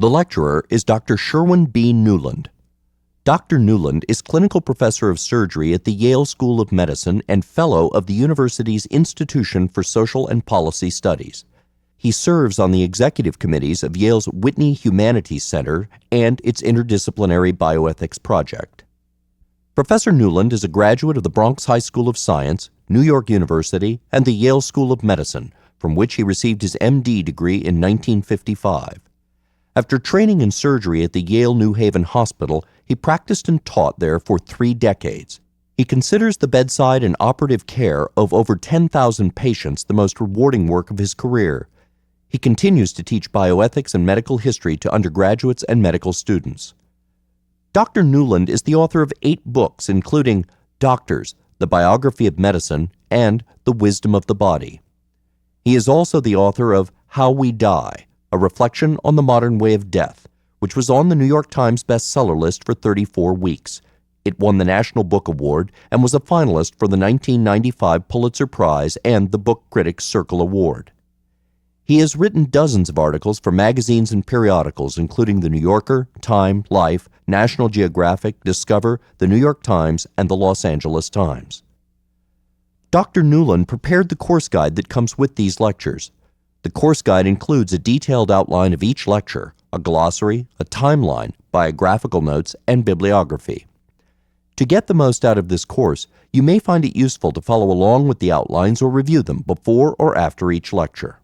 The lecturer is Dr. Sherwin B. Newland. Dr. Newland is clinical professor of surgery at the Yale School of Medicine and fellow of the university's Institution for Social and Policy Studies. He serves on the executive committees of Yale's Whitney Humanities Center and its interdisciplinary bioethics project. Professor Newland is a graduate of the Bronx High School of Science, New York University, and the Yale School of Medicine, from which he received his MD degree in 1955. After training in surgery at the Yale New Haven Hospital, he practiced and taught there for 3 decades. He considers the bedside and operative care of over 10,000 patients the most rewarding work of his career. He continues to teach bioethics and medical history to undergraduates and medical students. Dr. Newland is the author of 8 books, including Doctors, The Biography of Medicine, and The Wisdom of the Body. He is also the author of How We Die, a reflection on the modern way of death, which was on the New York Times bestseller list for 34 weeks. It won the National Book Award and was a finalist for the 1995 Pulitzer Prize and the Book Critics Circle Award. He has written dozens of articles for magazines and periodicals, including The New Yorker, Time, Life, National Geographic, Discover, The New York Times, and The Los Angeles Times. Dr. Newland prepared the course guide that comes with these lectures. The course guide includes a detailed outline of each lecture, a glossary, a timeline, biographical notes, and bibliography. To get the most out of this course, you may find it useful to follow along with the outlines or review them before or after each lecture.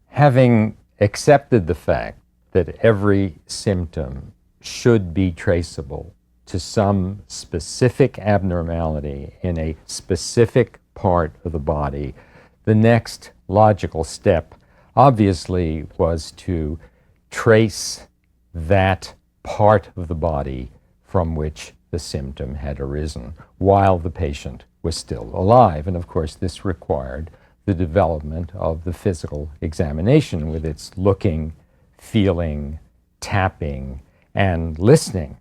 Having accepted the fact that every symptom should be traceable to some specific abnormality in a specific part of the body, the next logical step obviously was to trace that part of the body from which the symptom had arisen while the patient was still alive. And of course, this required the development of the physical examination with its looking, feeling, tapping, and listening.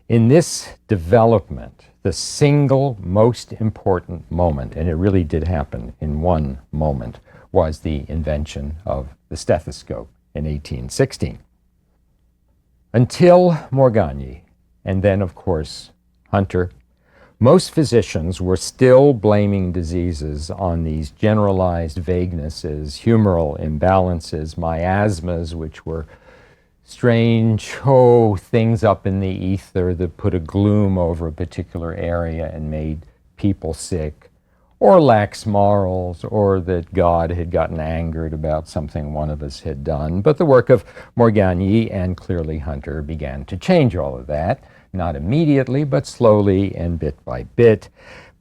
In this development, the single most important moment, and it really did happen in one moment, was the invention of the stethoscope in 1816. Until Morgagni, and then of course Hunter, most physicians were still blaming diseases on these generalized vaguenesses, humoral imbalances, miasmas, which were strange, things up in the ether that put a gloom over a particular area and made people sick, or lax morals, or that God had gotten angered about something one of us had done. But the work of Morgagni and clearly Hunter began to change all of that. Not immediately, but slowly and bit by bit.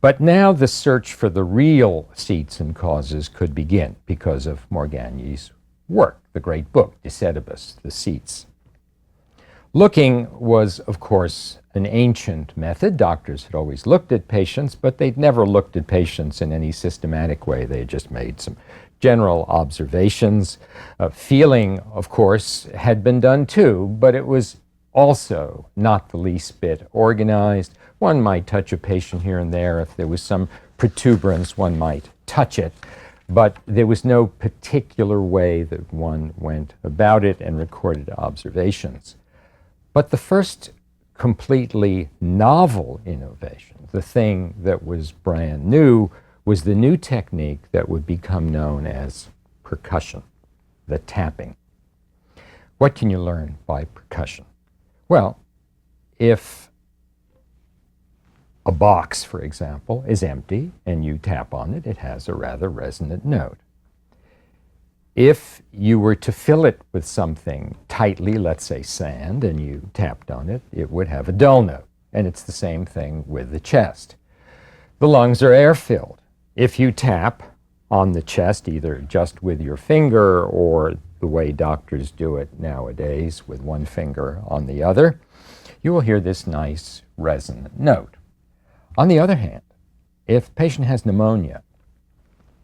But now the search for the real seats and causes could begin because of Morgagni's work, the great book, De Sedibus, The Seats. Looking was, of course, an ancient method. Doctors had always looked at patients, but they'd never looked at patients in any systematic way. They had just made some general observations. Feeling, of course, had been done too, but it was also not the least bit organized. One might touch a patient here and there. If there was some protuberance, one might touch it. But there was no particular way that one went about it and recorded observations. But the first completely novel innovation, the thing that was brand new, was the new technique that would become known as percussion, the tapping. What can you learn by percussion? Well, if a box, for example, is empty and you tap on it, it has a rather resonant note. If you were to fill it with something tightly, let's say sand, and you tapped on it, it would have a dull note. And it's the same thing with the chest. The lungs are air-filled. If you tap on the chest, either just with your finger or the way doctors do it nowadays with one finger on the other, you will hear this nice resonant note. On the other hand, if the patient has pneumonia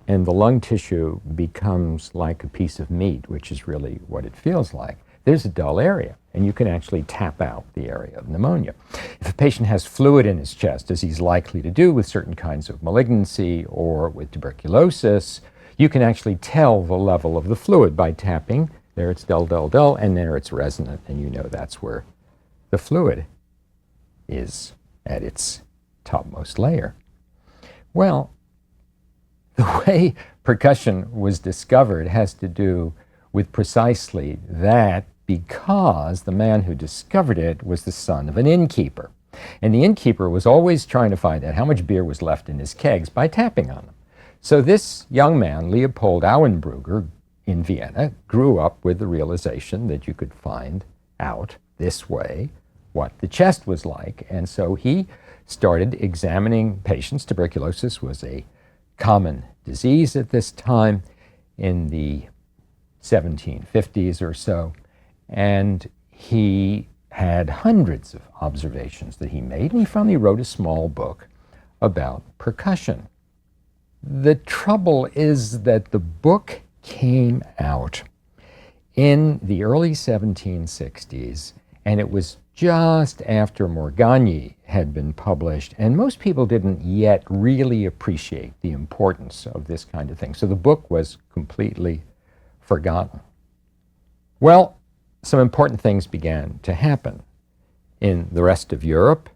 and the lung tissue becomes like a piece of meat, which is really what it feels like, there's a dull area, and you can actually tap out the area of pneumonia. If a patient has fluid in his chest, as he's likely to do with certain kinds of malignancy or with tuberculosis, you can actually tell the level of the fluid by tapping. There it's dull, dull, dull, and there it's resonant, and you know that's where the fluid is at its topmost layer. Well, the way percussion was discovered has to do with precisely that, because the man who discovered it was the son of an innkeeper. And the innkeeper was always trying to find out how much beer was left in his kegs by tapping on them. So this young man, Leopold Auenbrugger, in Vienna, grew up with the realization that you could find out this way what the chest was like. And so he started examining patients. Tuberculosis was a common disease at this time in the 1750s or so, and he had hundreds of observations that he made, and he finally wrote a small book about percussion. The trouble is that the book came out in the early 1760s, and it was just after Morgagni had been published, and most people didn't yet really appreciate the importance of this kind of thing. So the book was completely forgotten. Well, some important things began to happen in the rest of Europe.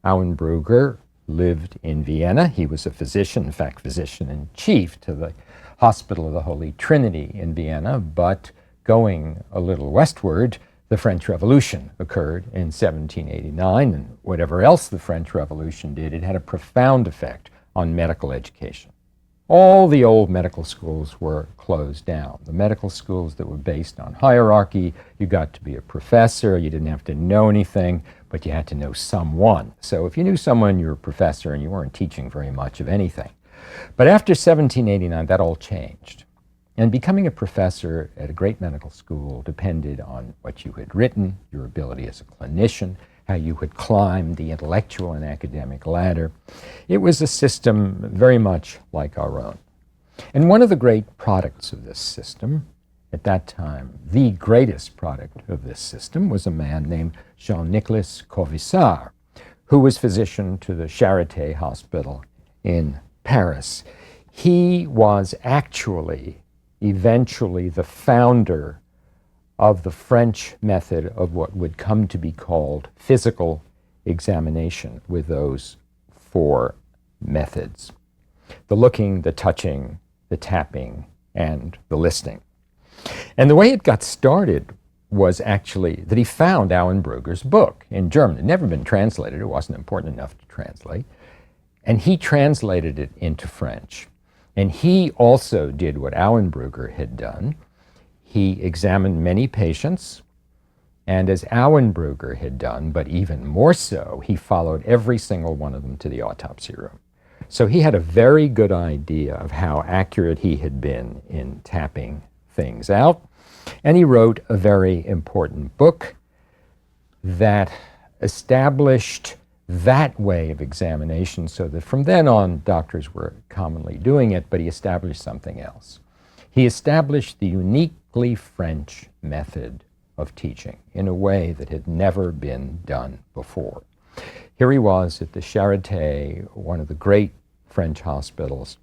Auenbrugger lived in Vienna. He was a physician, in fact, physician-in-chief to the Hospital of the Holy Trinity in Vienna, but going a little westward, the French Revolution occurred in 1789, and whatever else the French Revolution did, it had a profound effect on medical education. All the old medical schools were closed down. The medical schools that were based on hierarchy, you got to be a professor, you didn't have to know anything, but you had to know someone. So if you knew someone, you were a professor, and you weren't teaching very much of anything. But after 1789, that all changed. And becoming a professor at a great medical school depended on what you had written, your ability as a clinician, how you had climbed the intellectual and academic ladder. It was a system very much like our own. And one of the great products of this system, at that time, the greatest product of this system, was a man named Jean-Nicolas Corvisart, who was physician to the Charité Hospital in Paris. He was actually eventually the founder of the French method of what would come to be called physical examination, with those 4 methods: the looking, the touching, the tapping, and the listening. And the way it got started was actually that he found Auenbrugger's book in German. It had never been translated. It wasn't important enough to translate. And he translated it into French. And he also did what Auenbrugger had done. He examined many patients, and as Auenbrugger had done, but even more so, he followed every single one of them to the autopsy room. So he had a very good idea of how accurate he had been in tapping things out, and he wrote a very important book that established that way of examination, so that from then on, doctors were commonly doing it, but he established something else. He established the uniquely French method of teaching in a way that had never been done before. Here he was at the Charité, one of the great French hospitals,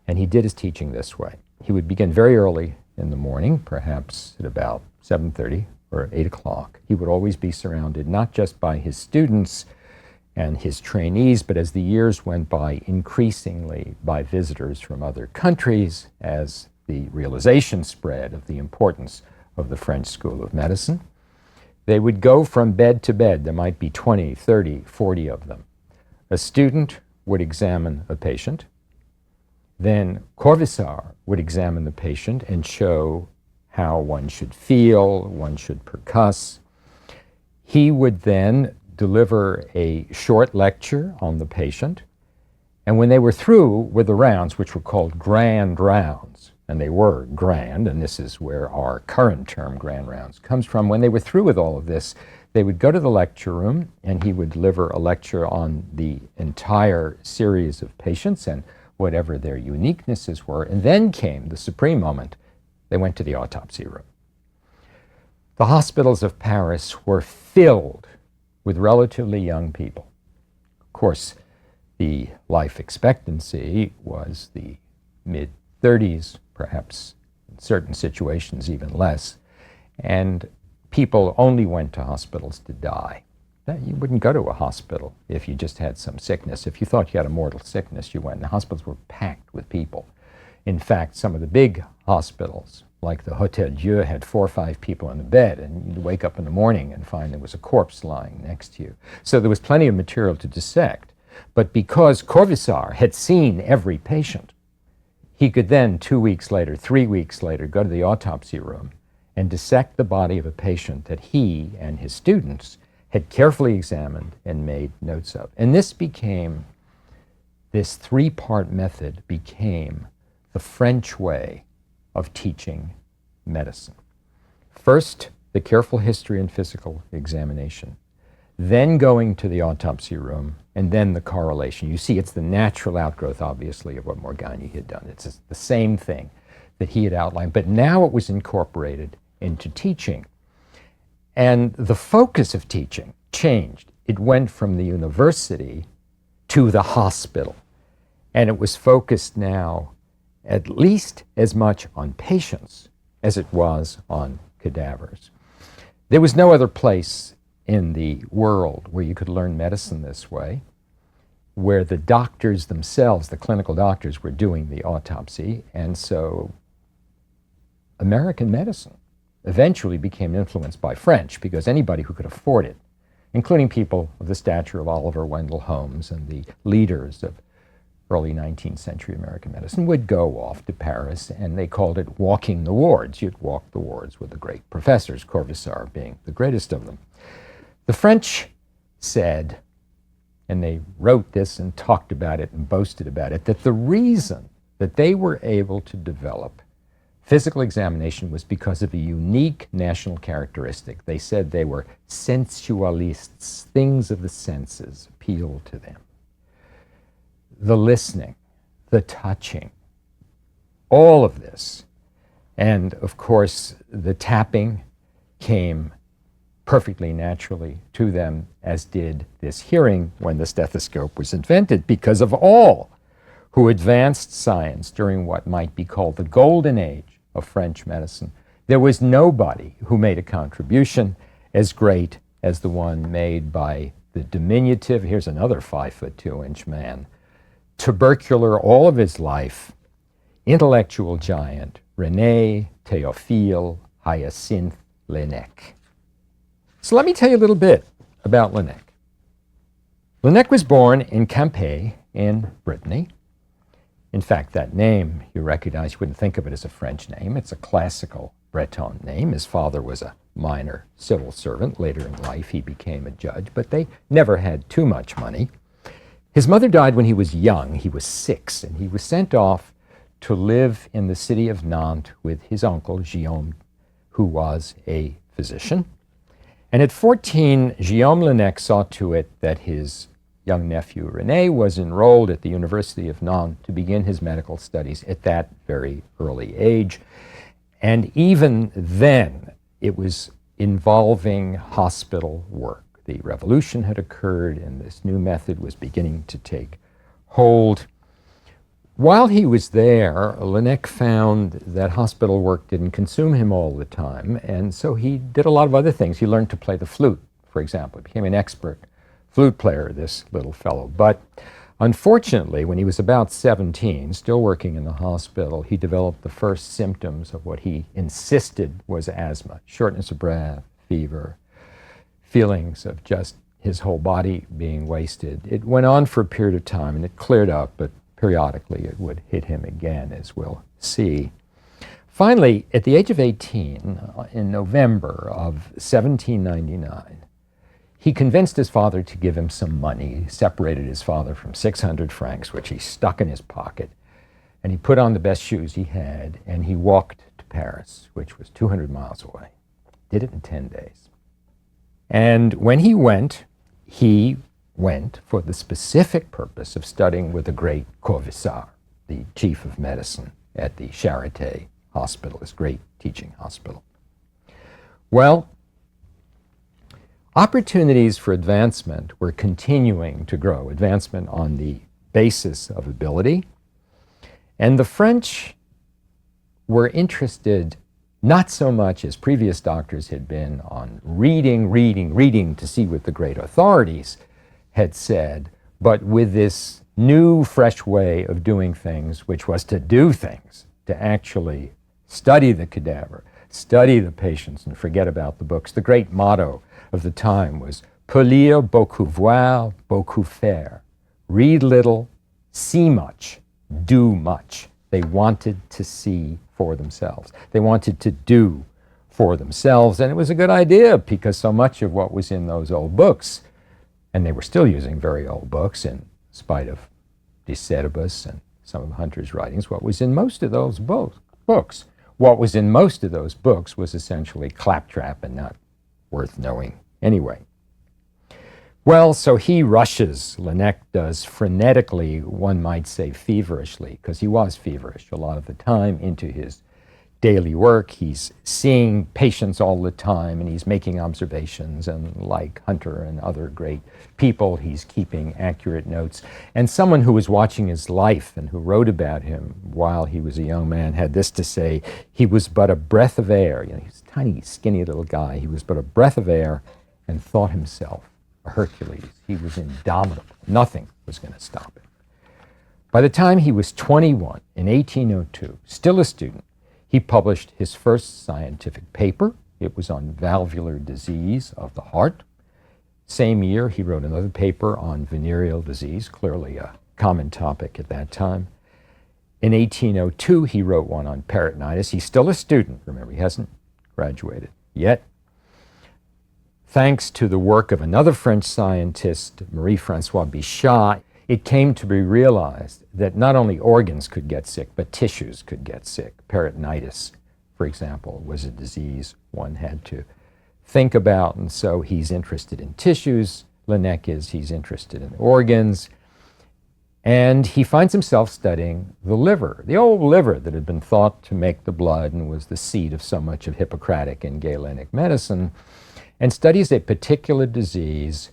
and he did his teaching this way. He would begin very early in the morning, perhaps at about 7:30 or 8 o'clock. He would always be surrounded not just by his students and his trainees, but as the years went by, increasingly by visitors from other countries, as the realization spread of the importance of the French School of Medicine. They would go from bed to bed. There might be 20, 30, 40 of them. A student would examine a patient. Then Corvisart would examine the patient and show how one should feel, one should percuss. He would then deliver a short lecture on the patient. And when they were through with the rounds, which were called grand rounds, and they were grand, and this is where our current term grand rounds comes from, when they were through with all of this, they would go to the lecture room, and he would deliver a lecture on the entire series of patients and whatever their uniquenesses were. And then came the supreme moment. They went to the autopsy room. The hospitals of Paris were filled with relatively young people. Of course, the life expectancy was the mid-30s, perhaps in certain situations even less, and people only went to hospitals to die. You wouldn't go to a hospital if you just had some sickness. If you thought you had a mortal sickness, you went. And the hospitals were packed with people. In fact, some of the big hospitals, like the Hôtel Dieu, had 4 or 5 people in the bed, and you'd wake up in the morning and find there was a corpse lying next to you. So there was plenty of material to dissect. But because Corvisart had seen every patient, he could then 2 weeks later, 3 weeks later, go to the autopsy room and dissect the body of a patient that he and his students had carefully examined and made notes of. And this 3-part method became the French way of teaching medicine. First, the careful history and physical examination, then going to the autopsy room, and then the correlation. You see, it's the natural outgrowth, obviously, of what Morgagni had done. It's the same thing that he had outlined, but now it was incorporated into teaching. And the focus of teaching changed. It went from the university to the hospital. And it was focused now at least as much on patients as it was on cadavers. There was no other place in the world where you could learn medicine this way, where the doctors themselves, the clinical doctors, were doing the autopsy. And so American medicine eventually became influenced by French, because anybody who could afford it, including people of the stature of Oliver Wendell Holmes and the leaders of early 19th century American medicine, would go off to Paris, and they called it walking the wards. You'd walk the wards with the great professors, Corvisart being the greatest of them. The French said, and they wrote this and talked about it and boasted about it, that the reason that they were able to develop physical examination was because of a unique national characteristic. They said they were sensualists. Things of the senses appealed to them. The listening, the touching, all of this. And of course, the tapping came perfectly naturally to them, as did this hearing when the stethoscope was invented, because of all who advanced science during what might be called the golden age of French medicine. There was nobody who made a contribution as great as the one made by the diminutive, here's another 5'2" man, tubercular all of his life, intellectual giant, René Théophile Hyacinthe Laennec. So let me tell you a little bit about Laennec. Laennec was born in Quimper in Brittany. In fact, that name you recognize, you wouldn't think of it as a French name. It's a classical Breton name. His father was a minor civil servant. Later in life, he became a judge, but they never had too much money. His mother died when he was young. He was 6, and he was sent off to live in the city of Nantes with his uncle, Guillaume, who was a physician. And at 14, Guillaume Laennec saw to it that his young nephew René was enrolled at the University of Nantes to begin his medical studies at that very early age. And even then, it was involving hospital work. The revolution had occurred, and this new method was beginning to take hold. While he was there, Laennec found that hospital work didn't consume him all the time, and so he did a lot of other things. He learned to play the flute, for example. He became an expert flute player, this little fellow. But unfortunately, when he was about 17, still working in the hospital, he developed the first symptoms of what he insisted was asthma: shortness of breath, fever, feelings of just his whole body being wasted. It went on for a period of time, and it cleared up, but periodically it would hit him again, as we'll see. Finally, at the age of 18, in November of 1799, he convinced his father to give him some money. He separated his father from 600 francs, which he stuck in his pocket, and he put on the best shoes he had, and he walked to Paris, which was 200 miles away. Did it in 10 days. And when he went for the specific purpose of studying with the great Corvisart, the chief of medicine at the Charité Hospital, this great teaching hospital. Well, opportunities for advancement were continuing to grow, advancement on the basis of ability. And the French were interested not so much as previous doctors had been on reading to see what the great authorities had said, but with this new, fresh way of doing things, which was to do things, to actually study the cadaver, study the patients, and forget about the books. The great motto of the time was "Peu lire, beaucoup voir, beaucoup faire." Read little, see much, do much. They wanted to see for themselves. They wanted to do for themselves, and it was a good idea because so much of what was in those old books, and they were still using very old books in spite of De Cerebus and some of Hunter's writings, what was in most of those books was essentially claptrap and not worth knowing anyway. Well, so he rushes, Laennec does, frenetically, one might say feverishly, because he was feverish a lot of the time, into his daily work. He's seeing patients all the time, and he's making observations, and like Hunter and other great people, he's keeping accurate notes. And someone who was watching his life and who wrote about him while he was a young man had this to say: he was but a breath of air. You know, he was a tiny, skinny little guy. He was but a breath of air and thought himself a Hercules. He was indomitable. Nothing was going to stop him. By the time he was 21, in 1802, still a student, he published his first scientific paper. It was on valvular disease of the heart. Same year, he wrote another paper on venereal disease, clearly a common topic at that time. In 1802, he wrote one on peritonitis. He's still a student. Remember, he hasn't graduated yet. Thanks to the work of another French scientist, Marie-François Bichat, it came to be realized that not only organs could get sick, but tissues could get sick. Peritonitis, for example, was a disease one had to think about, and so he's interested in tissues. Laennec he's interested in organs, and he finds himself studying the liver, the old liver that had been thought to make the blood and was the seat of so much of Hippocratic and Galenic medicine, and studies a particular disease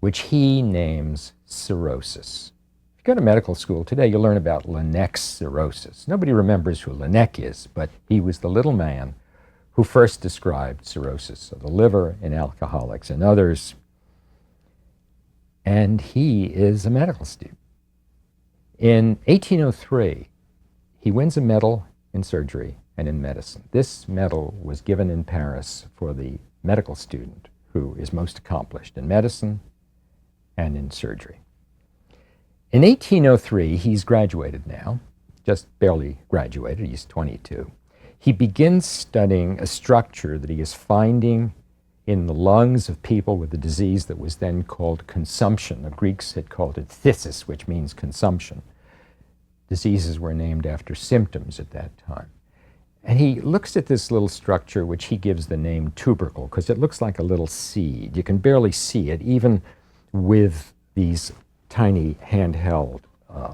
which he names cirrhosis. If you go to medical school today, you'll learn about Laennec's cirrhosis. Nobody remembers who Laennec is, but he was the little man who first described cirrhosis of the liver in alcoholics and others. And he is a medical student. In 1803, he wins a medal in surgery and in medicine. This medal was given in Paris for the medical student who is most accomplished in medicine and in surgery. In 1803, he's graduated now, just barely graduated, he's 22. He begins studying a structure that he is finding in the lungs of people with a disease that was then called consumption. The Greeks had called it phthisis, which means consumption. Diseases were named after symptoms at that time. And he looks at this little structure, which he gives the name tubercle, because it looks like a little seed. You can barely see it, even with these tiny handheld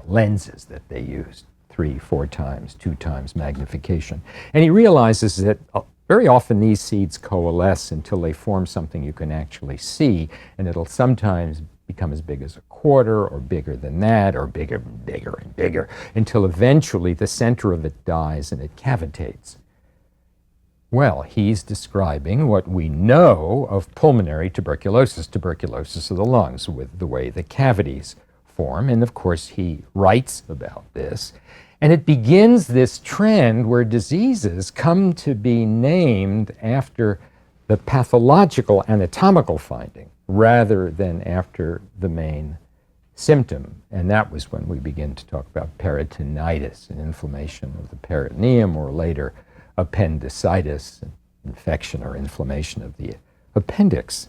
lenses that they used, 3, 4 times, 2 times magnification. And he realizes that very often these seeds coalesce until they form something you can actually see, and it'll sometimes become as big as a quarter, or bigger than that, or bigger and bigger and bigger, until eventually the center of it dies and it cavitates. Well, he's describing what we know of pulmonary tuberculosis of the lungs, with the way the cavities form. And of course, he writes about this. And it begins this trend where diseases come to be named after the pathological anatomical finding rather than after the main symptom. And that was when we begin to talk about peritonitis, an inflammation of the peritoneum, or later appendicitis, an infection or inflammation of the appendix.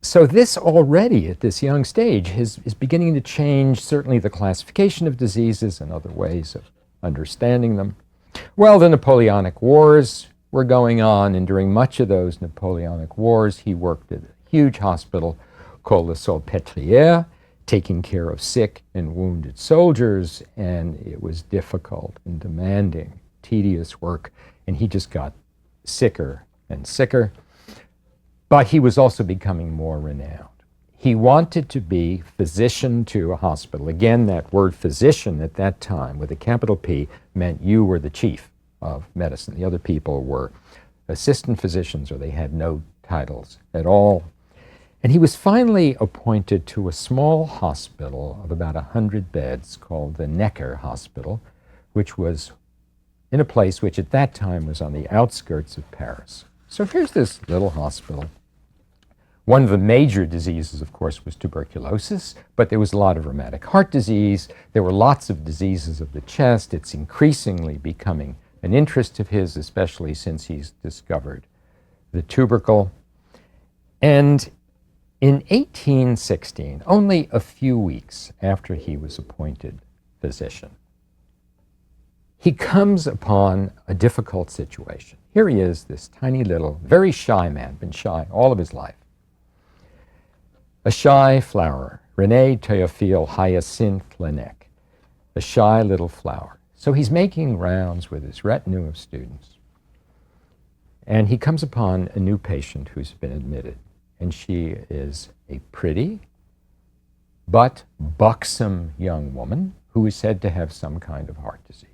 So this already at this young stage is beginning to change certainly the classification of diseases and other ways of understanding them. Well, the Napoleonic Wars were going on, and during much of those Napoleonic Wars, he worked at a huge hospital called the Salpêtrière, taking care of sick and wounded soldiers, and it was difficult and demanding, tedious work, and he just got sicker and sicker, but he was also becoming more renowned. He wanted to be physician to a hospital. Again, that word physician at that time with a capital P meant you were the chief of medicine. The other people were assistant physicians, or they had no titles at all. And he was finally appointed to a small hospital of about 100 beds called the Necker Hospital, which was in a place which at that time was on the outskirts of Paris. So here's this little hospital. One of the major diseases, of course, was tuberculosis, but there was a lot of rheumatic heart disease. There were lots of diseases of the chest. It's increasingly becoming an interest of his, especially since he's discovered the tubercle. And in 1816, only a few weeks after he was appointed physician, he comes upon a difficult situation. Here he is, this tiny little, very shy man, been shy all of his life. A shy flower, René Théophile Hyacinthe Laennec, a shy little flower. So he's making rounds with his retinue of students. And he comes upon a new patient who's been admitted. And she is a pretty but buxom young woman who is said to have some kind of heart disease.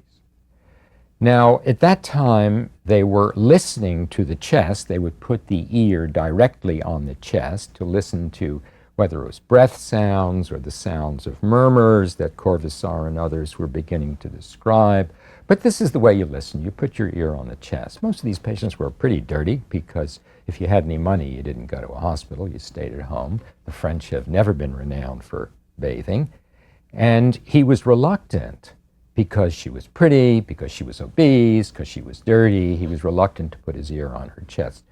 Now, at that time, they were listening to the chest. They would put the ear directly on the chest to listen to whether it was breath sounds or the sounds of murmurs that Corvisart and others were beginning to describe. But this is the way you listen. You put your ear on the chest. Most of these patients were pretty dirty because if you had any money, you didn't go to a hospital. You stayed at home. The French have never been renowned for bathing. And he was reluctant because she was pretty, because she was obese, because she was dirty. He was reluctant to put his ear on her chest.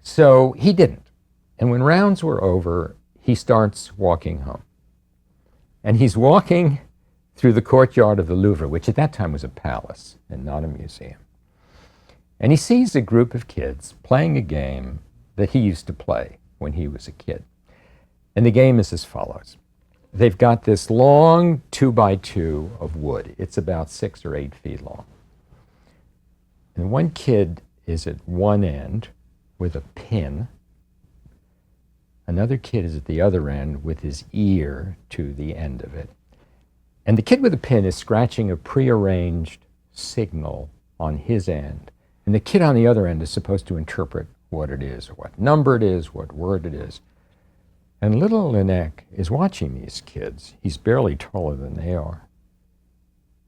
So he didn't. And when rounds were over, he starts walking home. And he's walking through the courtyard of the Louvre, which at that time was a palace and not a museum. And he sees a group of kids playing a game that he used to play when he was a kid. And the game is as follows. They've got this long 2x2 of wood. It's about 6 or 8 feet long. And one kid is at one end with a pin. Another kid is at the other end with his ear to the end of it. And the kid with the pin is scratching a prearranged signal on his end. And the kid on the other end is supposed to interpret what it is, or what number it is, what word it is. And little Laennec is watching these kids. He's barely taller than they are.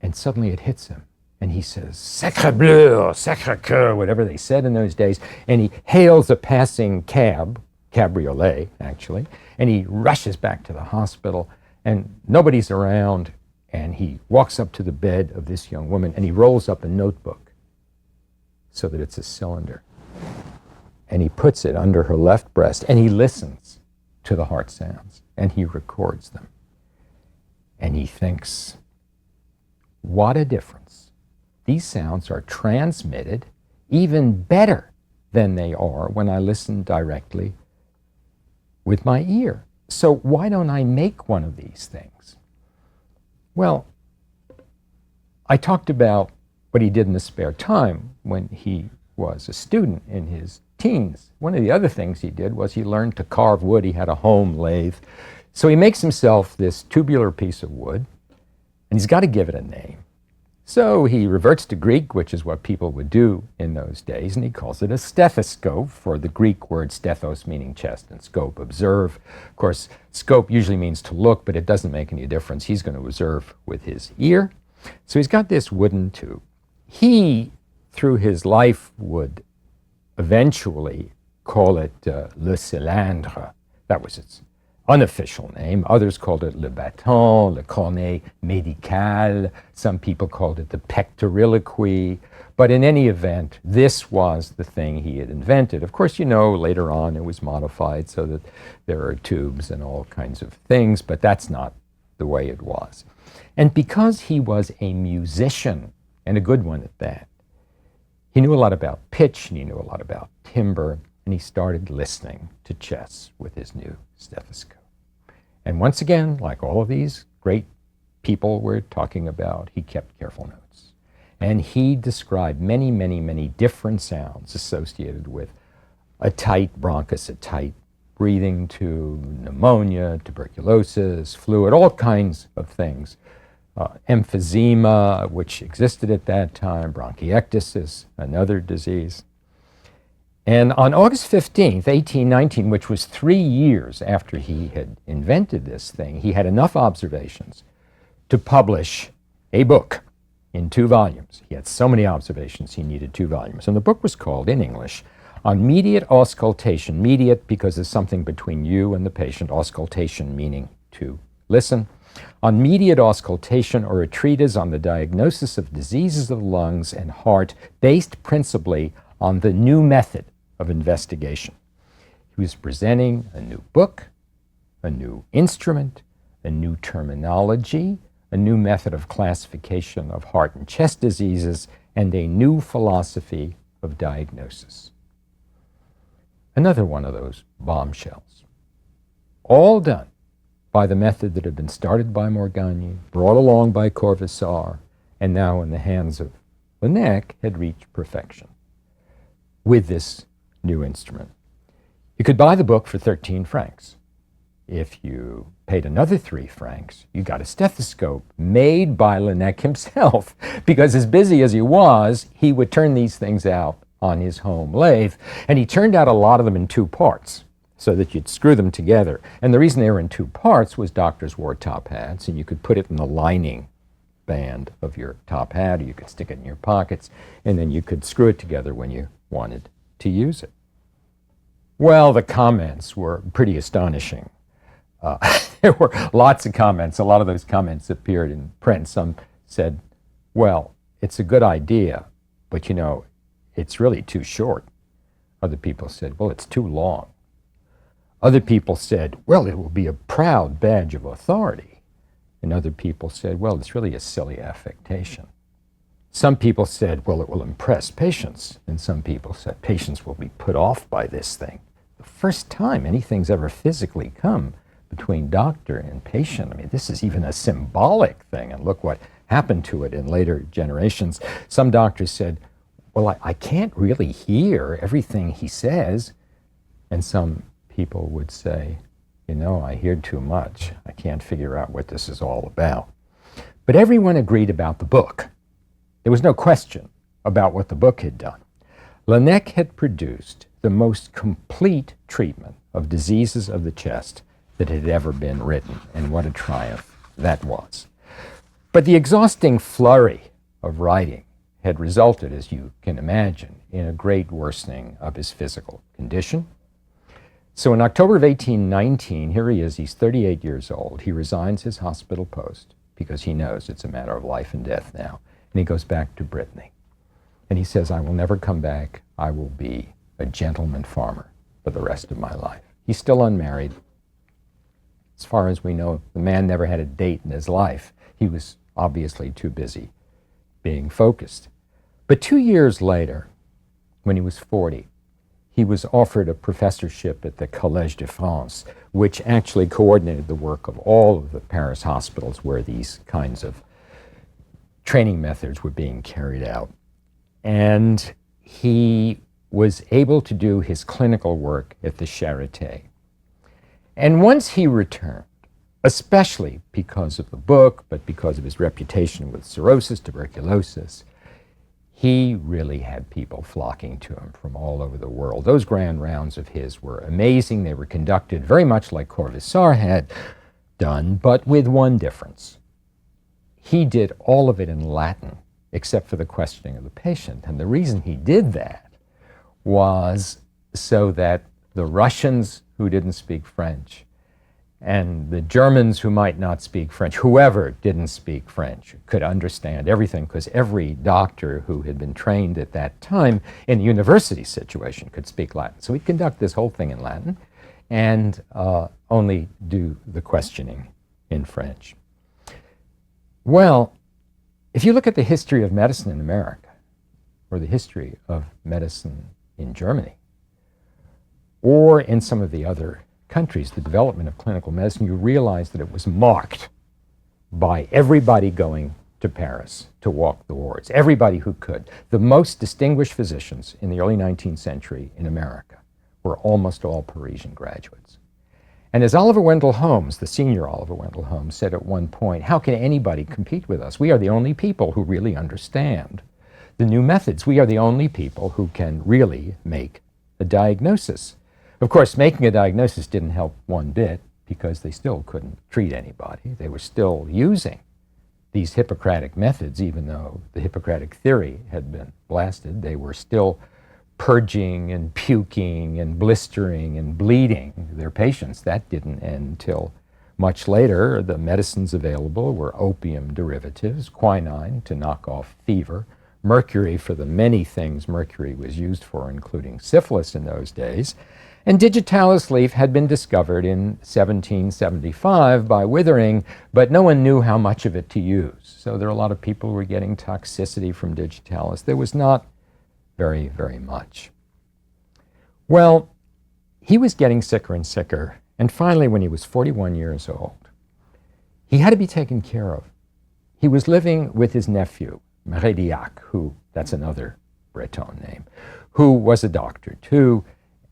And suddenly it hits him. And he says, "Sacre bleu," or "Sacre coeur," whatever they said in those days. And he hails a passing cabriolet, actually. And he rushes back to the hospital. And nobody's around. And he walks up to the bed of this young woman. And he rolls up a notebook so that it's a cylinder. And he puts it under her left breast. And he listens to the heart sounds, and he records them. And he thinks, what a difference. These sounds are transmitted even better than they are when I listen directly with my ear. So why don't I make one of these things? Well, I talked about what he did in the spare time when he was a student in his teens. One of the other things he did was he learned to carve wood. He had a home lathe. So he makes himself this tubular piece of wood, and he's got to give it a name. So he reverts to Greek, which is what people would do in those days, and he calls it a stethoscope, for the Greek word stethos meaning chest and scope, observe. Of course, scope usually means to look, but it doesn't make any difference. He's going to observe with his ear. So he's got this wooden tube. He, through his life, would eventually call it le cylindre. That was its unofficial name. Others called it le bâton, le cornet médical. Some people called it the pectoriloquy. But in any event, this was the thing he had invented. Of course, you know, later on it was modified so that there are tubes and all kinds of things, but that's not the way it was. And because he was a musician, and a good one at that, he knew a lot about pitch, and he knew a lot about timbre, and he started listening to chess with his new stethoscope. And once again, like all of these great people we're talking about, he kept careful notes. And he described many, many, many different sounds associated with a tight bronchus, a tight breathing tube, pneumonia, tuberculosis, fluid, all kinds of things. Emphysema, which existed at that time, bronchiectasis, another disease. And on August 15th, 1819, which was 3 years after he had invented this thing, he had enough observations to publish a book in 2 volumes. He had so many observations, he needed 2 volumes. And the book was called, in English, On Mediate Auscultation. Mediate because it's something between you and the patient, auscultation meaning to listen. On Mediate Auscultation, or a treatise on the diagnosis of diseases of the lungs and heart, based principally on the new method of investigation. He was presenting a new book, a new instrument, a new terminology, a new method of classification of heart and chest diseases, and a new philosophy of diagnosis. Another one of those bombshells. All done by the method that had been started by Morgagni, brought along by Corvisart, and now in the hands of Laennec had reached perfection with this new instrument. You could buy the book for 13 francs. If you paid another 3 francs, you got a stethoscope made by Laennec himself, because as busy as he was, he would turn these things out on his home lathe, and he turned out a lot of them in 2 parts so that you'd screw them together. And the reason they were in 2 parts was doctors wore top hats, and you could put it in the lining band of your top hat, or you could stick it in your pockets, and then you could screw it together when you wanted to use it. Well, the comments were pretty astonishing. There were lots of comments. A lot of those comments appeared in print. Some said, well, it's a good idea, but you know, it's really too short. Other people said, well, it's too long. Other people said, well, it will be a proud badge of authority. And other people said, well, it's really a silly affectation. Some people said, well, it will impress patients. And some people said, patients will be put off by this thing. The first time anything's ever physically come between doctor and patient. I mean, this is even a symbolic thing, and look what happened to it in later generations. Some doctors said, well, I can't really hear everything he says. And some people would say, you know, I hear too much. I can't figure out what this is all about. But everyone agreed about the book. There was no question about what the book had done. Laennec had produced the most complete treatment of diseases of the chest that had ever been written, and what a triumph that was. But the exhausting flurry of writing had resulted, as you can imagine, in a great worsening of his physical condition. So in October of 1819, here he is, he's 38 years old. He resigns his hospital post because he knows it's a matter of life and death now. And he goes back to Brittany. And he says, I will never come back. I will be a gentleman farmer for the rest of my life. He's still unmarried. As far as we know, the man never had a date in his life. He was obviously too busy being focused. But 2 years later, when he was 40, he was offered a professorship at the Collège de France, which actually coordinated the work of all of the Paris hospitals where these kinds of training methods were being carried out. And he was able to do his clinical work at the Charité. And once he returned, especially because of the book, but because of his reputation with cirrhosis, tuberculosis, he really had people flocking to him from all over the world. Those grand rounds of his were amazing. They were conducted very much like Corvisart had done, but with one difference. He did all of it in Latin, except for the questioning of the patient. And the reason he did that was so that the Russians who didn't speak French and the Germans who might not speak French, whoever didn't speak French, could understand everything, because every doctor who had been trained at that time in a university situation could speak Latin. So he'd conduct this whole thing in Latin and only do the questioning in French. Well, if you look at the history of medicine in America, or the history of medicine in Germany, or in some of the other countries, the development of clinical medicine, you realize that it was marked by everybody going to Paris to walk the wards, everybody who could. The most distinguished physicians in the early 19th century in America were almost all Parisian graduates. And as Oliver Wendell Holmes, the senior Oliver Wendell Holmes, said at one point, how can anybody compete with us? We are the only people who really understand the new methods. We are the only people who can really make a diagnosis. Of course, making a diagnosis didn't help one bit because they still couldn't treat anybody. They were still using these Hippocratic methods, even though the Hippocratic theory had been blasted. They were still purging and puking and blistering and bleeding their patients. That didn't end until much later. The medicines available were opium derivatives, quinine to knock off fever, mercury for the many things mercury was used for, including syphilis in those days. And digitalis leaf had been discovered in 1775 by Withering, but no one knew how much of it to use. So there are a lot of people who were getting toxicity from digitalis. There was not very, very much. Well, he was getting sicker and sicker, and finally, when he was 41 years old, he had to be taken care of. He was living with his nephew, Marediac, who, that's another Breton name, who was a doctor too,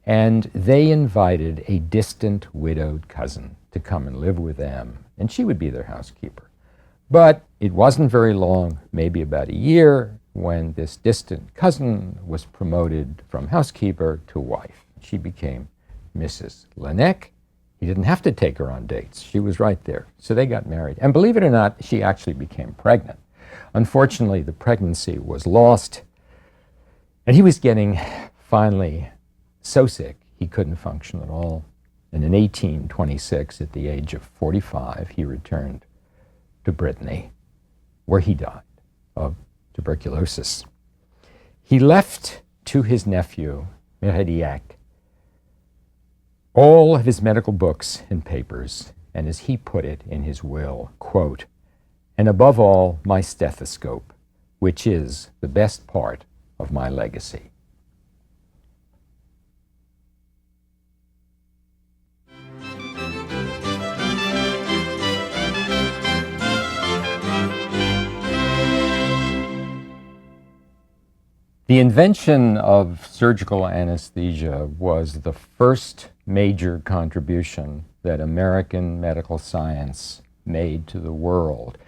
and they invited a distant widowed cousin to come and live with them, and she would be their housekeeper. But it wasn't very long, maybe about a year, when this distant cousin was promoted from housekeeper to wife. She became Mrs. Laennec. He didn't have to take her on dates. She was right there. So they got married. And believe it or not, she actually became pregnant. Unfortunately, the pregnancy was lost, and he was getting finally so sick he couldn't function at all. And in 1826, at the age of 45, he returned to Brittany, where he died of tuberculosis. He left to his nephew, Marediac, all of his medical books and papers, and as he put it in his will, quote, and above all, my stethoscope, which is the best part of my legacy. The invention of surgical anesthesia was the first major contribution that American medical science made to the world.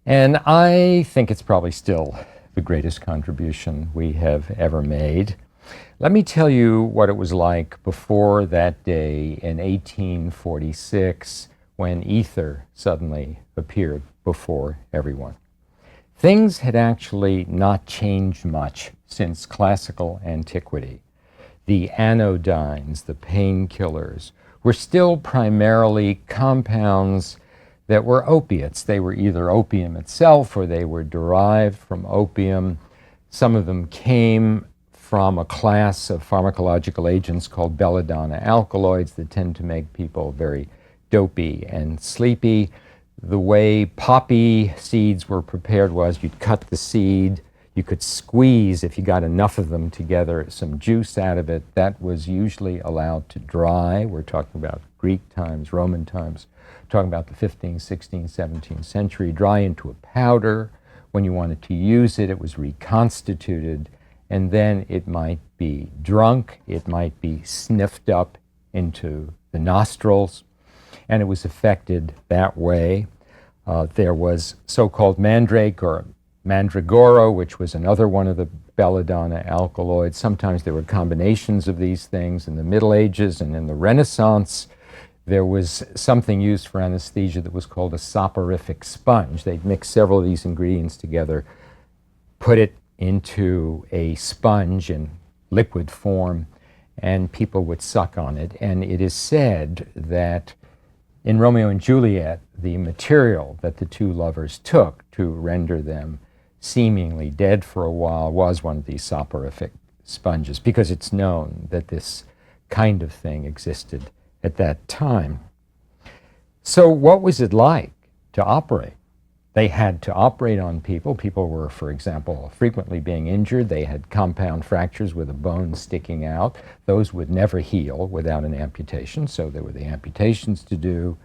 And I think it's probably still the greatest contribution we have ever made. Let me tell you what it was like before that day in 1846 when ether suddenly appeared before everyone. Things had actually not changed much since classical antiquity. The anodynes, the painkillers, were still primarily compounds that were opiates. They were either opium itself or they were derived from opium. Some of them came from a class of pharmacological agents called belladonna alkaloids that tend to make people very dopey and sleepy. The way poppy seeds were prepared was you'd cut the seed, you could squeeze, if you got enough of them together, some juice out of it. That was usually allowed to dry. We're talking about Greek times, Roman times, talking about the 15th, 16th, 17th century, dry into a powder. When you wanted to use it, it was reconstituted, and then it might be drunk, it might be sniffed up into the nostrils, and it was affected that way. There was so-called mandrake or mandragora, which was another one of the belladonna alkaloids. Sometimes there were combinations of these things in the Middle Ages, and in the Renaissance, there was something used for anesthesia that was called a soporific sponge. They'd mix several of these ingredients together, put it into a sponge in liquid form, and people would suck on it. And it is said that in Romeo and Juliet, the material that the two lovers took to render them seemingly dead for a while was one of these soporific sponges, because it's known that this kind of thing existed at that time. So what was it like to operate? They had to operate on people. People were, for example, frequently being injured. They had compound fractures with a bone sticking out. Those would never heal without an amputation, so there were the amputations to do.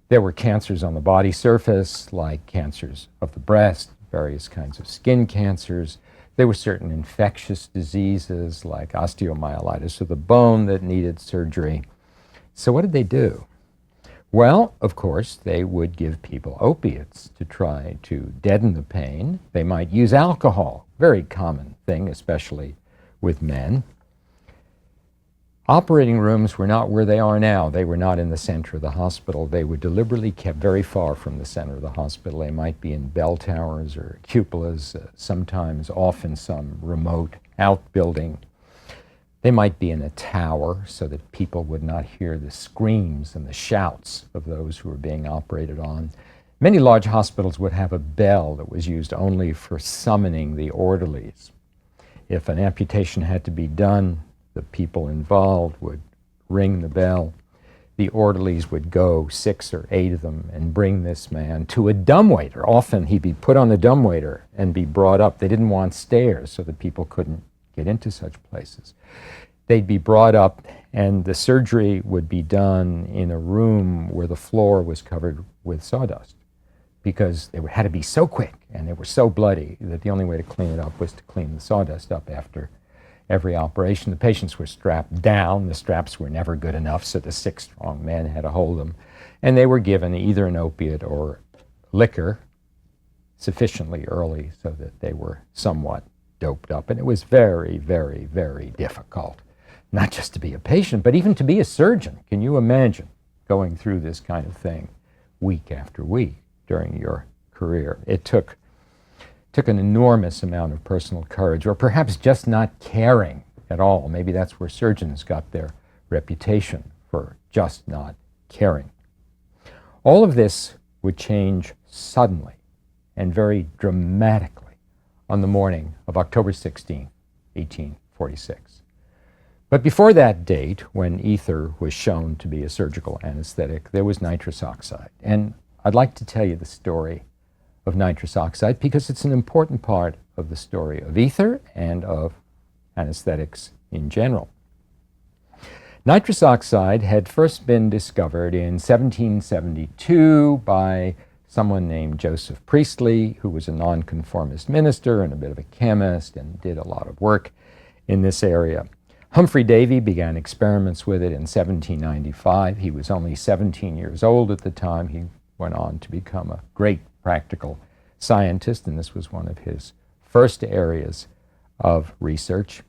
There were cancers on the body surface, like cancers of the breast, various kinds of skin cancers. There were certain infectious diseases like osteomyelitis of the bone that needed surgery. So what did they do? Well, of course, they would give people opiates to try to deaden the pain. They might use alcohol, very common thing, especially with men. Operating rooms were not where they are now. They were not in the center of the hospital. They were deliberately kept very far from the center of the hospital. They might be in bell towers or cupolas, sometimes often some remote outbuilding. They might be in a tower so that people would not hear the screams and the shouts of those who were being operated on. Many large hospitals would have a bell that was used only for summoning the orderlies. If an amputation had to be done, the people involved would ring the bell. The orderlies would go, 6 or 8 of them, and bring this man to a dumbwaiter. Often he'd be put on a dumbwaiter and be brought up. They didn't want stairs so that people couldn't get into such places. They'd be brought up, and the surgery would be done in a room where the floor was covered with sawdust, because they had to be so quick and they were so bloody that the only way to clean it up was to clean the sawdust up after every operation. The patients were strapped down. The straps were never good enough, so the 6 strong men had to hold them. And they were given either an opiate or liquor sufficiently early so that they were somewhat doped up. And it was very, very, very difficult, not just to be a patient, but even to be a surgeon. Can you imagine going through this kind of thing week after week during your career? It took an enormous amount of personal courage, or perhaps just not caring at all. Maybe that's where surgeons got their reputation, for just not caring. All of this would change suddenly and very dramatically on the morning of October 16, 1846. But before that date, when ether was shown to be a surgical anesthetic, there was nitrous oxide. And I'd like to tell you the story of nitrous oxide because it's an important part of the story of ether and of anesthetics in general. Nitrous oxide had first been discovered in 1772 by someone named Joseph Priestley, who was a nonconformist minister and a bit of a chemist and did a lot of work in this area. Humphrey Davy began experiments with it in 1795. He was only 17 years old at the time. He went on to become a great practical scientist, and this was one of his first areas of research.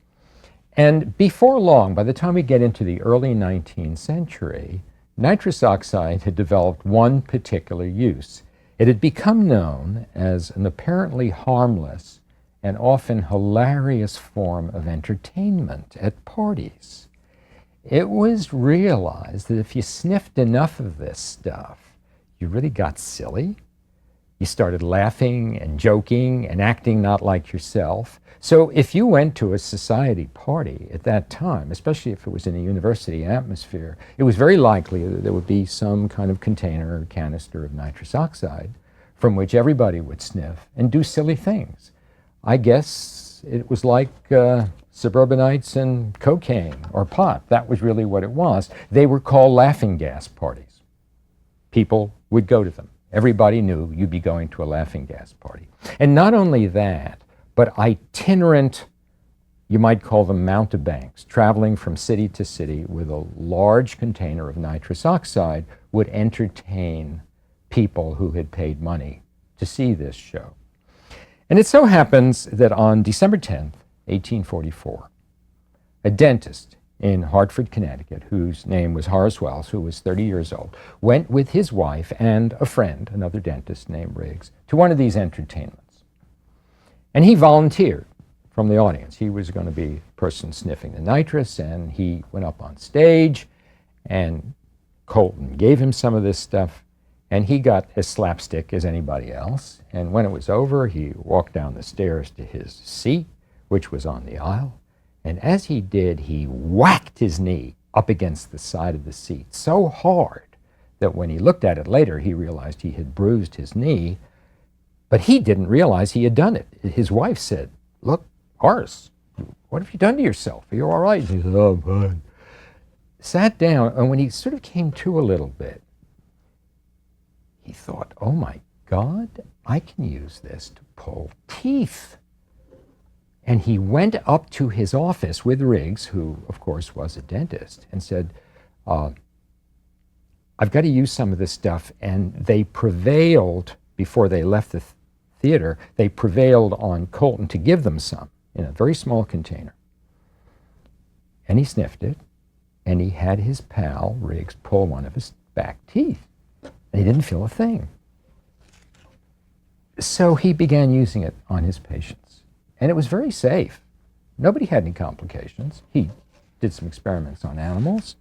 And before long, by the time we get into the early 19th century, nitrous oxide had developed one particular use. It had become known as an apparently harmless and often hilarious form of entertainment at parties. It was realized that if you sniffed enough of this stuff, you really got silly. You started laughing and joking and acting not like yourself. So if you went to a society party at that time, especially if it was in a university atmosphere, it was very likely that there would be some kind of container or canister of nitrous oxide from which everybody would sniff and do silly things. I guess it was like suburbanites and cocaine or pot. That was really what it was. They were called laughing gas parties. People would go to them. Everybody knew you'd be going to a laughing gas party. And not only that, but itinerant, you might call them mountebanks, traveling from city to city with a large container of nitrous oxide would entertain people who had paid money to see this show. And it so happens that on December 10th, 1844, a dentist in Hartford, Connecticut, whose name was Horace Wells, who was 30 years old, went with his wife and a friend, another dentist named Riggs, to one of these entertainments. And he volunteered from the audience. He was going to be the person sniffing the nitrous, and he went up on stage, and Colton gave him some of this stuff, and he got as slapstick as anybody else. And when it was over, he walked down the stairs to his seat, which was on the aisle. And as he did, he whacked his knee up against the side of the seat so hard that when he looked at it later, he realized he had bruised his knee, but he didn't realize he had done it. His wife said, "Look, Horace, what have you done to yourself? Are you all right?" He said, "Oh, I'm fine." Sat down, and when he sort of came to a little bit, he thought, "Oh my God, I can use this to pull teeth." And he went up to his office with Riggs, who, of course, was a dentist, and said, I've got to use some of this stuff. And they prevailed, before they left the theater, they prevailed on Colton to give them some in a very small container. And he sniffed it, and he had his pal, Riggs, pull one of his back teeth. And he didn't feel a thing. So he began using it on his patients. And it was very safe. Nobody had any complications. He did some experiments on animals.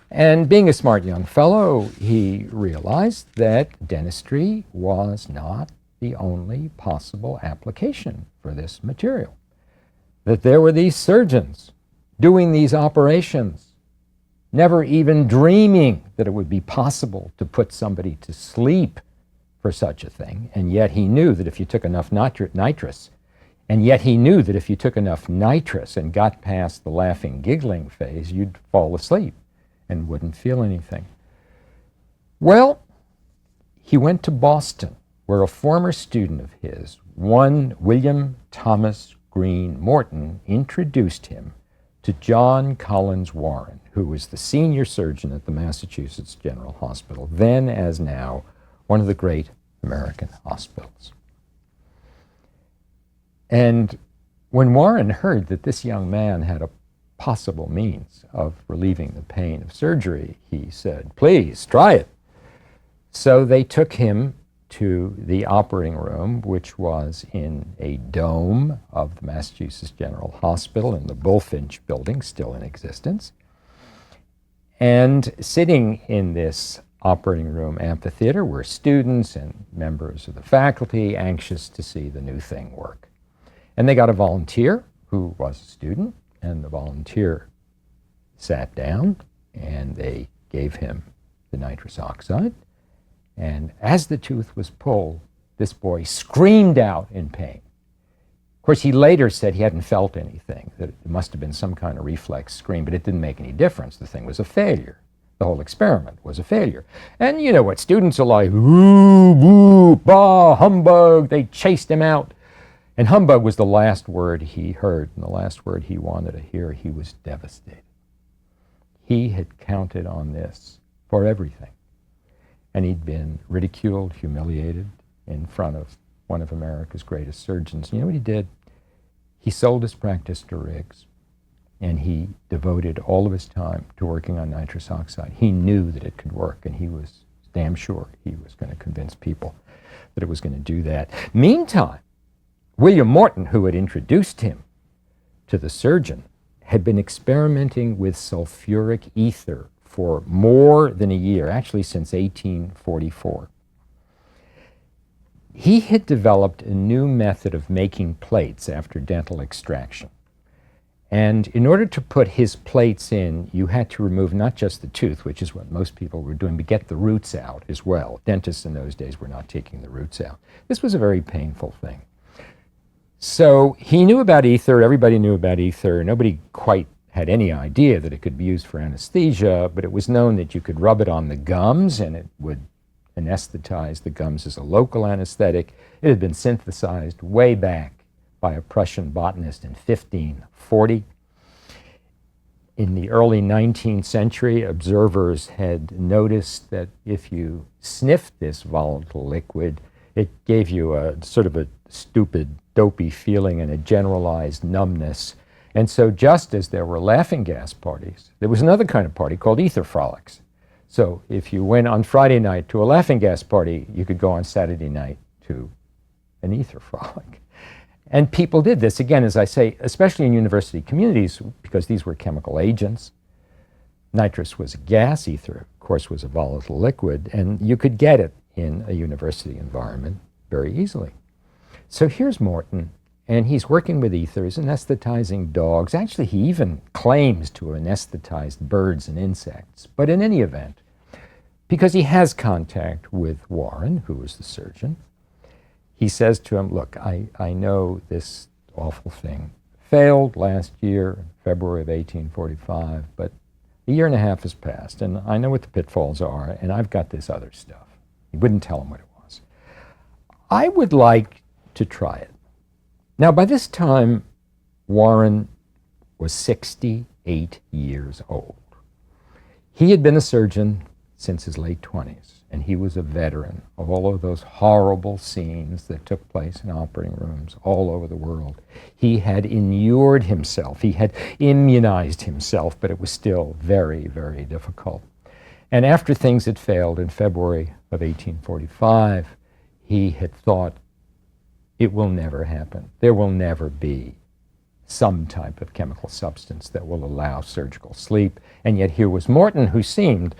And being a smart young fellow, he realized that dentistry was not the only possible application for this material. That there were these surgeons doing these operations, never even dreaming that it would be possible to put somebody to sleep for such a thing. And yet he knew that if you took enough nitrous, and got past the laughing, giggling phase, you'd fall asleep and wouldn't feel anything. Well, he went to Boston, where a former student of his, one William Thomas Green Morton, introduced him to John Collins Warren, who was the senior surgeon at the Massachusetts General Hospital, then as now one of the great American hospitals. And when Warren heard that this young man had a possible means of relieving the pain of surgery, he said, "Please, try it." So they took him to the operating room, which was in a dome of the Massachusetts General Hospital in the Bullfinch building, still in existence. And sitting in this operating room amphitheater were students and members of the faculty anxious to see the new thing work. And they got a volunteer who was a student, and the volunteer sat down and they gave him the nitrous oxide. And as the tooth was pulled, this boy screamed out in pain. Of course, he later said he hadn't felt anything, that it must have been some kind of reflex scream, but it didn't make any difference. The thing was a failure. The whole experiment was a failure. And you know what students are like, woo, woo, bah, humbug. They chased him out. And humbug was the last word he heard, and the last word he wanted to hear. He was devastated. He had counted on this for everything. And he'd been ridiculed, humiliated in front of one of America's greatest surgeons. You know what he did? He sold his practice to Riggs, and he devoted all of his time to working on nitrous oxide. He knew that it could work, and he was damn sure he was going to convince people that it was going to do that. Meantime, William Morton, who had introduced him to the surgeon, had been experimenting with sulfuric ether for more than a year, actually since 1844. He had developed a new method of making plates after dental extraction. And in order to put his plates in, you had to remove not just the tooth, which is what most people were doing, but get the roots out as well. Dentists in those days were not taking the roots out. This was a very painful thing. So he knew about ether, everybody knew about ether, nobody quite had any idea that it could be used for anesthesia, but it was known that you could rub it on the gums and it would anesthetize the gums as a local anesthetic. It had been synthesized way back by a Prussian botanist in 1540. In the early 19th century, observers had noticed that if you sniffed this volatile liquid, it gave you a sort of a stupid, dopey feeling and a generalized numbness. And so just as there were laughing gas parties, there was another kind of party called ether frolics. So if you went on Friday night to a laughing gas party, you could go on Saturday night to an ether frolic. And people did this, again, as I say, especially in university communities, because these were chemical agents. Nitrous was a gas, ether, of course, was a volatile liquid, and you could get it in a university environment very easily. So here's Morton, and he's working with ethers, anesthetizing dogs. Actually, he even claims to have anesthetized birds and insects. But in any event, because he has contact with Warren, who was the surgeon, he says to him, look, I know this awful thing failed last year, February of 1845, but a year and a half has passed, and I know what the pitfalls are, and I've got this other stuff. He wouldn't tell him what it was. I would like to try it. Now, by this time, Warren was 68 years old. He had been a surgeon since his late 20s, and he was a veteran of all of those horrible scenes that took place in operating rooms all over the world. He had inured himself, he had immunized himself, but it was still very, very difficult. And after things had failed in February of 1845, he had thought, it will never happen. There will never be some type of chemical substance that will allow surgical sleep. And yet here was Morton, who seemed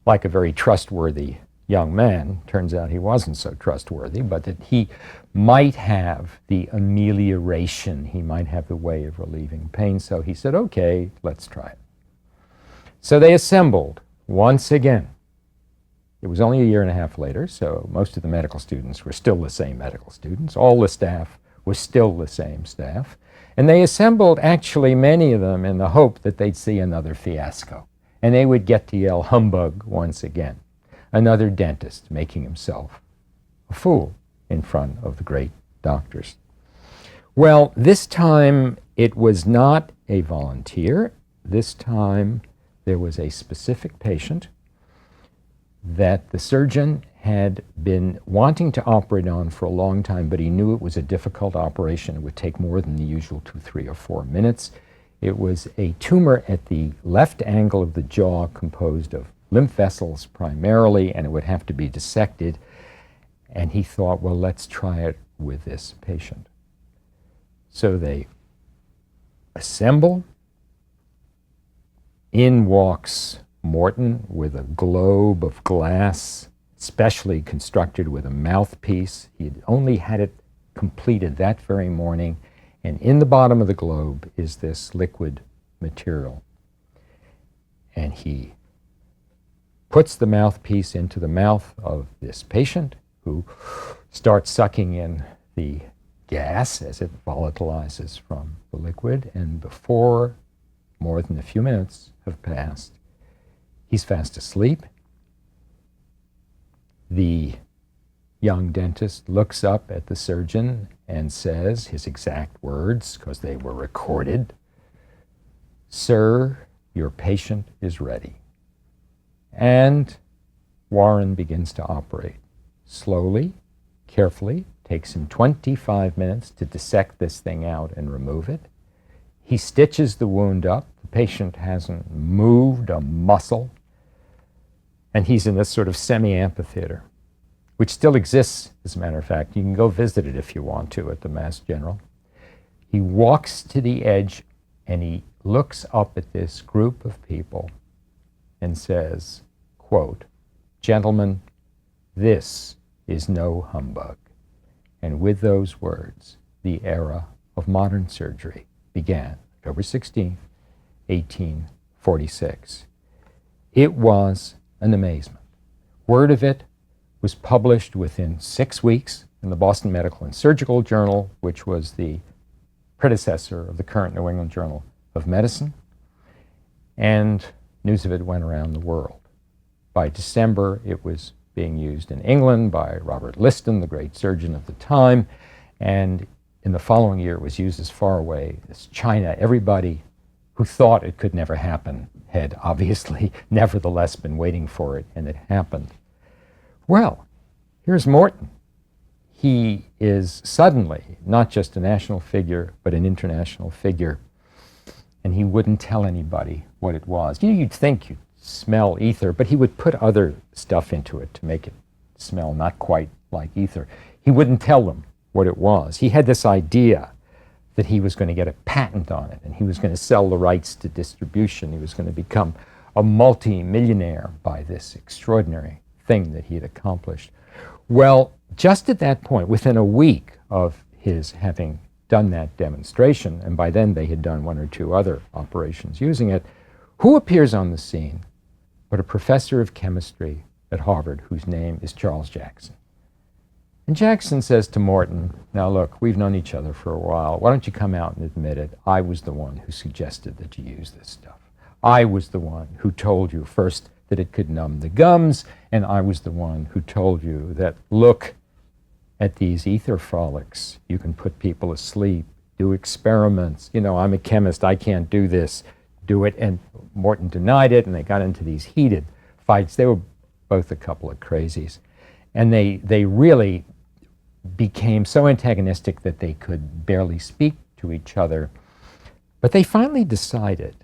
like a very trustworthy young man. Turns out he wasn't so trustworthy, but that he might have the amelioration, he might have the way of relieving pain. So he said, okay, let's try it. So they assembled once again. It was only a year and a half later, so most of the medical students were still the same medical students. All the staff was still the same staff. And they assembled, actually, many of them, in the hope that they'd see another fiasco. And they would get to yell humbug once again. Another dentist making himself a fool in front of the great doctors. Well, this time it was not a volunteer. This time there was a specific patient that the surgeon had been wanting to operate on for a long time, but he knew it was a difficult operation. It would take more than the usual 2, 3, or 4 minutes. It was a tumor at the left angle of the jaw composed of lymph vessels primarily, and it would have to be dissected. And he thought, well, let's try it with this patient. So they assemble. In walks Morton with a globe of glass, specially constructed with a mouthpiece. He had only had it completed that very morning, and in the bottom of the globe is this liquid material. And he puts the mouthpiece into the mouth of this patient, who starts sucking in the gas as it volatilizes from the liquid, and before more than a few minutes have passed, he's fast asleep. The young dentist looks up at the surgeon and says his exact words, because they were recorded, "Sir, your patient is ready." And Warren begins to operate. Slowly, carefully, takes him 25 minutes to dissect this thing out and remove it. He stitches the wound up. The patient hasn't moved a muscle. And he's in this sort of semi-amphitheater, which still exists, as a matter of fact. You can go visit it if you want to at the Mass General. He walks to the edge and he looks up at this group of people and says, quote, "Gentlemen, this is no humbug." And with those words, the era of modern surgery began, October 16th, 1846. It was an amazement. Word of it was published within 6 weeks in the Boston Medical and Surgical Journal, which was the predecessor of the current New England Journal of Medicine, and news of it went around the world. By December, it was being used in England by Robert Liston, the great surgeon of the time, and in the following year, it was used as far away as China. Everybody who thought it could never happen had obviously nevertheless been waiting for it, and it happened. Well, here's Morton. He is suddenly not just a national figure, but an international figure, and he wouldn't tell anybody what it was. You know, you'd think you'd smell ether, but he would put other stuff into it to make it smell not quite like ether. He wouldn't tell them what it was. He had this idea that he was going to get a patent on it, and he was going to sell the rights to distribution. He was going to become a multi-millionaire by this extraordinary thing that he had accomplished. Well, just at that point, within a week of his having done that demonstration, and by then they had done 1 or 2 other operations using it, who appears on the scene but a professor of chemistry at Harvard whose name is Charles Jackson. And Jackson says to Morton, "Now look, we've known each other for a while. Why don't you come out and admit it? I was the one who suggested that you use this stuff. I was the one who told you first that it could numb the gums, and I was the one who told you that, look at these ether frolics. You can put people asleep do experiments. You know, I'm a chemist, I can't do this, do it. And Morton denied it, and they got into these heated fights. They were both a couple of crazies. And they really became so antagonistic that they could barely speak to each other. But they finally decided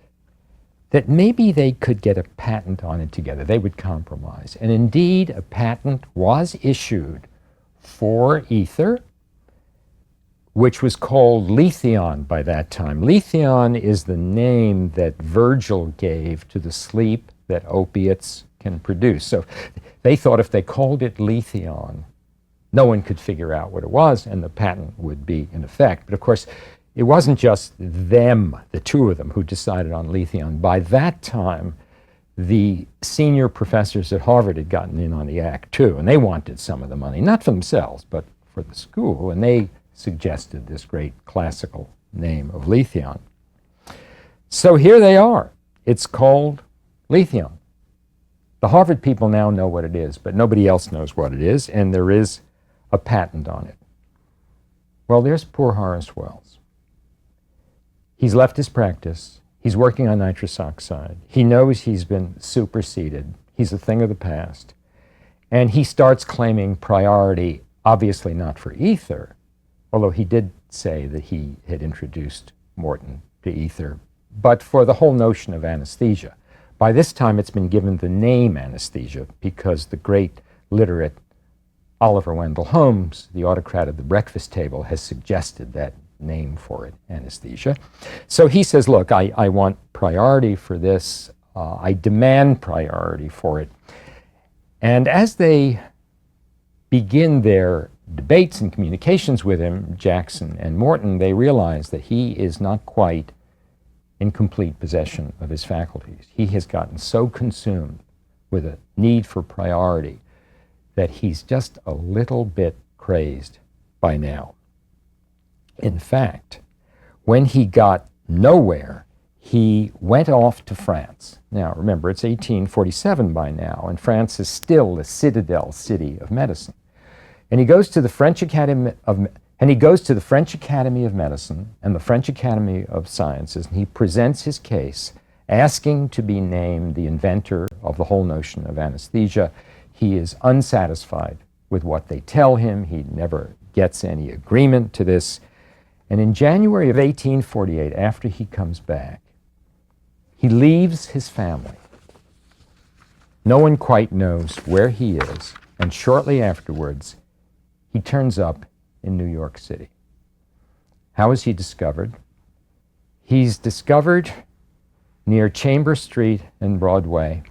that maybe they could get a patent on it together. They would compromise. And indeed, a patent was issued for ether, which was called Letheon by that time. Letheon is the name that Virgil gave to the sleep that opiates can produce. So they thought if they called it Letheon, no one could figure out what it was, and the patent would be in effect. But of course, it wasn't just them, the two of them, who decided on Letheon. By that time, the senior professors at Harvard had gotten in on the act too, and they wanted some of the money, not for themselves, but for the school, and they suggested this great classical name of Letheon. So here they are. It's called Letheon. The Harvard people now know what it is, but nobody else knows what it is, and there is a patent on it. Well, there's poor Horace Wells. He's left his practice. He's working on nitrous oxide. He knows he's been superseded. He's a thing of the past. And he starts claiming priority, obviously not for ether, although he did say that he had introduced Morton to ether, but for the whole notion of anesthesia. By this time, it's been given the name anesthesia because the great literate Oliver Wendell Holmes, the autocrat of the breakfast table, has suggested that name for it, anesthesia. So he says, look, I want priority for this. I demand priority for it. And as they begin their debates and communications with him, Jackson and Morton, they realize that he is not quite in complete possession of his faculties. He has gotten so consumed with a need for priority that he's just a little bit crazed by now. In fact, when he got nowhere, he went off to France. Now, remember, it's 1847 by now, and France is still the citadel city of medicine. And he goes to the French Academy of Medicine and the French Academy of Sciences, and he presents his case, asking to be named the inventor of the whole notion of anesthesia. He is unsatisfied with what they tell him. He never gets any agreement to this. And in January of 1848, after he comes back, he leaves his family. No one quite knows where he is, and shortly afterwards, he turns up in New York City. How is he discovered? He's discovered near Chambers Street and Broadway,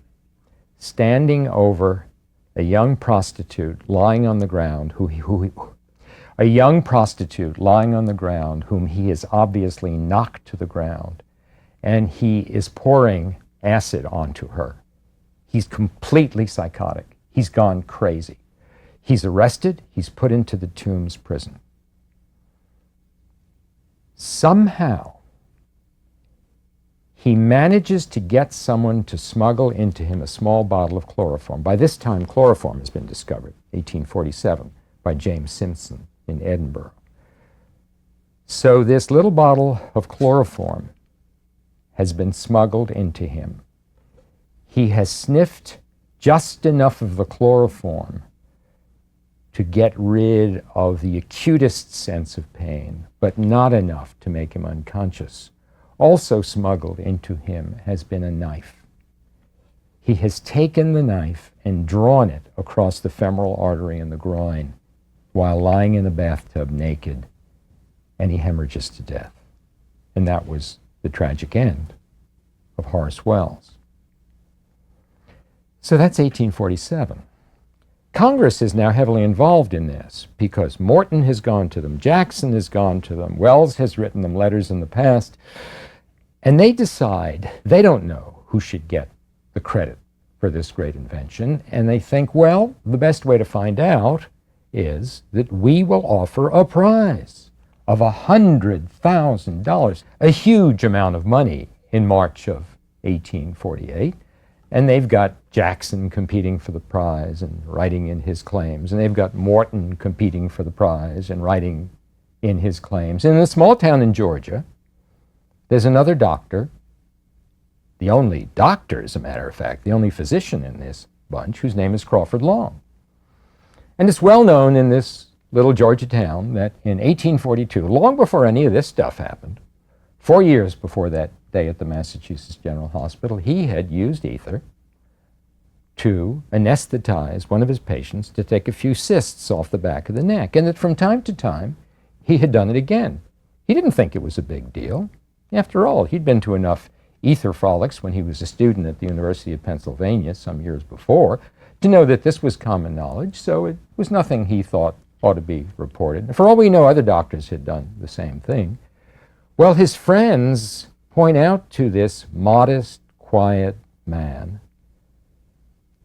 standing over a young prostitute lying on the ground whom he has obviously knocked to the ground, and he is pouring acid onto her. He's completely psychotic. He's gone crazy. He's arrested. He's put into the Tombs prison. Somehow, he manages to get someone to smuggle into him a small bottle of chloroform. By this time, chloroform has been discovered, 1847, by James Simpson in Edinburgh. So this little bottle of chloroform has been smuggled into him. He has sniffed just enough of the chloroform to get rid of the acutest sense of pain, but not enough to make him unconscious. Also smuggled into him has been a knife. He has taken the knife and drawn it across the femoral artery in the groin while lying in the bathtub naked, and he hemorrhages to death. And that was the tragic end of Horace Wells. So that's 1847. Congress is now heavily involved in this because Morton has gone to them, Jackson has gone to them, Wells has written them letters in the past, and they decide they don't know who should get the credit for this great invention, and they think, well, the best way to find out is that we will offer a prize of $100,000, a huge amount of money in March of 1848. And they've got Jackson competing for the prize and writing in his claims, and they've got Morton competing for the prize and writing in his claims. In a small town in Georgia, there's another doctor, the only doctor, as a matter of fact, the only physician in this bunch, whose name is Crawford Long. And it's well known in this little Georgia town that in 1842, long before any of this stuff happened, 4 years before that day at the Massachusetts General Hospital, he had used ether to anesthetize one of his patients to take a few cysts off the back of the neck, and that from time to time he had done it again. He didn't think it was a big deal. After all, he'd been to enough ether frolics when he was a student at the University of Pennsylvania some years before to know that this was common knowledge, so it was nothing he thought ought to be reported. For all we know, other doctors had done the same thing. Well, his friends point out to this modest, quiet man,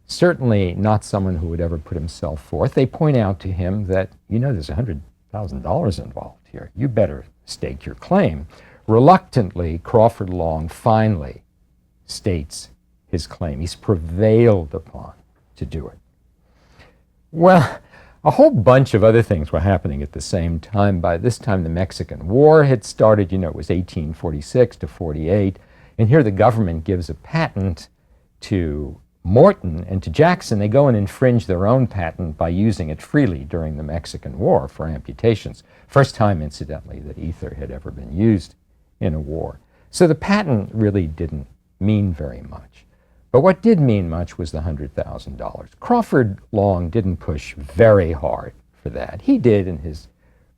certainly not someone who would ever put himself forth. They point out to him that, there's $100,000 involved here. You better stake your claim. Reluctantly, Crawford Long finally states his claim. He's prevailed upon to do it. Well, a whole bunch of other things were happening at the same time. By this time, the Mexican War had started. It was 1846 to 48. And here the government gives a patent to Morton and to Jackson. They go and infringe their own patent by using it freely during the Mexican War for amputations. First time, incidentally, that ether had ever been used in a war. So the patent really didn't mean very much. But what did mean much was the $100,000. Crawford Long didn't push very hard for that. He did, and his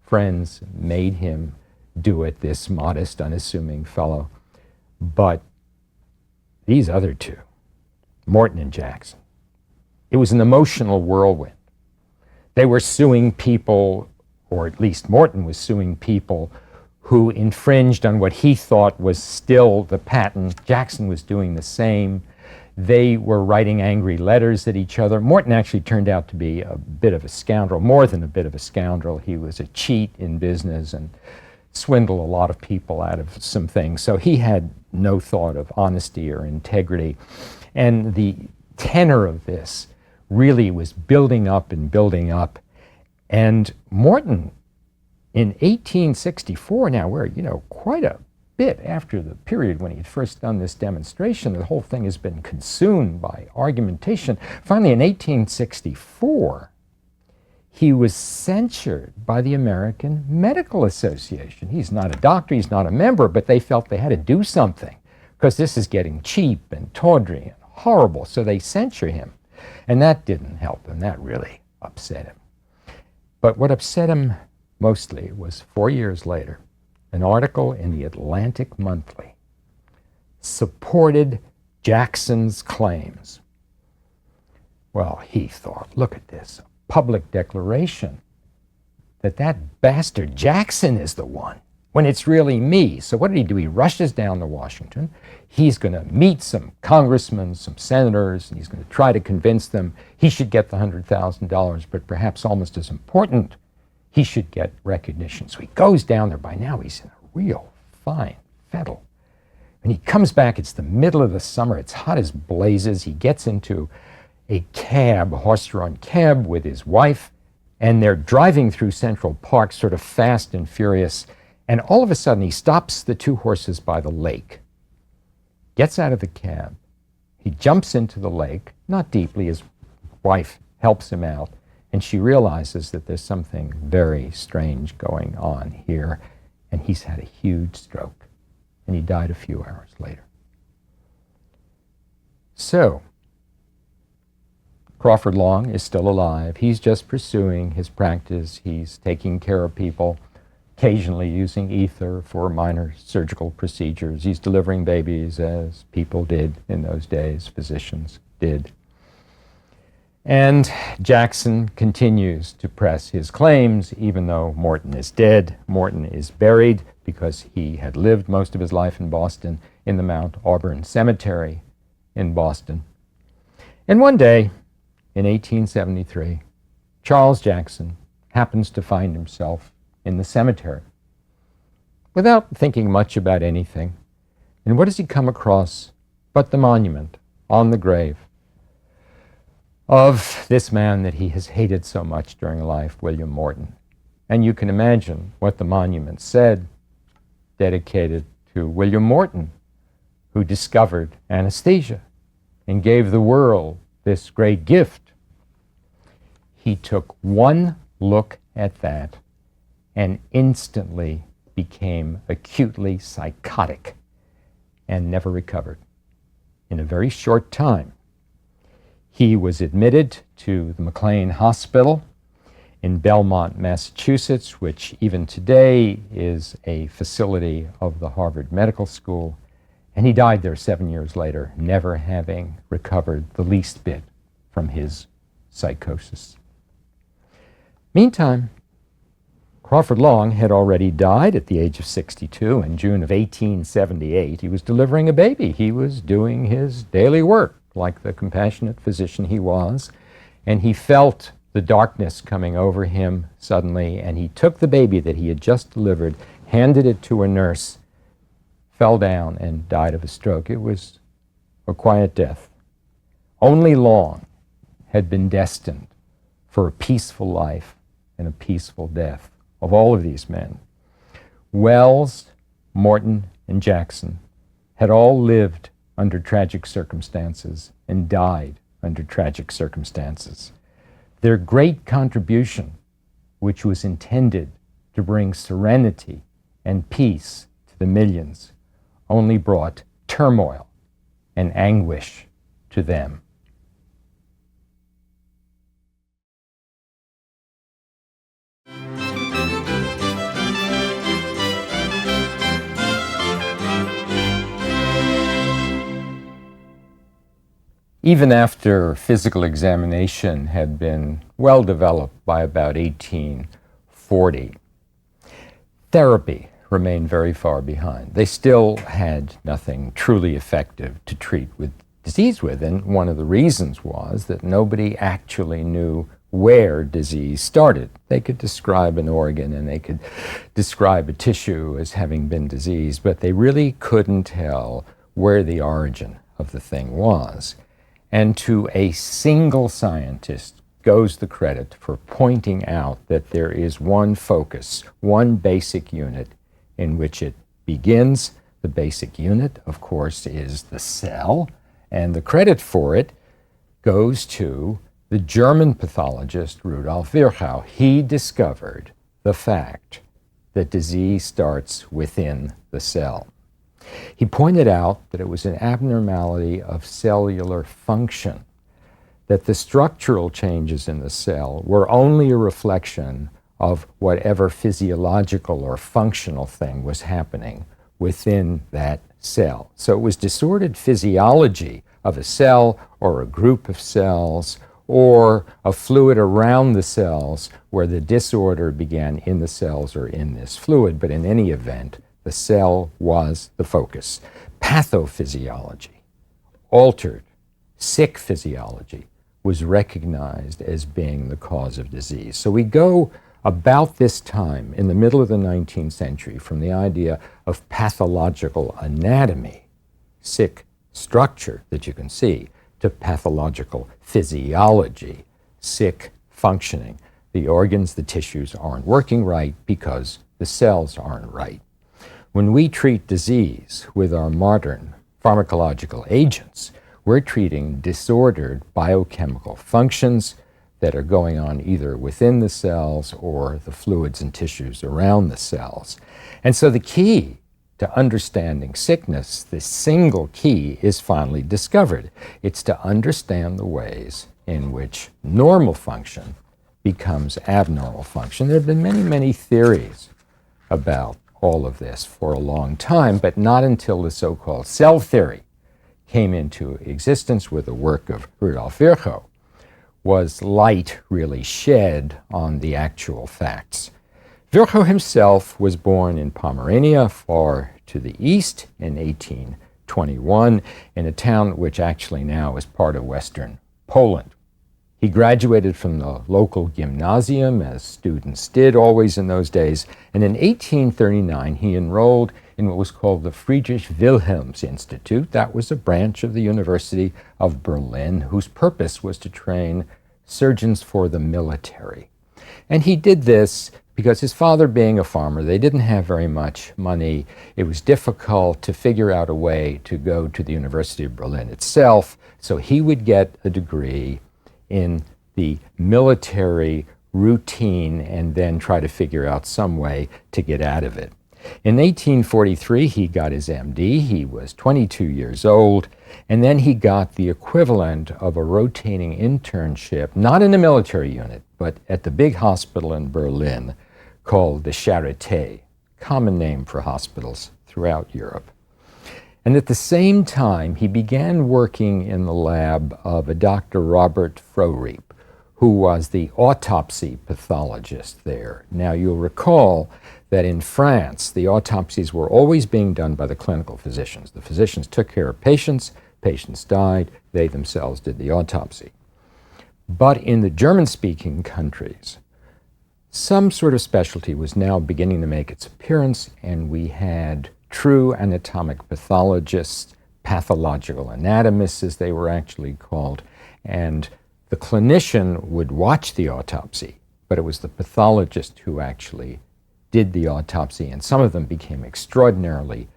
friends made him do it, this modest, unassuming fellow. But these other two, Morton and Jackson, it was an emotional whirlwind. They were suing people, or at least Morton was suing people, who infringed on what he thought was still the patent. Jackson was doing the same. They were writing angry letters at each other. Morton actually turned out to be a bit of a scoundrel, more than a bit of a scoundrel. He was a cheat in business and swindled a lot of people out of some things. So he had no thought of honesty or integrity. And the tenor of this really was building up and building up. And Morton, in 1864, now we're, quite a bit after the period when he'd first done this demonstration, the whole thing has been consumed by argumentation. Finally, in 1864, he was censured by the American Medical Association. He's not a doctor, he's not a member, but they felt they had to do something because this is getting cheap and tawdry and horrible, so they censure him. And that didn't help him. That really upset him. But what upset him mostly was 4 years later, an article in the Atlantic Monthly supported Jackson's claims. Well, he thought, look at this, a public declaration that bastard Jackson is the one, when it's really me. So what did he do? He rushes down to Washington. He's going to meet some congressmen, some senators, and he's going to try to convince them he should get the $100,000, but perhaps almost as important, he should get recognition. So he goes down there. By now, he's in a real fine fettle. When he comes back, it's the middle of the summer. It's hot as blazes. He gets into a cab, a horse-drawn cab with his wife, and they're driving through Central Park sort of fast and furious. And all of a sudden, he stops the two horses by the lake, gets out of the cab. He jumps into the lake, not deeply. His wife helps him out. And she realizes that there's something very strange going on here, and he's had a huge stroke, and he died a few hours later. So, Crawford Long is still alive. He's just pursuing his practice. He's taking care of people, occasionally using ether for minor surgical procedures. He's delivering babies, as people did in those days, physicians did. And Jackson continues to press his claims, even though Morton is dead. Morton is buried because he had lived most of his life in Boston, in the Mount Auburn Cemetery in Boston. And one day, in 1873, Charles Jackson happens to find himself in the cemetery without thinking much about anything. And what does he come across but the monument on the grave of this man that he has hated so much during life, William Morton. And you can imagine what the monument said, dedicated to William Morton, who discovered anesthesia and gave the world this great gift. He took one look at that and instantly became acutely psychotic and never recovered. In a very short time, he was admitted to the McLean Hospital in Belmont, Massachusetts, which even today is a facility of the Harvard Medical School, and he died there 7 years later, never having recovered the least bit from his psychosis. Meantime, Crawford Long had already died at the age of 62 in June of 1878. He was delivering a baby. He was doing his daily work like the compassionate physician he was, and he felt the darkness coming over him suddenly, and he took the baby that he had just delivered, handed it to a nurse, fell down, and died of a stroke. It was a quiet death. Only Long had been destined for a peaceful life and a peaceful death. Of all of these men, Wells, Morton, and Jackson had all lived under tragic circumstances and died under tragic circumstances. Their great contribution, which was intended to bring serenity and peace to the millions, only brought turmoil and anguish to them. Even after physical examination had been well developed by about 1840, therapy remained very far behind. They still had nothing truly effective to treat with disease with, and one of the reasons was that nobody actually knew where disease started. They could describe an organ and they could describe a tissue as having been diseased, but they really couldn't tell where the origin of the thing was. And to a single scientist goes the credit for pointing out that there is one focus, one basic unit in which it begins. The basic unit, of course, is the cell, and the credit for it goes to the German pathologist Rudolf Virchow. He discovered the fact that disease starts within the cell. He pointed out that it was an abnormality of cellular function, that the structural changes in the cell were only a reflection of whatever physiological or functional thing was happening within that cell. So it was disordered physiology of a cell or a group of cells or a fluid around the cells where the disorder began in the cells or in this fluid, but in any event, the cell was the focus. Pathophysiology, altered, sick physiology, was recognized as being the cause of disease. So we go about this time in the middle of the 19th century from the idea of pathological anatomy, sick structure that you can see, to pathological physiology, sick functioning. The organs, the tissues aren't working right because the cells aren't right. When we treat disease with our modern pharmacological agents, we're treating disordered biochemical functions that are going on either within the cells or the fluids and tissues around the cells. And so the key to understanding sickness, this single key, is finally discovered. It's to understand the ways in which normal function becomes abnormal function. There have been many, many theories about all of this for a long time, but not until the so-called cell theory came into existence with the work of Rudolf Virchow was light really shed on the actual facts. Virchow himself was born in Pomerania, far to the east, in 1821, in a town which actually now is part of Western Poland. He graduated from the local gymnasium, as students did always in those days, and in 1839 he enrolled in what was called the Friedrich Wilhelms Institute. That was a branch of the University of Berlin whose purpose was to train surgeons for the military. And he did this because his father being a farmer, they didn't have very much money. It was difficult to figure out a way to go to the University of Berlin itself, so he would get a degree in the military routine and then try to figure out some way to get out of it. In 1843, he got his MD. He was 22 years old, and then he got the equivalent of a rotating internship, not in a military unit, but at the big hospital in Berlin called the Charité, common name for hospitals throughout Europe. And at the same time, he began working in the lab of a Dr. Robert Frohriep, who was the autopsy pathologist there. Now, you'll recall that in France, the autopsies were always being done by the clinical physicians. The physicians took care of patients, patients died, they themselves did the autopsy. But in the German-speaking countries, some sort of specialty was now beginning to make its appearance, and we had true anatomic pathologists, pathological anatomists, as they were actually called, and the clinician would watch the autopsy, but it was the pathologist who actually did the autopsy, and some of them became extraordinarily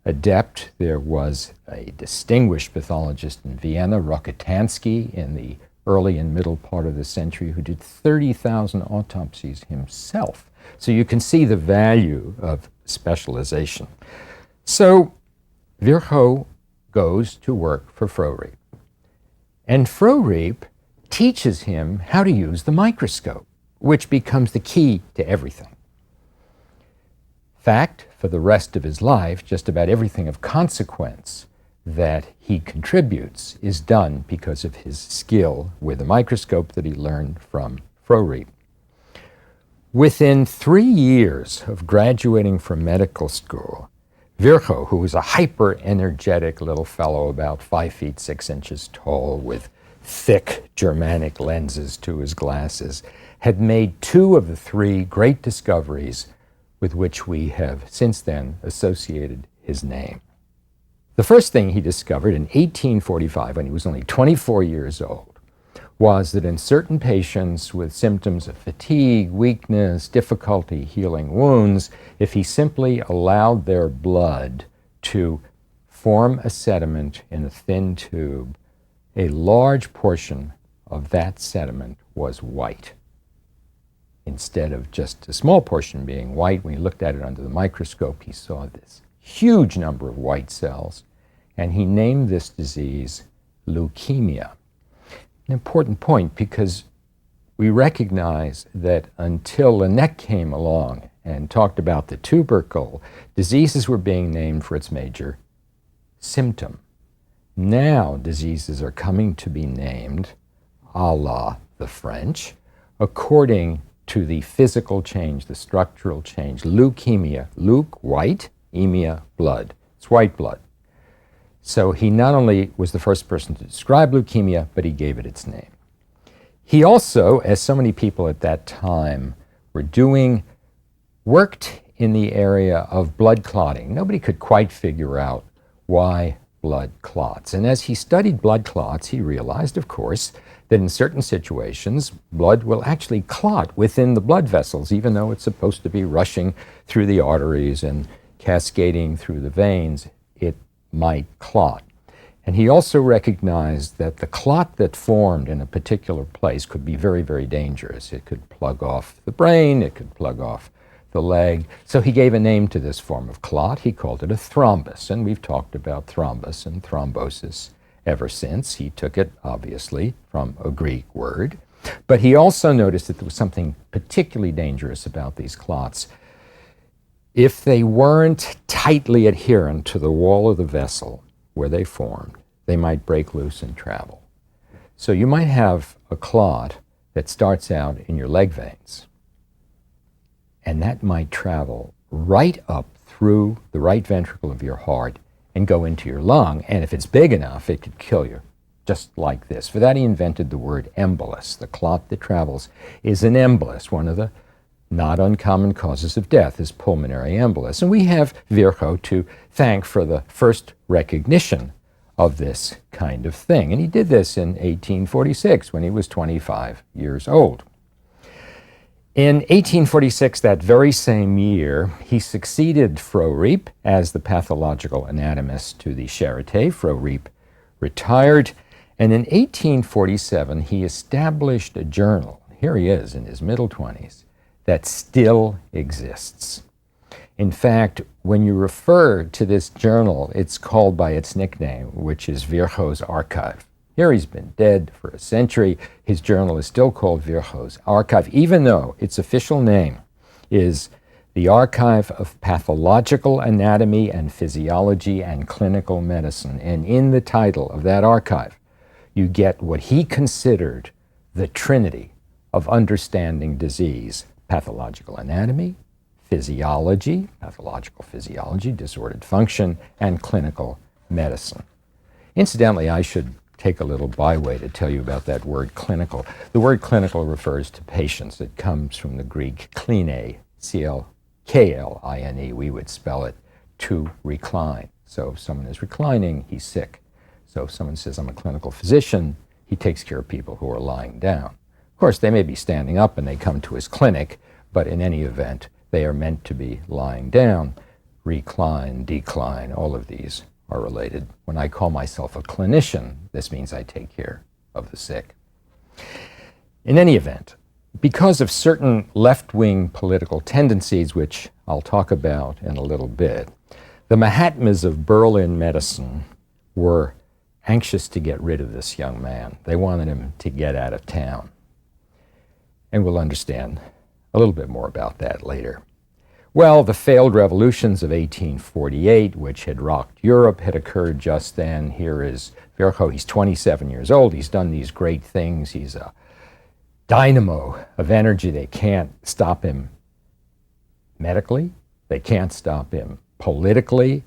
adept. There was a distinguished pathologist in Vienna, Rokitansky, in the early and middle part of the century, who did 30,000 autopsies himself. So you can see the value of specialization. So Virchow goes to work for Frohriep. And Frohriep teaches him how to use the microscope, which becomes the key to everything. Fact, for the rest of his life, just about everything of consequence that he contributes is done because of his skill with the microscope that he learned from Frohriep. Within 3 years of graduating from medical school, Virchow, who was a hyper-energetic little fellow about 5 feet 6 inches tall with thick Germanic lenses to his glasses, had made 2 of the 3 great discoveries with which we have since then associated his name. The first thing he discovered in 1845, when he was only 24 years old, was that in certain patients with symptoms of fatigue, weakness, difficulty healing wounds, if he simply allowed their blood to form a sediment in a thin tube, a large portion of that sediment was white. Instead of just a small portion being white, when he looked at it under the microscope, he saw this huge number of white cells, and he named this disease leukemia. An important point, because we recognize that until Linnet came along and talked about the tubercle, diseases were being named for its major symptom. Now diseases are coming to be named, a la the French, according to the physical change, the structural change. Leukemia, leuk, white, emia, blood. It's white blood. So he not only was the first person to describe leukemia, but he gave it its name. He also, as so many people at that time were doing, worked in the area of blood clotting. Nobody could quite figure out why blood clots. And as he studied blood clots, he realized, of course, that in certain situations, blood will actually clot within the blood vessels, even though it's supposed to be rushing through the arteries and cascading through the veins. It might clot. And he also recognized that the clot that formed in a particular place could be very, very dangerous. It could plug off the brain, it could plug off the leg. So he gave a name to this form of clot. He called it a thrombus, and we've talked about thrombus and thrombosis ever since. He took it, obviously, from a Greek word. But he also noticed that there was something particularly dangerous about these clots. If they weren't tightly adherent to the wall of the vessel where they formed, they might break loose and travel. So you might have a clot that starts out in your leg veins, and that might travel right up through the right ventricle of your heart and go into your lung, and if it's big enough, it could kill you, just like this. For that, he invented the word embolus. The clot that travels is an embolus. One of the not uncommon causes of death is pulmonary embolus. And we have Virchow to thank for the first recognition of this kind of thing. And he did this in 1846 when he was 25 years old. In 1846, that very same year, he succeeded Frohriep as the pathological anatomist to the Charité. Frohriep retired, and in 1847, he established a journal, here he is in his middle 20s, that still exists. In fact, when you refer to this journal, it's called by its nickname, which is Virchow's Archive. Here he's been dead for a century. His journal is still called Virchow's Archive, even though its official name is the Archive of Pathological Anatomy and Physiology and Clinical Medicine. And in the title of that archive, you get what he considered the trinity of understanding disease: pathological anatomy, physiology, pathological physiology, disordered function, and clinical medicine. Incidentally, I should take a little byway to tell you about that word clinical. The word clinical refers to patients. It comes from the Greek kline, C-L-K-L-I-N-E. We would spell it to recline. So if someone is reclining, he's sick. So if someone says, I'm a clinical physician, he takes care of people who are lying down. Of course, they may be standing up and they come to his clinic, but in any event, they are meant to be lying down. Recline, decline, all of these are related. When I call myself a clinician, this means I take care of the sick. In any event, because of certain left-wing political tendencies, which I'll talk about in a little bit, the Mahatmas of Berlin medicine were anxious to get rid of this young man. They wanted him to get out of town. And we'll understand a little bit more about that later. Well, the failed revolutions of 1848, which had rocked Europe, had occurred just then. Here is Virchow. He's 27 years old. He's done these great things. He's a dynamo of energy. They can't stop him medically. They can't stop him politically.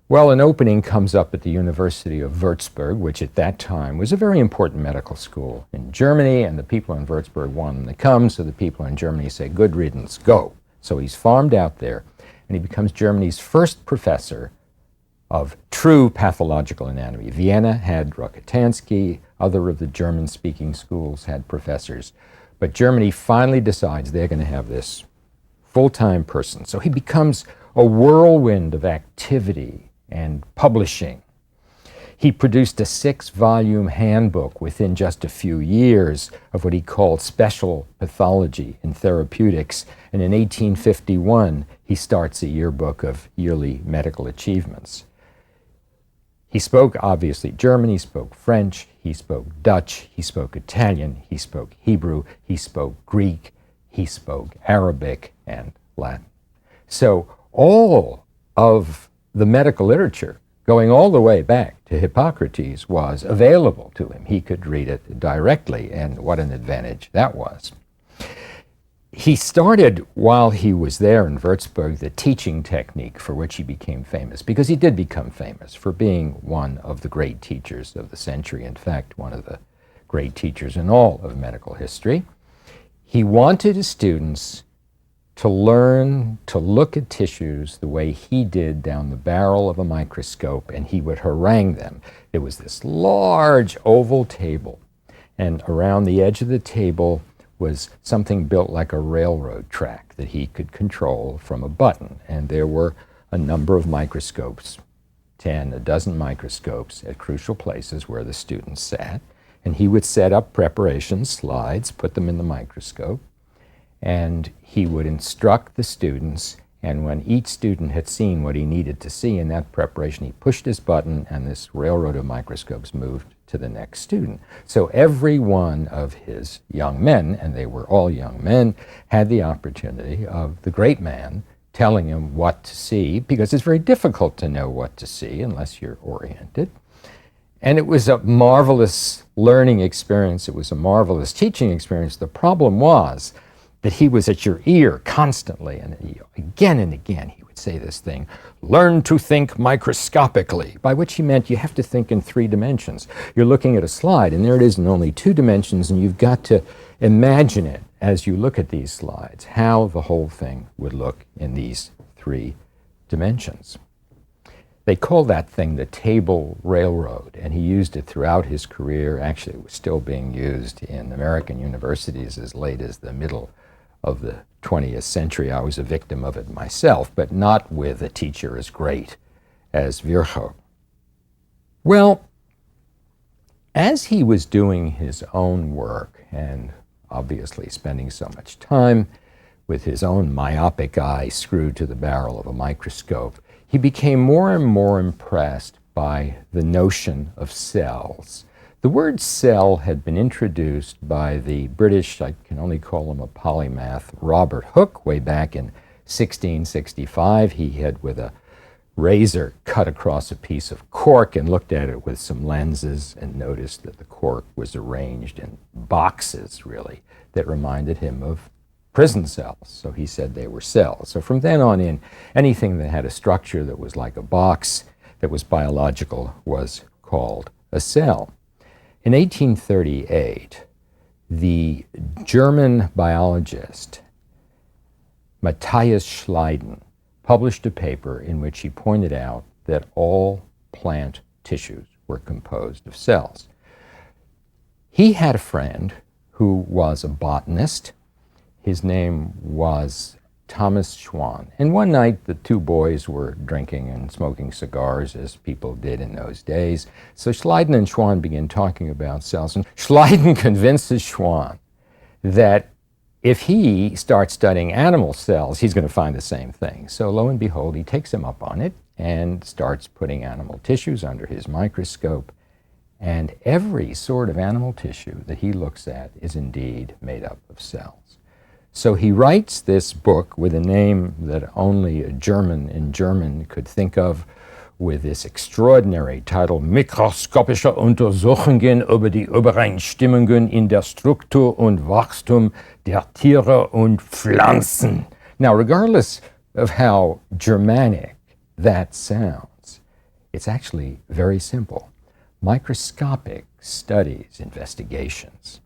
Well, an opening comes up at the University of Würzburg, which at that time was a very important medical school in Germany, and the people in Würzburg want him to come, so the people in Germany say, good riddance, go. So he's farmed out there, and he becomes Germany's first professor of true pathological anatomy. Vienna had Rokitansky, other of the German-speaking schools had professors, but Germany finally decides they're going to have this full-time person. So he becomes a whirlwind of activity and publishing. He produced a 6-volume handbook within just a few years of what he called special pathology in therapeutics. And in 1851, he starts a yearbook of yearly medical achievements. He spoke, obviously, German, he spoke French, he spoke Dutch, he spoke Italian, he spoke Hebrew, he spoke Greek, he spoke Arabic and Latin. So all of the medical literature, going all the way back to Hippocrates, was available to him. He could read it directly, and what an advantage that was. He started, while he was there in Würzburg, the teaching technique for which he became famous, because he did become famous for being one of the great teachers of the century, in fact, one of the great teachers in all of medical history. He wanted his students to learn to look at tissues the way he did down the barrel of a microscope, and he would harangue them. It was this large oval table, and around the edge of the table was something built like a railroad track that he could control from a button, and there were a number of microscopes, a dozen microscopes at crucial places where the students sat, and he would set up preparation slides, put them in the microscope, and he would instruct the students, and when each student had seen what he needed to see in that preparation, he pushed his button, and this railroad of microscopes moved to the next student. So every one of his young men, and they were all young men, had the opportunity of the great man telling him what to see, because it's very difficult to know what to see unless you're oriented. And it was a marvelous learning experience. It was a marvelous teaching experience. The problem was that he was at your ear constantly, and again and again he would say this thing, learn to think microscopically, by which he meant you have to think in 3 dimensions. You're looking at a slide, and there it is in only 2 dimensions, and you've got to imagine it as you look at these slides, how the whole thing would look in these 3 dimensions. They call that thing the table railroad, and he used it throughout his career. Actually, it was still being used in American universities as late as the middle of the 20th century. I was a victim of it myself, but not with a teacher as great as Virchow. Well, as he was doing his own work and obviously spending so much time with his own myopic eye screwed to the barrel of a microscope, he became more and more impressed by the notion of cells. The word cell had been introduced by the British, I can only call him a polymath, Robert Hooke, way back in 1665. He had, with a razor, cut across a piece of cork and looked at it with some lenses and noticed that the cork was arranged in boxes, really, that reminded him of prison cells. So he said they were cells. So from then on in, anything that had a structure that was like a box, that was biological, was called a cell. In 1838, the German biologist Matthias Schleiden published a paper in which he pointed out that all plant tissues were composed of cells. He had a friend who was a botanist. His name was Thomas Schwann. And one night, the two boys were drinking and smoking cigars, as people did in those days. So Schleiden and Schwann began talking about cells. And Schleiden convinces Schwann that if he starts studying animal cells, he's going to find the same thing. So lo and behold, he takes him up on it and starts putting animal tissues under his microscope. And every sort of animal tissue that he looks at is indeed made up of cells. So he writes this book with a name that only a German in German could think of, with this extraordinary title, Mikroskopische Untersuchungen über die Übereinstimmungen in der Struktur und Wachstum der Tiere und Pflanzen. Now, regardless of how Germanic that sounds, it's actually very simple. Microscopic studies, investigations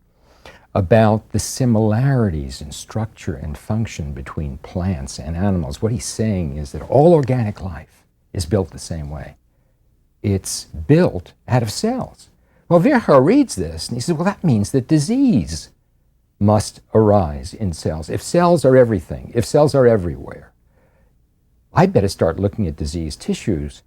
about the similarities in structure and function between plants and animals. What he's saying is that all organic life is built the same way. It's built out of cells. Well, Virchow reads this and he says, well, that means that disease must arise in cells. If cells are everything, if cells are everywhere, I better start looking at diseased tissues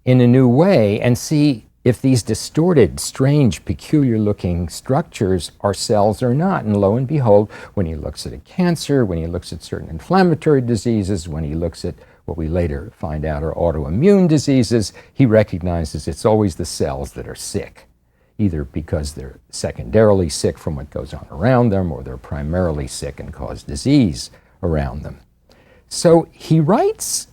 in a new way and see if these distorted, strange, peculiar-looking structures are cells or not. And lo and behold, when he looks at a cancer, when he looks at certain inflammatory diseases, when he looks at what we later find out are autoimmune diseases, he recognizes it's always the cells that are sick, either because they're secondarily sick from what goes on around them, or they're primarily sick and cause disease around them. So he writes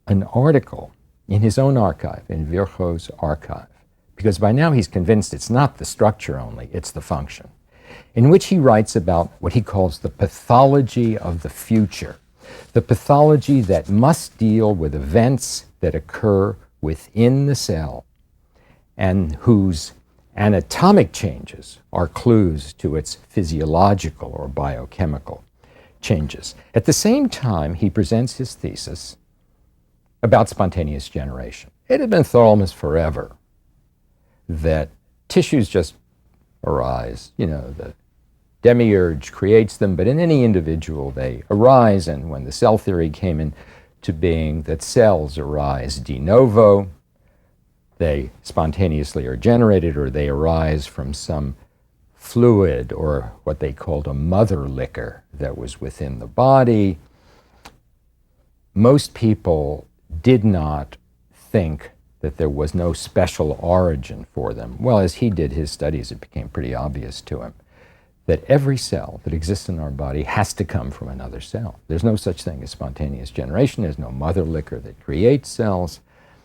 an article in his own archive, in Virchow's archive, because by now he's convinced it's not the structure only, it's the function, in which he writes about what he calls the pathology of the future, the pathology that must deal with events that occur within the cell and whose anatomic changes are clues to its physiological or biochemical changes. At the same time, he presents his thesis about spontaneous generation. It had been thought almost forever that tissues just arise. You know, the demiurge creates them, but in any individual they arise. And when the cell theory came into being, that cells arise de novo, they spontaneously are generated, or they arise from some fluid or what they called a mother liquor that was within the body. Most people did not think that there was no special origin for them. Well, as he did his studies, it became pretty obvious to him that every cell that exists in our body has to come from another cell. There's no such thing as spontaneous generation. There's no mother liquor that creates cells.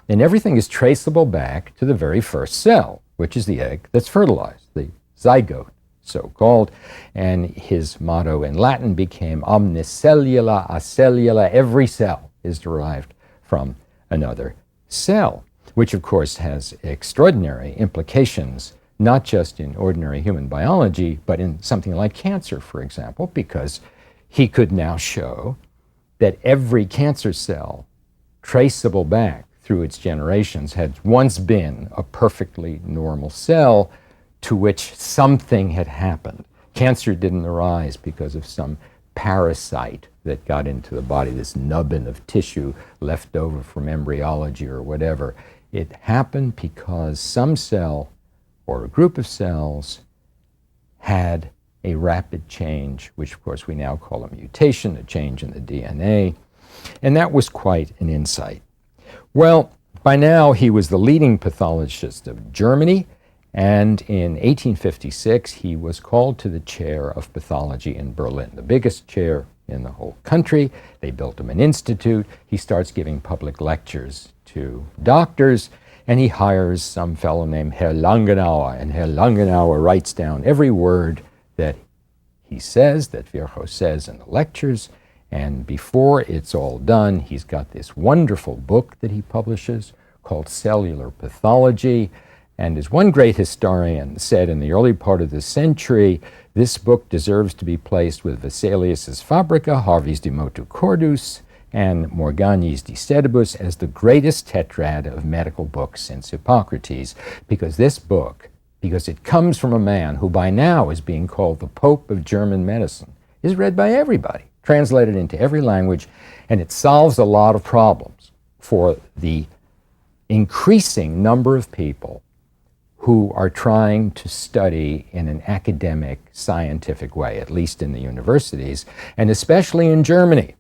And everything is traceable back to the very first cell, which is the egg that's fertilized, the zygote, so-called. And his motto in Latin became omnicellula acellula. Every cell is derived from another cell, which of course has extraordinary implications, not just in ordinary human biology, but in something like cancer, for example, because he could now show that every cancer cell traceable back through its generations had once been a perfectly normal cell to which something had happened. Cancer didn't arise because of some parasite that got into the body, this nubbin of tissue left over from embryology or whatever. It happened because some cell or a group of cells had a rapid change, which of course we now call a mutation, a change in the DNA, and that was quite an insight. Well, by now he was the leading pathologist of Germany, and in 1856 he was called to the chair of pathology in Berlin, the biggest chair in the whole country. They built him an institute. He starts giving public lectures to doctors, and he hires some fellow named Herr Langenauer, and Herr Langenauer writes down every word that he says, that Virchow says in the lectures, and before it's all done, he's got this wonderful book that he publishes called Cellular Pathology. And as one great historian said in the early part of the century, this book deserves to be placed with Vesalius's Fabrica, Harvey's De Motu Cordis, and Morgani's De Sedibus as the greatest tetrad of medical books since Hippocrates, because this book, because it comes from a man who by now is being called the Pope of German medicine, is read by everybody, translated into every language, and it solves a lot of problems for the increasing number of people who are trying to study in an academic, scientific way, at least in the universities, and especially in Germany,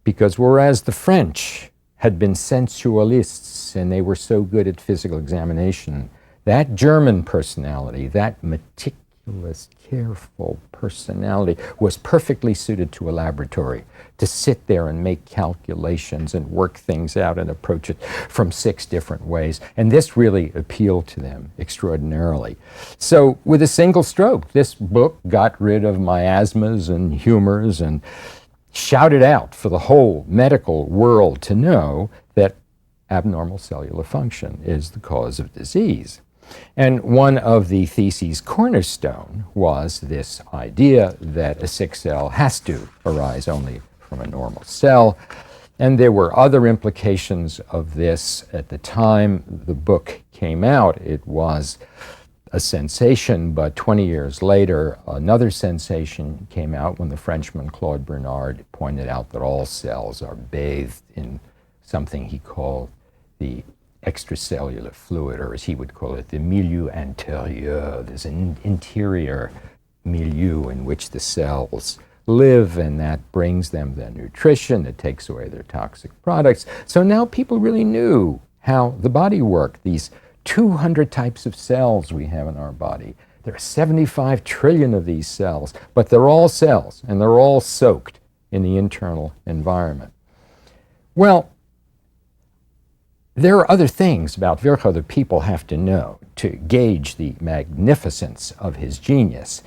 because whereas the French had been sensualists and they were so good at physical examination, that German personality, that meticulous, careful personality was perfectly suited to a laboratory, to sit there and make calculations and work things out and approach it from 6 different ways. And this really appealed to them extraordinarily. So with a single stroke, this book got rid of miasmas and humors and shouted out for the whole medical world to know that abnormal cellular function is the cause of disease. And one of the theses' cornerstone was this idea that a sick cell has to arise only from a normal cell. And there were other implications of this. At the time the book came out, it was a sensation, but 20 years later, another sensation came out when the Frenchman Claude Bernard pointed out that all cells are bathed in something he called the extracellular fluid, or as he would call it, the milieu intérieur. There's an interior milieu in which the cells live, and that brings them their nutrition, it takes away their toxic products. So now people really knew how the body worked. These 200 types of cells we have in our body. There are 75 trillion of these cells, but they're all cells, and they're all soaked in the internal environment. Well, there are other things about Virchow that people have to know to gauge the magnificence of his genius.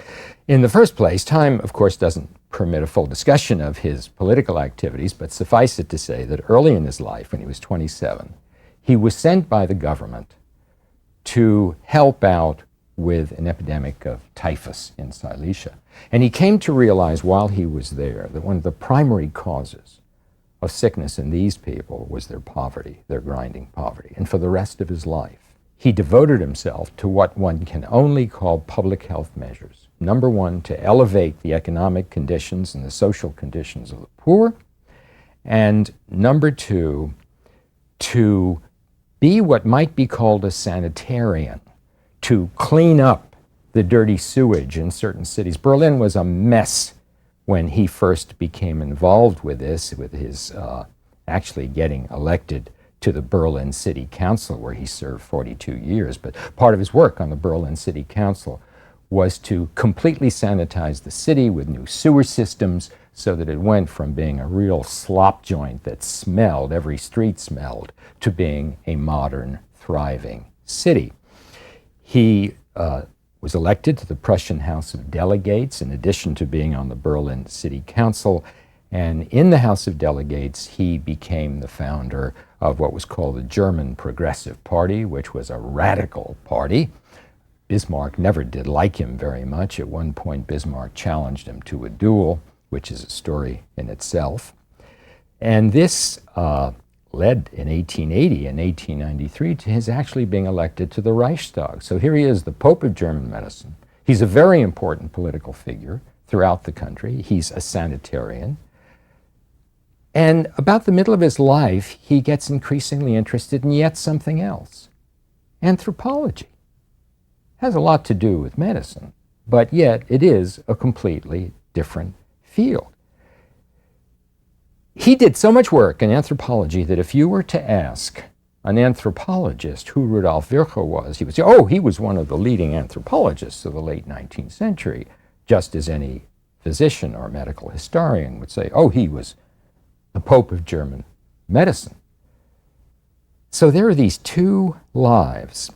In the first place, time, of course, doesn't permit a full discussion of his political activities, but suffice it to say that early in his life, when he was 27, he was sent by the government to help out with an epidemic of typhus in Silesia. And he came to realize while he was there that one of the primary causes of sickness in these people was their poverty, their grinding poverty. And for the rest of his life, he devoted himself to what one can only call public health measures. Number one, to elevate the economic conditions and the social conditions of the poor. And number two, to be what might be called a sanitarian, to clean up the dirty sewage in certain cities. Berlin was a mess when he first became involved with this, with his actually getting elected to the Berlin City Council, where he served 42 years. But part of his work on the Berlin City Council was to completely sanitize the city with new sewer systems so that it went from being a real slop joint that smelled, every street smelled, to being a modern, thriving city. He was elected to the Prussian House of Delegates in addition to being on the Berlin City Council. And in the House of Delegates, he became the founder of what was called the German Progressive Party, which was a radical party. Bismarck never did like him very much. At one point, Bismarck challenged him to a duel, which is a story in itself. And this led in 1880 and 1893 to his actually being elected to the Reichstag. So here he is, the Pope of German medicine. He's a very important political figure. throughout the country. He's a sanitarian. And about the middle of his life, he gets increasingly interested in yet something else. Anthropology. Has a lot to do with medicine, but yet it is a completely different field. He did so much work in anthropology that if you were to ask an anthropologist who Rudolf Virchow was, he would say, oh, he was one of the leading anthropologists of the late 19th century, just as any physician or medical historian would say, oh, he was the Pope of German medicine. So there are these two lives.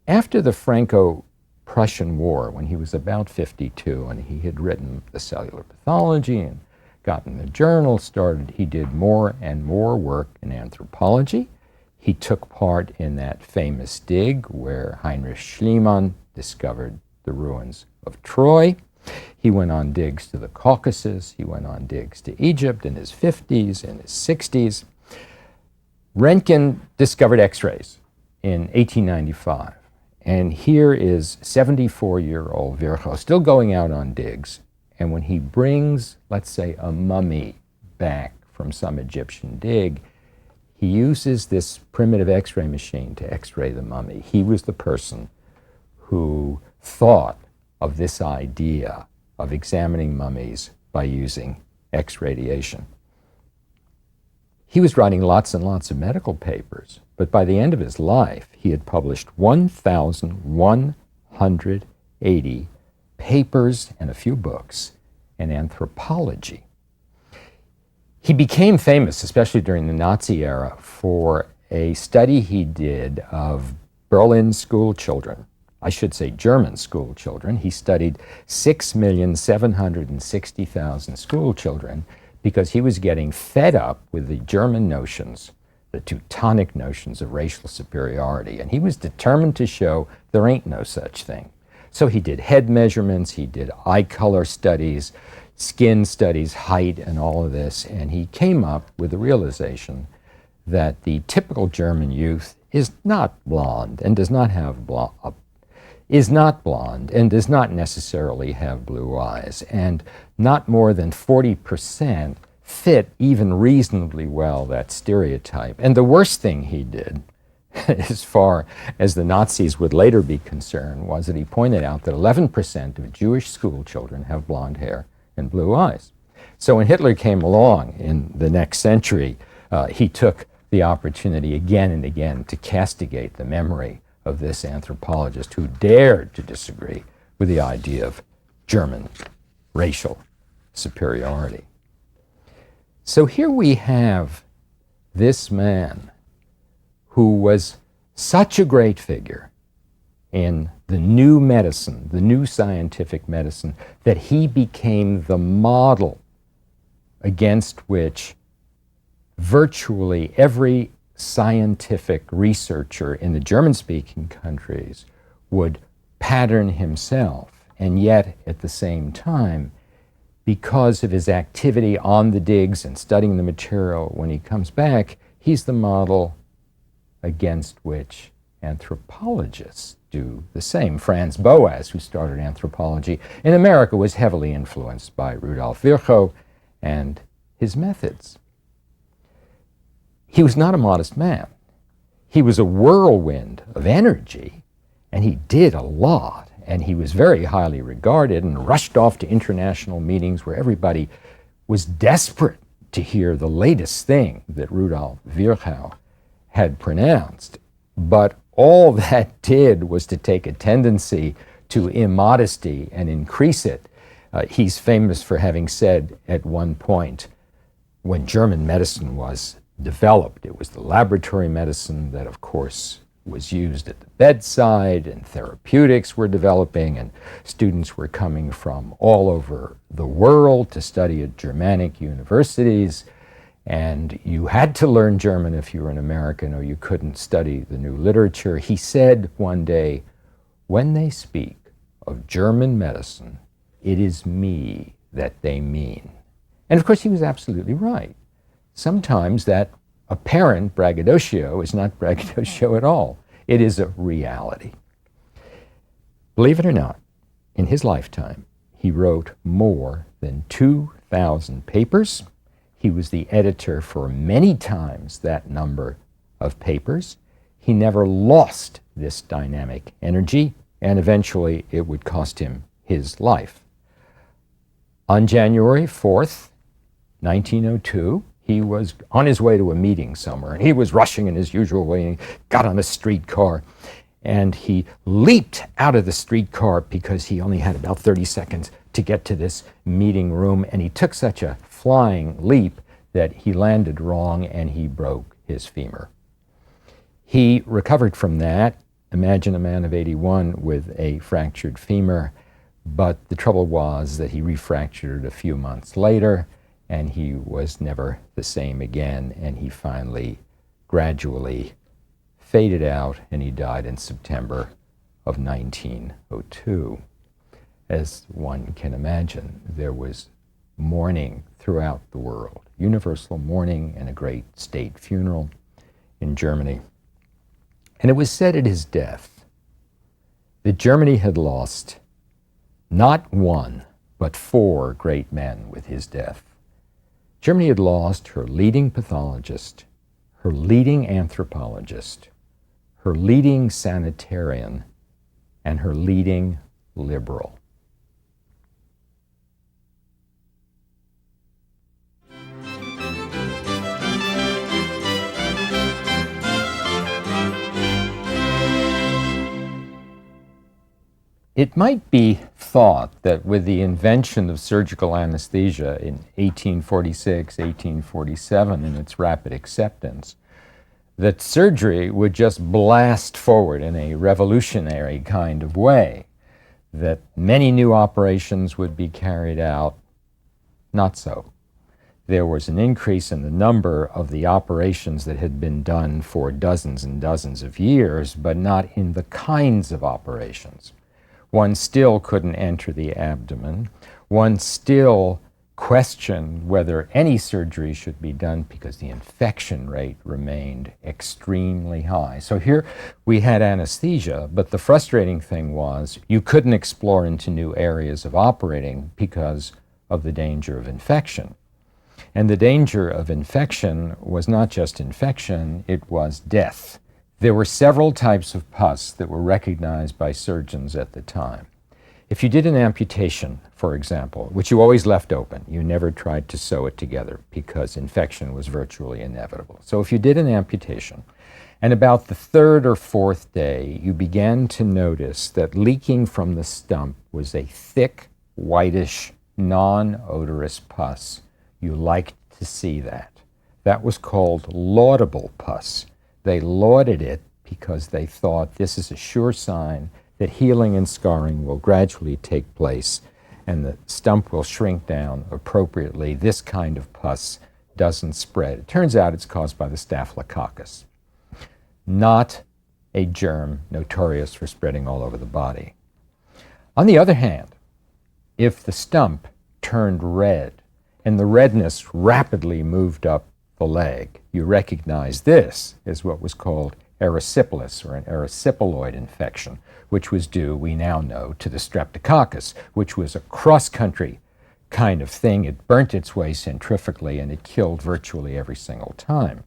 After the Franco-Prussian War, when he was about 52 and he had written The Cellular Pathology and gotten the journal started, he did more and more work in anthropology. He took part in that famous dig where Heinrich Schliemann discovered the ruins of Troy. He went on digs to the Caucasus. He went on digs to Egypt in his 50s, in his 60s. Röntgen discovered X-rays in 1895. And here is 74-year-old Virchow still going out on digs. And when he brings, let's say, a mummy back from some Egyptian dig, he uses this primitive X-ray machine to X-ray the mummy. He was the person who thought of this idea of examining mummies by using X-radiation. He was writing lots and lots of medical papers, but by the end of his life, he had published 1,180 papers and a few books in anthropology. He became famous, especially during the Nazi era, for a study he did of Berlin school children. I should say German school children. He studied 6,760,000 school children because he was getting fed up with the German notions, the Teutonic notions of racial superiority, and he was determined to show there ain't no such thing. So he did head measurements, he did eye color studies, skin studies, height, and all of this, and he came up with the realization that the typical German youth is not blonde and does not have blonde and does not necessarily have blue eyes, and not more than 40% fit even reasonably well that stereotype. And the worst thing he did, as far as the Nazis would later be concerned, was that he pointed out that 11% of Jewish school children have blonde hair and blue eyes. So when Hitler came along in the next century, he took the opportunity again and again to castigate the memory of this anthropologist who dared to disagree with the idea of German racial superiority. So here we have this man who was such a great figure in the new medicine, the new scientific medicine, that he became the model against which virtually every scientific researcher in the German-speaking countries would pattern himself. And yet, at the same time, because of his activity on the digs and studying the material, when he comes back, he's the model against which anthropologists do the same. Franz Boas, who started anthropology in America, was heavily influenced by Rudolf Virchow and his methods. He was not a modest man. He was a whirlwind of energy, and he did a lot, and he was very highly regarded and rushed off to international meetings where everybody was desperate to hear the latest thing that Rudolf Virchow had pronounced. But all that did was to take a tendency to immodesty and increase it. He's famous for having said at one point, when German medicine was developed, it was the laboratory medicine that, of course, was used at the bedside, and therapeutics were developing, and students were coming from all over the world to study at Germanic universities, and you had to learn German if you were an American or you couldn't study the new literature. He said one day, when they speak of German medicine, it is me that they mean. And of course, he was absolutely right. Sometimes that apparent braggadocio is not braggadocio at all. It is a reality. Believe it or not, in his lifetime, He wrote more than 2,000 papers. He was the editor for many times that number of papers. He never lost this dynamic energy, and eventually it would cost him his life. On January 4th, 1902, he was on his way to a meeting somewhere, and he was rushing in his usual way, and he got on a streetcar, and he leaped out of the streetcar because he only had about 30 seconds to get to this meeting room, and he took such a flying leap that he landed wrong and he broke his femur. He recovered from that. Imagine a man of 81 with a fractured femur, but the trouble was that he refractured a few months later, and he was never the same again, and he finally gradually faded out, and he died in September of 1902. As one can imagine, there was mourning throughout the world, universal mourning and a great state funeral in Germany. And it was said at his death that Germany had lost not one, but 4 great men with his death. Germany had lost her leading pathologist, her leading anthropologist, her leading sanitarian, and her leading liberal. It might be thought that with the invention of surgical anesthesia in 1846, 1847, and its rapid acceptance, that surgery would just blast forward in a revolutionary kind of way, that many new operations would be carried out. Not so. There was an increase in the number of the operations that had been done for dozens and dozens of years, but not in the kinds of operations. One still couldn't enter the abdomen. One still questioned whether any surgery should be done because the infection rate remained extremely high. So here we had anesthesia, but the frustrating thing was you couldn't explore into new areas of operating because of the danger of infection. And the danger of infection was not just infection, it was death. There were several types of pus that were recognized by surgeons at the time. If you did an amputation, for example, which you always left open, you never tried to sew it together because infection was virtually inevitable. So if you did an amputation, and about the 3rd or 4th day, you began to notice that leaking from the stump was a thick, whitish, non-odorous pus, you liked to see that. That was called laudable pus. They lauded it because they thought this is a sure sign that healing and scarring will gradually take place and the stump will shrink down appropriately. This kind of pus doesn't spread. It turns out it's caused by the staphylococcus, not a germ notorious for spreading all over the body. On the other hand, if the stump turned red and the redness rapidly moved up the leg, you recognize this as what was called erysipelas, or an erysipeloid infection, which was due, we now know, to the streptococcus, which was a cross-country kind of thing. It burnt its way centrifugally, and it killed virtually every single time.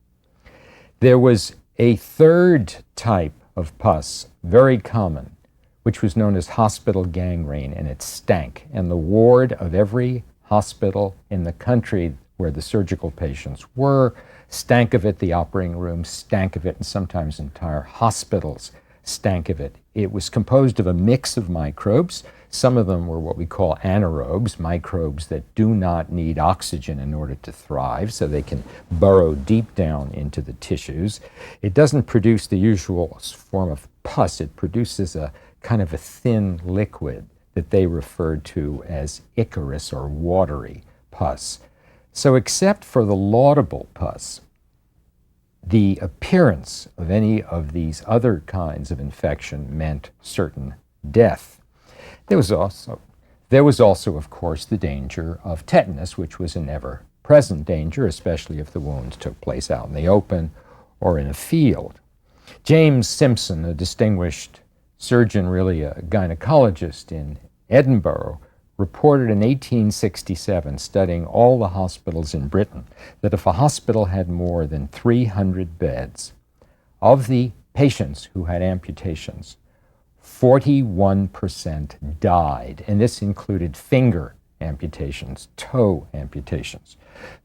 There was a 3rd type of pus, very common, which was known as hospital gangrene, and it stank. And the ward of every hospital in the country where the surgical patients were stank of it. The operating room stank of it, and sometimes entire hospitals stank of it. It was composed of a mix of microbes. Some of them were what we call anaerobes, microbes that do not need oxygen in order to thrive, so they can burrow deep down into the tissues. It doesn't produce the usual form of pus. It produces a kind of a thin liquid that they referred to as ichorous or watery pus. So except for the laudable pus, the appearance of any of these other kinds of infection meant certain death. There was also, of course, the danger of tetanus, which was an ever-present danger, especially if the wounds took place out in the open or in a field. James Simpson, a distinguished surgeon, really a gynecologist in Edinburgh, reported in 1867, studying all the hospitals in Britain, that if a hospital had more than 300 beds, of the patients who had amputations, 41% died, and this included finger amputations, toe amputations.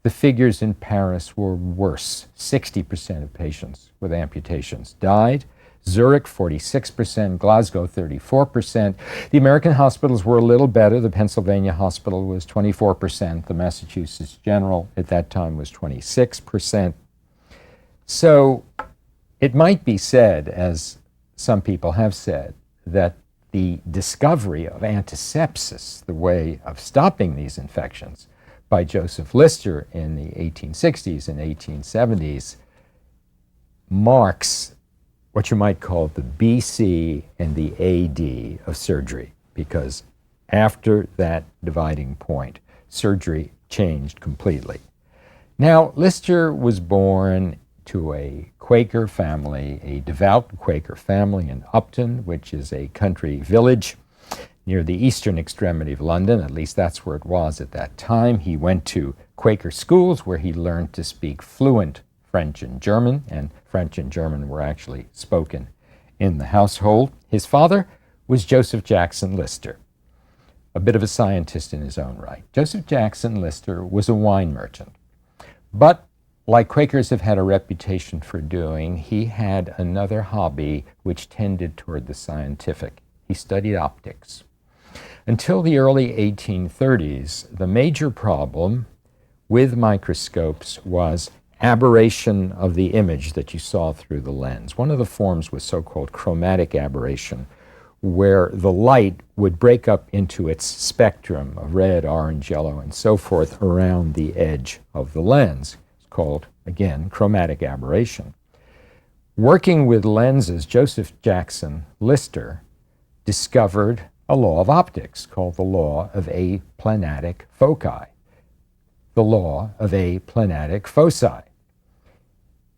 The figures in Paris were worse. 60% of patients with amputations died. Zurich, 46%, Glasgow, 34%. The American hospitals were a little better. The Pennsylvania hospital was 24%. The Massachusetts General at that time was 26%. So it might be said, as some people have said, that the discovery of antisepsis, the way of stopping these infections, by Joseph Lister in the 1860s and 1870s marks what you might call the BC and the AD of surgery, because after that dividing point, surgery changed completely. Now, Lister was born to a Quaker family, a devout Quaker family in Upton, which is a country village near the eastern extremity of London. At least that's where it was at that time. He went to Quaker schools where he learned to speak fluent French and German, and French and German were actually spoken in the household. His father was Joseph Jackson Lister, a bit of a scientist in his own right. Joseph Jackson Lister was a wine merchant, but like Quakers have had a reputation for doing, he had another hobby which tended toward the scientific. He studied optics. Until the early 1830s, the major problem with microscopes was aberration of the image that you saw through the lens. One of the forms was so-called chromatic aberration, where the light would break up into its spectrum of red, orange, yellow, and so forth around the edge of the lens. Called, again, chromatic aberration. Working with lenses, Joseph Jackson Lister discovered a law of optics called the law of aplanatic foci. The law of aplanatic foci,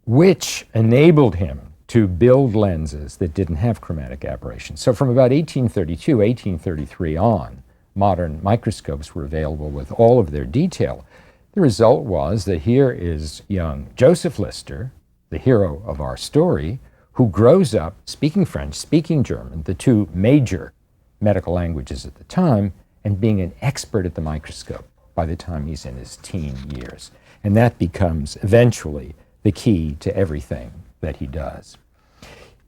which enabled him to build lenses that didn't have chromatic aberration. So from about 1832, 1833 on, modern microscopes were available with all of their detail. The result was that here is young Joseph Lister, the hero of our story, who grows up speaking French, speaking German, the two major medical languages at the time, and being an expert at the microscope by the time he's in his teen years. And that becomes eventually the key to everything that he does.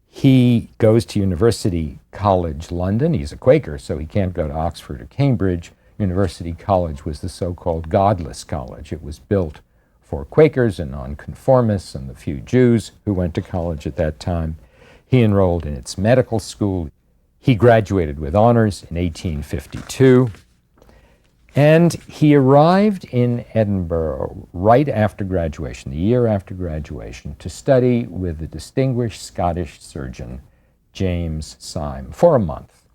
He goes to University College London. He's a Quaker, so he can't go to Oxford or Cambridge. University College was the so-called godless college. It was built for Quakers and nonconformists and the few Jews who went to college at that time. He enrolled in its medical school. He graduated with honors in 1852. And he arrived in Edinburgh right after graduation, the year after graduation, to study with the distinguished Scottish surgeon James Syme for a month.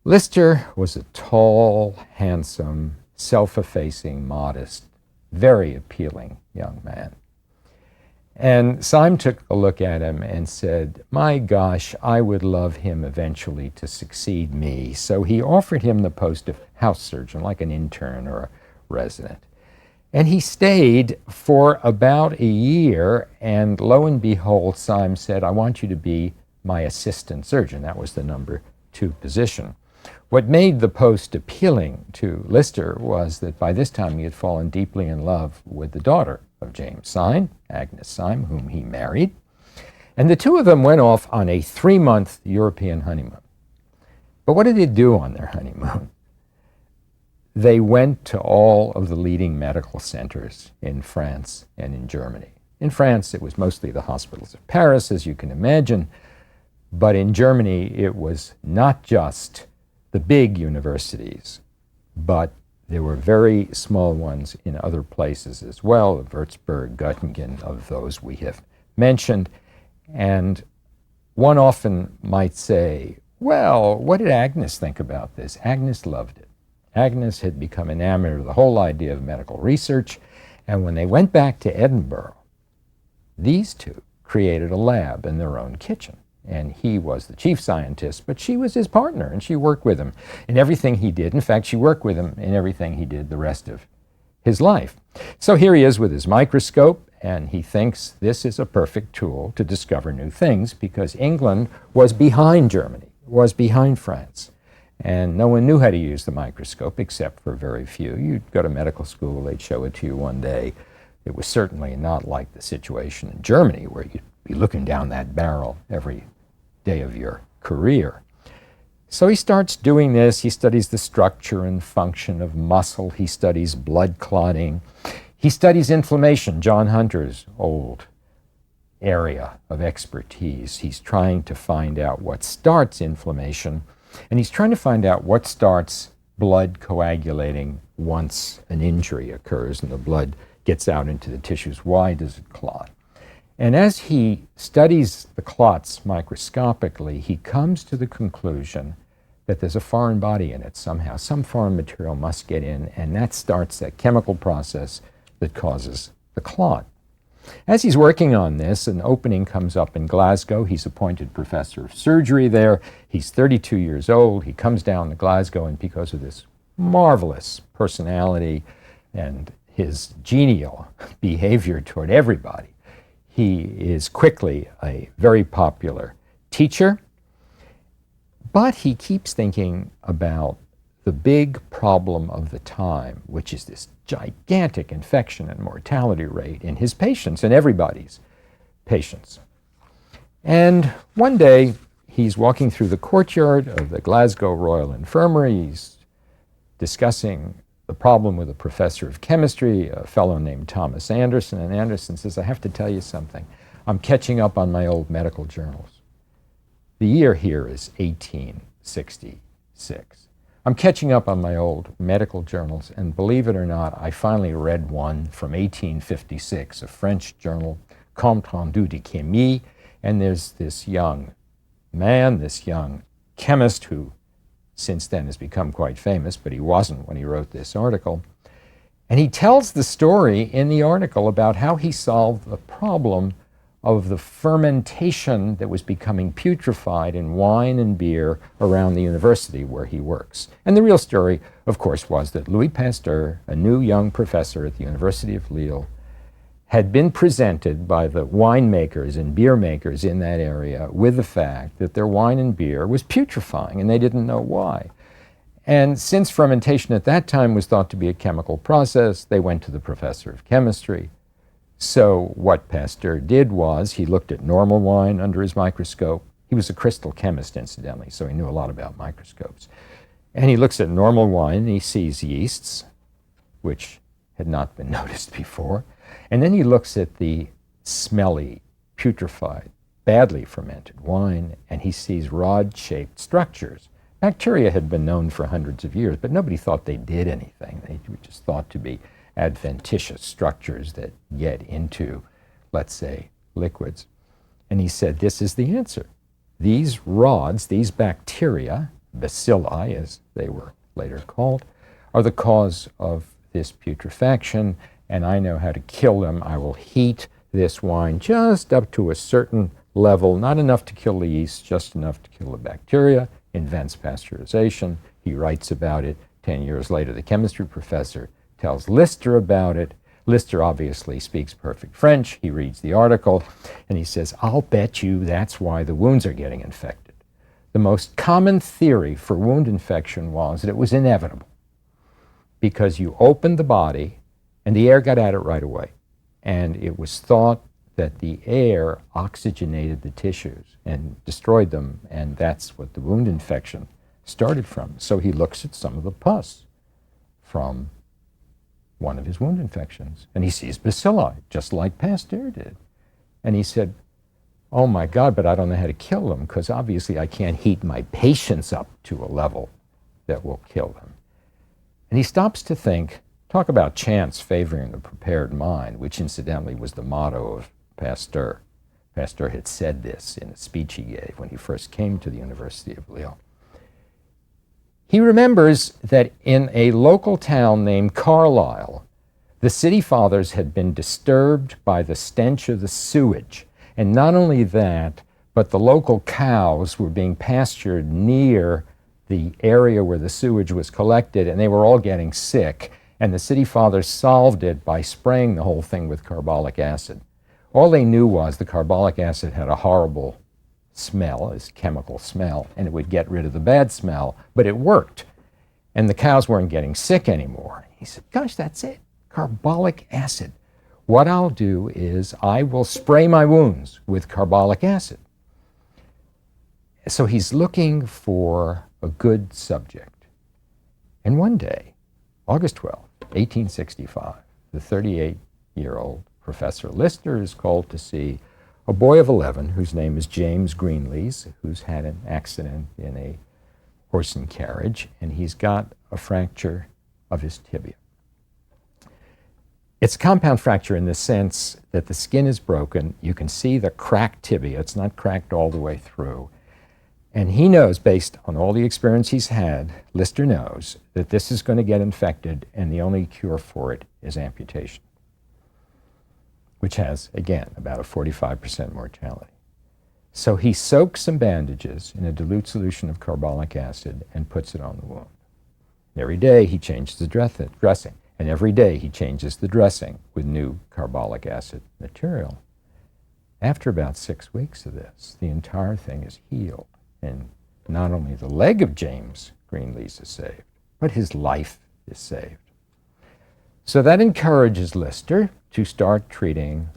Lister was a tall, handsome, self-effacing, modest, very appealing young man. And Syme took a look at him and said, "My gosh, I would love him eventually to succeed me." So he offered him the post of house surgeon, like an intern or a resident. And he stayed for about a year, and lo and behold, Syme said, "I want you to be my assistant surgeon." That was the number 2 position. What made the post appealing to Lister was that by this time he had fallen deeply in love with the daughter of James Syme, Agnes Syme, whom he married. And the two of them went off on a 3-month European honeymoon. But what did they do on their honeymoon? They went to all of the leading medical centers in France and in Germany. In France, it was mostly the hospitals of Paris, as you can imagine. But in Germany, it was not just the big universities, but there were very small ones in other places as well, Würzburg, Göttingen, of those we have mentioned. And one often might say, well, what did Agnes think about this? Agnes loved it. Agnes had become enamored of the whole idea of medical research, and when they went back to Edinburgh, these two created a lab in their own kitchen. and he was the chief scientist, but she was his partner, and she worked with him in everything he did. In fact, she worked with him in everything he did the rest of his life. So here he is with his microscope, and he thinks this is a perfect tool to discover new things because England was behind Germany, was behind France. And no one knew how to use the microscope except for very few. You'd go to medical school, they'd show it to you one day. It was certainly not like the situation in Germany where you'd be looking down that barrel every day of your career. So he starts doing this. He studies the structure and function of muscle. He studies blood clotting. He studies inflammation, John Hunter's old area of expertise. He's trying to find out what starts inflammation, and he's trying to find out what starts blood coagulating once an injury occurs and the blood gets out into the tissues. Why does it clot? And as he studies the clots microscopically, he comes to the conclusion that there's a foreign body in it somehow. Some foreign material must get in, and that starts that chemical process that causes the clot. As he's working on this, an opening comes up in Glasgow. He's appointed professor of surgery there. He's 32 years old. He comes down to Glasgow, and because of this marvelous personality and his genial behavior toward everybody, he is quickly a very popular teacher. But he keeps thinking about the big problem of the time, which is this gigantic infection and mortality rate in his patients and everybody's patients. And one day, he's walking through the courtyard of the Glasgow Royal Infirmary. He's discussing the problem with a professor of chemistry, a fellow named Thomas Anderson. And Anderson says, I have to tell you something. I'm catching up on my old medical journals. The year here is 1866. I'm catching up on my old medical journals, and believe it or not, I finally read one from 1856, a French journal, Compte Rendu de Chimie, and there's this young man, this young chemist who since then has become quite famous, but he wasn't when he wrote this article. And he tells the story in the article about how he solved the problem of the fermentation that was becoming putrefied in wine and beer around the university where he works. And the real story, of course, was that Louis Pasteur, a new young professor at the University of Lille, had been presented by the winemakers and beer makers in that area with the fact that their wine and beer was putrefying, and they didn't know why. And since fermentation at that time was thought to be a chemical process, they went to the professor of chemistry. So what Pasteur did was he looked at normal wine under his microscope. He was a crystal chemist, incidentally, so he knew a lot about microscopes. And he looks at normal wine and he sees yeasts, which had not been noticed before. And then he looks at the smelly, putrefied, badly fermented wine, and he sees rod-shaped structures. Bacteria had been known for hundreds of years, but nobody thought they did anything. They were just thought to be adventitious structures that get into, let's say, liquids. And he said, this is the answer. These rods, these bacteria, bacilli as they were later called, are the cause of this putrefaction, and I know how to kill them. I will heat this wine just up to a certain level, not enough to kill the yeast, just enough to kill the bacteria, invents pasteurization. He writes about it. 10 years later, the chemistry professor tells Lister about it. Lister obviously speaks perfect French. He reads the article, and he says, I'll bet you that's why the wounds are getting infected. The most common theory for wound infection was that it was inevitable because you opened the body and the air got at it right away. And it was thought that the air oxygenated the tissues and destroyed them, and that's what the wound infection started from. So he looks at some of the pus from one of his wound infections, and he sees bacilli, just like Pasteur did. And he said, oh my God, but I don't know how to kill them, because obviously I can't heat my patients up to a level that will kill them. And he stops to think, talk about chance favoring the prepared mind, which incidentally was the motto of Pasteur. Pasteur had said this in a speech he gave when he first came to the University of Lille. He remembers that in a local town named Carlisle, the city fathers had been disturbed by the stench of the sewage. And not only that, but the local cows were being pastured near the area where the sewage was collected, and they were all getting sick. And the city fathers solved it by spraying the whole thing with carbolic acid. All they knew was the carbolic acid had a horrible smell, this chemical smell, and it would get rid of the bad smell, but it worked. And the cows weren't getting sick anymore. He said, gosh, that's it, carbolic acid. What I'll do is I will spray my wounds with carbolic acid. So he's looking for a good subject. And one day, August 12th, 1865, the 38-year-old Professor Lister is called to see a boy of 11 whose name is James Greenlees, who's had an accident in a horse and carriage, and he's got a fracture of his tibia. It's a compound fracture in the sense that the skin is broken. You can see the cracked tibia. It's not cracked all the way through. And he knows, based on all the experience he's had, Lister knows that this is going to get infected, and the only cure for it is amputation, which has, again, about a 45% mortality. So he soaks some bandages in a dilute solution of carbolic acid and puts it on the wound. And every day he changes the dressing, and every day he changes the dressing with new carbolic acid material. After about 6 weeks of this, the entire thing is healed. And not only the leg of James Greenlees is saved, but his life is saved. So that encourages Lister to start treating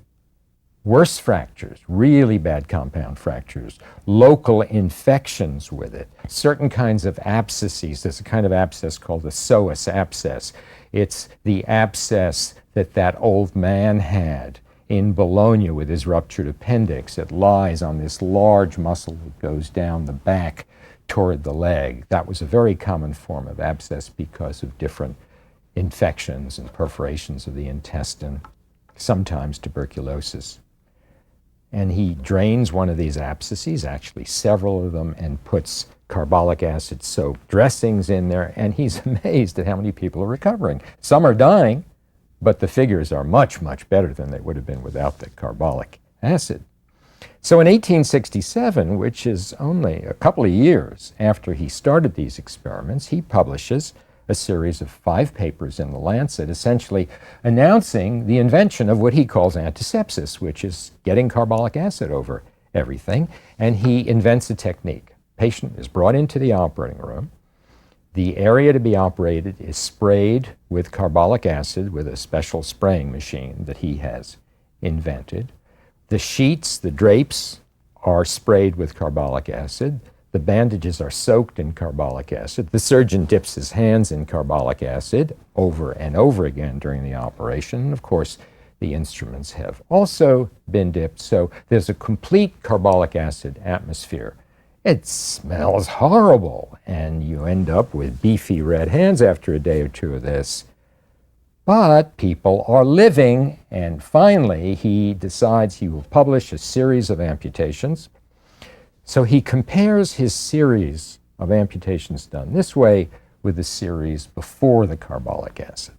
worse fractures, really bad compound fractures, local infections with it, certain kinds of abscesses. There's a kind of abscess called the psoas abscess. It's the abscess that old man had in Bologna with his ruptured appendix. It lies on this large muscle that goes down the back toward the leg. That was a very common form of abscess because of different infections and perforations of the intestine, sometimes tuberculosis. And he drains one of these abscesses, actually several of them, and puts carbolic acid soaked dressings in there, and he's amazed at how many people are recovering. Some are dying, but the figures are much, much better than they would have been without the carbolic acid. So in 1867, which is only a couple of years after he started these experiments, he publishes a series of 5 papers in The Lancet, essentially announcing the invention of what he calls antisepsis, which is getting carbolic acid over everything. And he invents a technique. Patient is brought into the operating room. The area to be operated is sprayed with carbolic acid with a special spraying machine that he has invented. The sheets, the drapes, are sprayed with carbolic acid. The bandages are soaked in carbolic acid. The surgeon dips his hands in carbolic acid over and over again during the operation. And of course, the instruments have also been dipped. So there's a complete carbolic acid atmosphere. It smells horrible, and you end up with beefy red hands after a day or two of this. But people are living, and finally he decides he will publish a series of amputations. So he compares his series of amputations done this way with the series before the carbolic acid.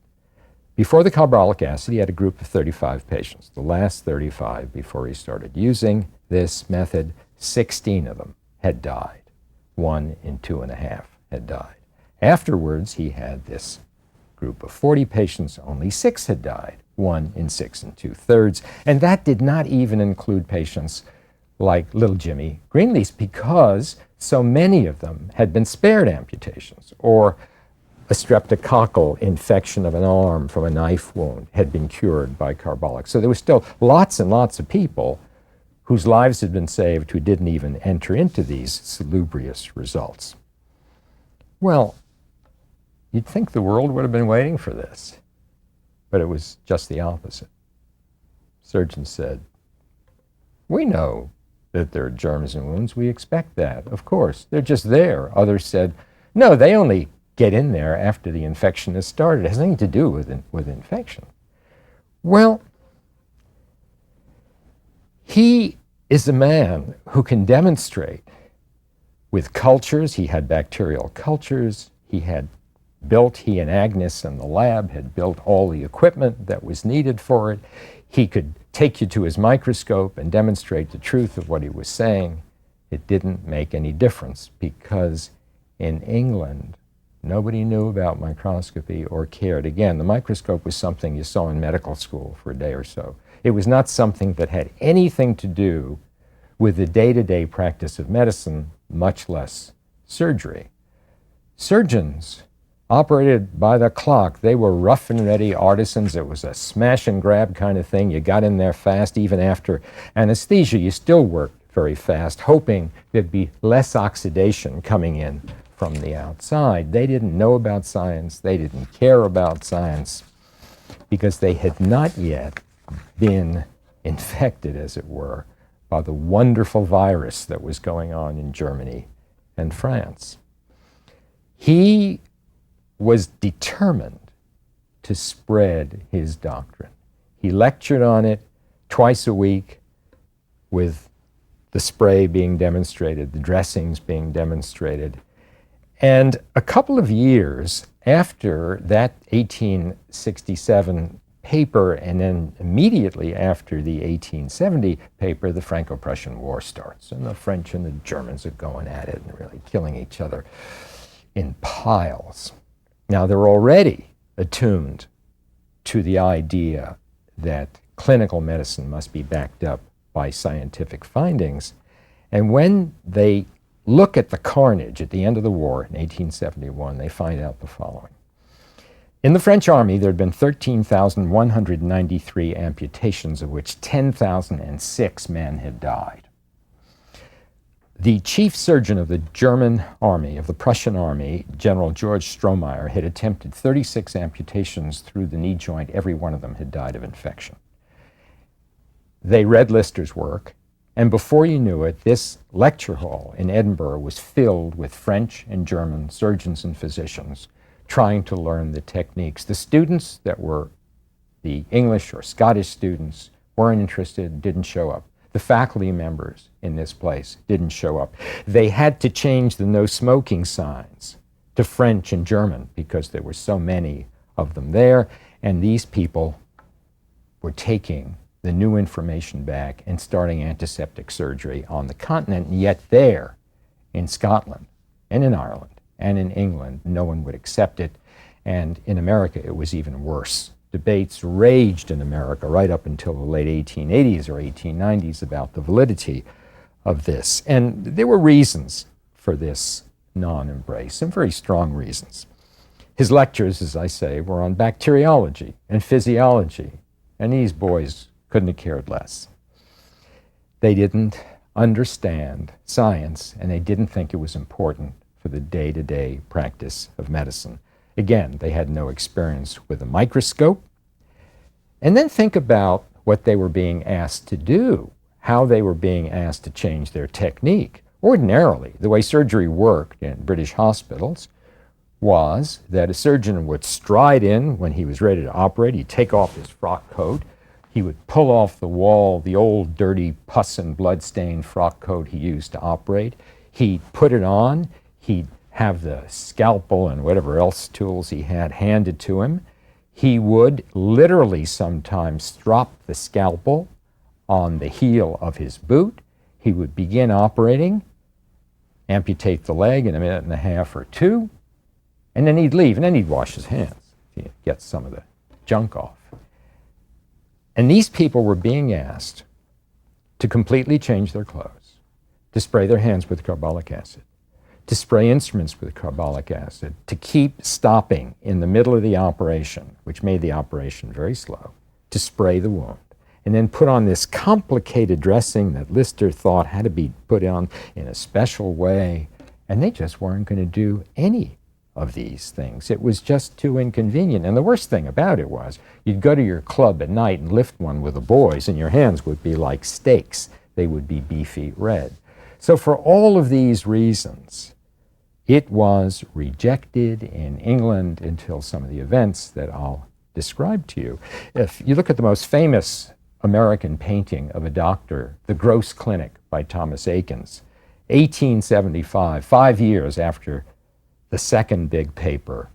Before the carbolic acid, he had a group of 35 patients. The last 35, before he started using this method, 16 of them had died. 1 in 2.5 had died. Afterwards, he had this group of 40 patients, only 6 had died. 1 in 6 2/3. And that did not even include patients like little Jimmy Greenlees, because so many of them had been spared amputations, or a streptococcal infection of an arm from a knife wound had been cured by carbolic. So there were still lots and lots of people whose lives had been saved who didn't even enter into these salubrious results. Well, you'd think the world would have been waiting for this, but it was just the opposite. Surgeons said, "We know that there are germs in wounds. We expect that, of course. They're just there." Others said, "No, they only get in there after the infection has started. It has nothing to do with infection." Well, he is a man who can demonstrate with cultures. He had bacterial cultures. He and Agnes and the lab had built all the equipment that was needed for it. He could take you to his microscope and demonstrate the truth of what he was saying. It didn't make any difference because in England, nobody knew about microscopy or cared. Again, the microscope was something you saw in medical school for a day or so. It was not something that had anything to do with the day-to-day practice of medicine, much less surgery. Surgeons operated by the clock. They were rough and ready artisans. It was a smash and grab kind of thing. You got in there fast. Even after anesthesia, you still worked very fast, hoping there'd be less oxidation coming in from the outside. They didn't know about science. They didn't care about science because they had not yet been infected, as it were, by the wonderful virus that was going on in Germany and France. He was determined to spread his doctrine. He lectured on it twice a week, with the spray being demonstrated, the dressings being demonstrated. And a couple of years after that 1867 paper, and then immediately after the 1870 paper, the Franco-Prussian War starts, and the French and the Germans are going at it and really killing each other in piles. Now, they're already attuned to the idea that clinical medicine must be backed up by scientific findings. And when they look at the carnage at the end of the war in 1871, they find out the following. In the French army, there had been 13,193 amputations, of which 10,006 men had died. The chief surgeon of the German army, of the Prussian army, General George Strohmeyer, had attempted 36 amputations through the knee joint. Every one of them had died of infection. They read Lister's work, and before you knew it, this lecture hall in Edinburgh was filled with French and German surgeons and physicians trying to learn the techniques. The students that were the English or Scottish students weren't interested, didn't show up. The faculty members in this place didn't show up. They had to change the no smoking signs to French and German because there were so many of them there, and these people were taking the new information back and starting antiseptic surgery on the continent, and yet there in Scotland and in Ireland and in England, no one would accept it, and in America it was even worse. Debates raged in America right up until the late 1880s or 1890s about the validity of this, and there were reasons for this non-embrace, some very strong reasons. His lectures, as I say, were on bacteriology and physiology, and these boys couldn't have cared less. They didn't understand science, and they didn't think it was important for the day-to-day practice of medicine. Again, they had no experience with a microscope. And then think about what they were being asked to do, how they were being asked to change their technique. Ordinarily, the way surgery worked in British hospitals was that a surgeon would stride in when he was ready to operate. He'd take off his frock coat. He would pull off the wall the old dirty pus and blood-stained frock coat he used to operate. He'd put it on. He'd have the scalpel and whatever else tools he had handed to him. He would literally sometimes drop the scalpel on the heel of his boot. He would begin operating, amputate the leg in a minute and a half or two, and then he'd leave, and then he'd wash his hands to get some of the junk off. And these people were being asked to completely change their clothes, to spray their hands with carbolic acid, to spray instruments with carbolic acid, to keep stopping in the middle of the operation, which made the operation very slow, to spray the wound, and then put on this complicated dressing that Lister thought had to be put on in a special way, and they just weren't going to do any of these things. It was just too inconvenient. And the worst thing about it was you'd go to your club at night and lift one with the boys, and your hands would be like steaks. They would be beefy red. So for all of these reasons, it was rejected in England until some of the events that I'll describe to you. If you look at the most famous American painting of a doctor, The Gross Clinic by Thomas Akins, 1875, 5 years after the second big paper.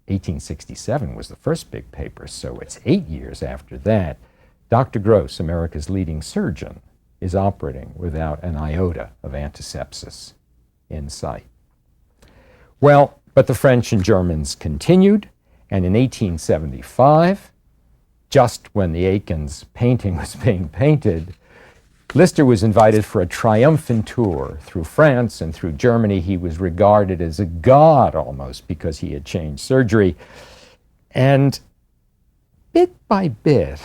1867 was the first big paper, so it's 8 years after that. Dr. Gross, America's leading surgeon, is operating without an iota of antisepsis in sight. Well, but the French and Germans continued, and in 1875, just when the Aikens painting was being painted, Lister was invited for a triumphant tour through France and through Germany. He was regarded as a god almost because he had changed surgery. And bit by bit,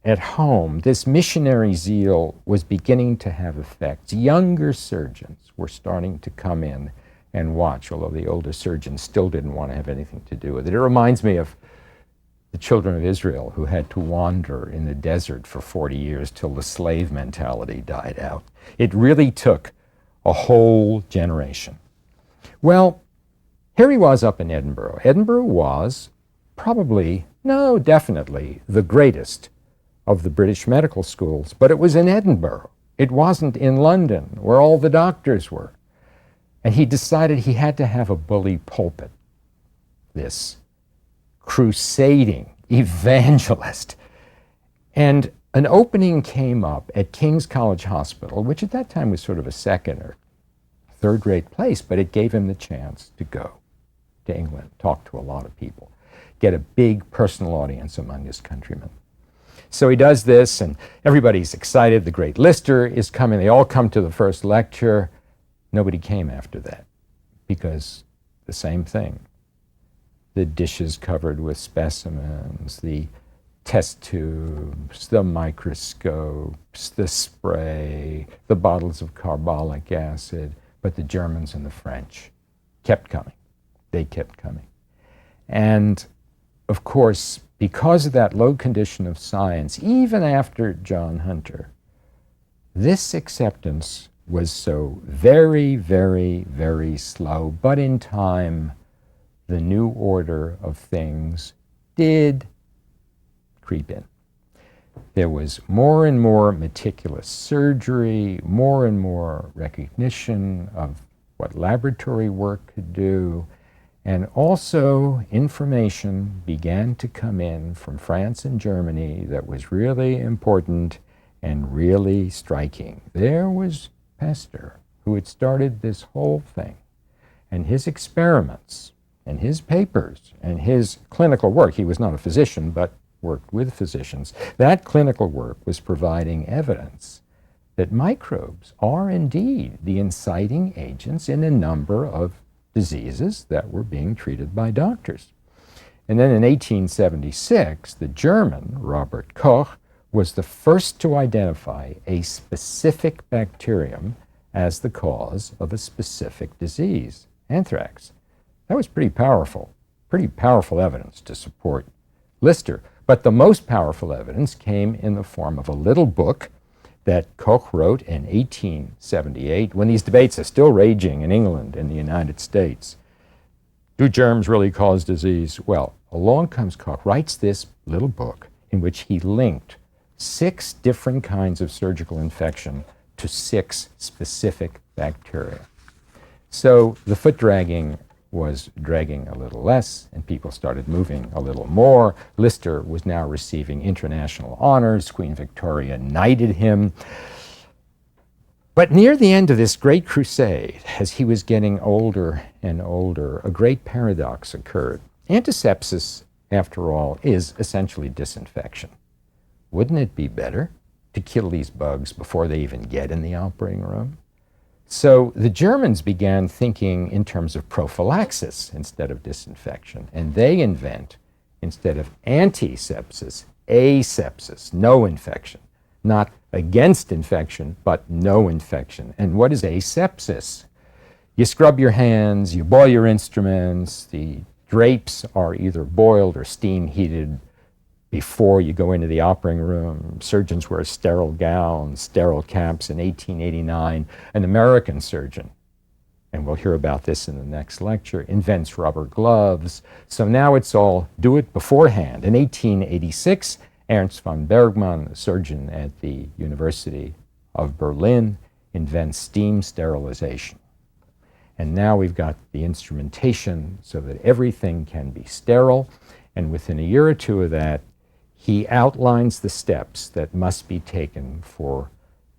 at home, this missionary zeal was beginning to have effects. Younger surgeons were starting to come in and watch, although the older surgeons still didn't want to have anything to do with it. It reminds me of the children of Israel who had to wander in the desert for 40 years till the slave mentality died out. It really took a whole generation. Well, here he was up in Edinburgh. Edinburgh was definitely the greatest of the British medical schools, but it was in Edinburgh. It wasn't in London, where all the doctors were. And he decided he had to have a bully pulpit, this crusading evangelist. And an opening came up at King's College Hospital, which at that time was sort of a second or third-rate place, but it gave him the chance to go to England, talk to a lot of people, get a big personal audience among his countrymen. So he does this, and everybody's excited. The great Lister is coming. They all come to the first lecture. Nobody came after that because the same thing. The dishes covered with specimens, the test tubes, the microscopes, the spray, the bottles of carbolic acid. But the Germans and the French kept coming. They kept coming. And of course, because of that low condition of science, even after John Hunter, this acceptance was so very, very, very slow. But in time, the new order of things did creep in. There was more and more meticulous surgery, more and more recognition of what laboratory work could do, and also information began to come in from France and Germany that was really important and really striking. There was Pasteur, who had started this whole thing, and his experiments and his papers and his clinical work. He was not a physician, but worked with physicians. That clinical work was providing evidence that microbes are indeed the inciting agents in a number of diseases that were being treated by doctors. And then in 1876, the German, Robert Koch, was the first to identify a specific bacterium as the cause of a specific disease, anthrax. That was pretty powerful evidence to support Lister. But the most powerful evidence came in the form of a little book that Koch wrote in 1878, when these debates are still raging in England and the United States. Do germs really cause disease? Well, along comes Koch, writes this little book in which he linked 6 different kinds of surgical infection to 6 specific bacteria. So the foot dragging was dragging a little less, and people started moving a little more. Lister was now receiving international honors. Queen Victoria knighted him. But near the end of this great crusade, as he was getting older and older, a great paradox occurred. Antisepsis, after all, is essentially disinfection. Wouldn't it be better to kill these bugs before they even get in the operating room? So the Germans began thinking in terms of prophylaxis instead of disinfection, and they invent, instead of antisepsis, asepsis, no infection. Not against infection, but no infection. And what is asepsis? You scrub your hands, you boil your instruments, the drapes are either boiled or steam heated before you go into the operating room. Surgeons wear sterile gowns, sterile caps. In 1889, an American surgeon, and we'll hear about this in the next lecture, invents rubber gloves. So now it's all do it beforehand. In 1886, Ernst von Bergmann, a surgeon at the University of Berlin, invents steam sterilization. And now we've got the instrumentation so that everything can be sterile. And within a year or two of that, he outlines the steps that must be taken for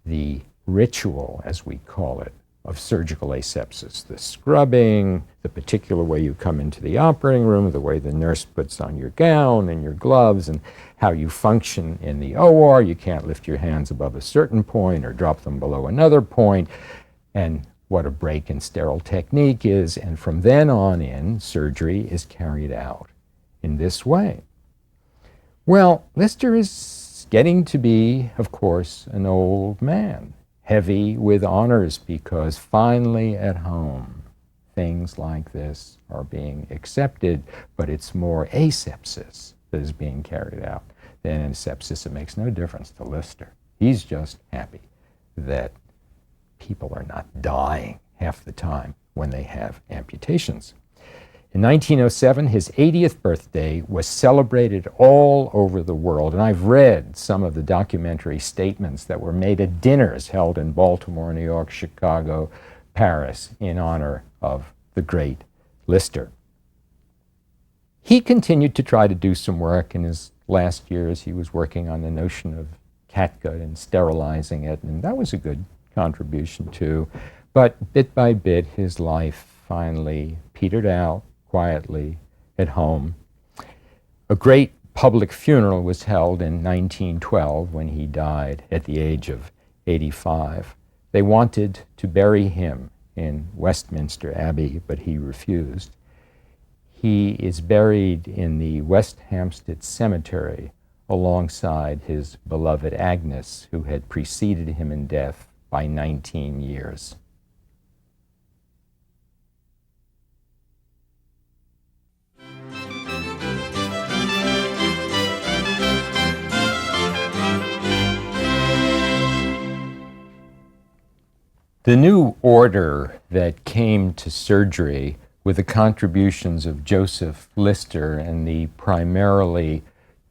the ritual, as we call it, of surgical asepsis, the scrubbing, the particular way you come into the operating room, the way the nurse puts on your gown and your gloves, and how you function in the OR. You can't lift your hands above a certain point or drop them below another point, and what a break and sterile technique is. And from then on in, surgery is carried out in this way. Well, Lister is getting to be, of course, an old man, heavy with honors, because finally at home, things like this are being accepted, but it's more asepsis that is being carried out than asepsis. It makes no difference to Lister. He's just happy that people are not dying half the time when they have amputations. In 1907, his 80th birthday was celebrated all over the world, and I've read some of the documentary statements that were made at dinners held in Baltimore, New York, Chicago, Paris, in honor of the great Lister. He continued to try to do some work. In his last years, he was working on the notion of catgut and sterilizing it, and that was a good contribution too. But bit by bit, his life finally petered out quietly at home. A great public funeral was held in 1912 when he died at the age of 85. They wanted to bury him in Westminster Abbey, but he refused. He is buried in the West Hampstead Cemetery alongside his beloved Agnes, who had preceded him in death by 19 years. The new order that came to surgery with the contributions of Joseph Lister and the primarily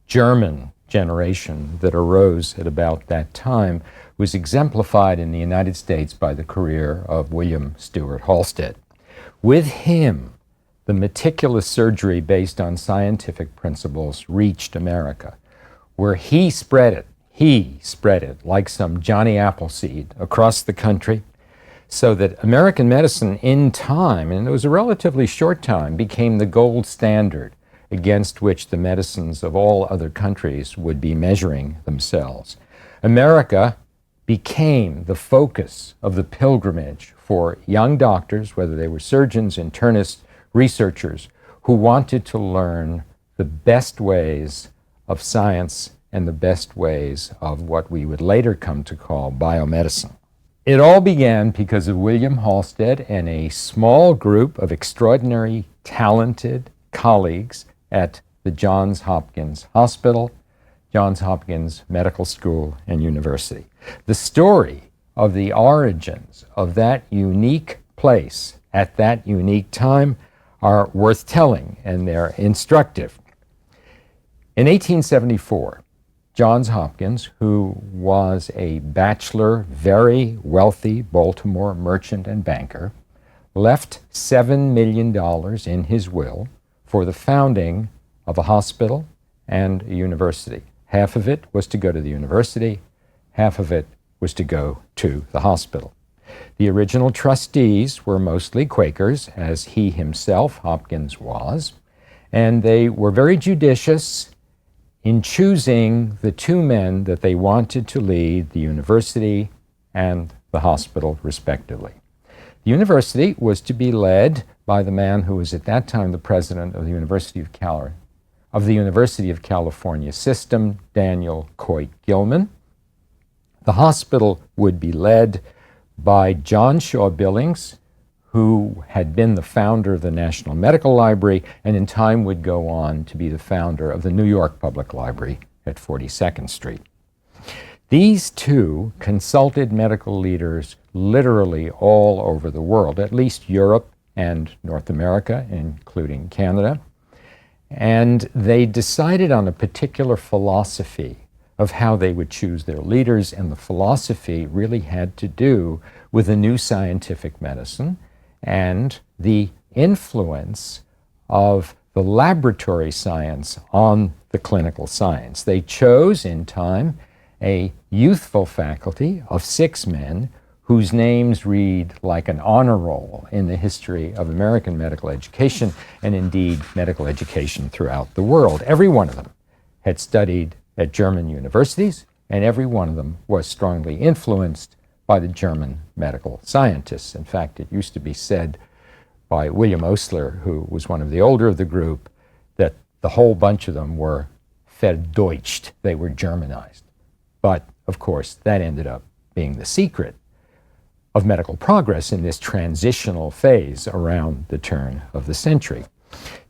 German generation that arose at about that time was exemplified in the United States by the career of William Stewart Halsted. With him, the meticulous surgery based on scientific principles reached America, where he spread it like some Johnny Appleseed across the country, so that American medicine in time, and it was a relatively short time, became the gold standard against which the medicines of all other countries would be measuring themselves. America became the focus of the pilgrimage for young doctors, whether they were surgeons, internists, researchers, who wanted to learn the best ways of science and the best ways of what we would later come to call biomedicine. It all began because of William Halsted and a small group of extraordinary, talented colleagues at the Johns Hopkins Hospital, Johns Hopkins Medical School and University. The story of the origins of that unique place at that unique time are worth telling, and they're instructive. In 1874, Johns Hopkins, who was a bachelor, very wealthy Baltimore merchant and banker, left $7 million in his will for the founding of a hospital and a university. Half of it was to go to the university, half of it was to go to the hospital. The original trustees were mostly Quakers, as he himself, Hopkins, was, and they were very judicious in choosing the two men that they wanted to lead the university and the hospital, respectively. The university was to be led by the man who was at that time the president of the University of California System, Daniel Coit Gilman. The hospital would be led by John Shaw Billings, who had been the founder of the National Medical Library and in time would go on to be the founder of the New York Public Library at 42nd Street. These two consulted medical leaders literally all over the world, at least Europe and North America, including Canada, and they decided on a particular philosophy of how they would choose their leaders, and the philosophy really had to do with the new scientific medicine and the influence of the laboratory science on the clinical science. They chose in time a youthful faculty of 6 men whose names read like an honor roll in the history of American medical education and indeed medical education throughout the world. Every one of them had studied at German universities, and every one of them was strongly influenced by the German medical scientists. In fact, it used to be said by William Osler, who was one of the older of the group, that the whole bunch of them were verdeutscht, they were Germanized. But, of course, that ended up being the secret of medical progress in this transitional phase around the turn of the century.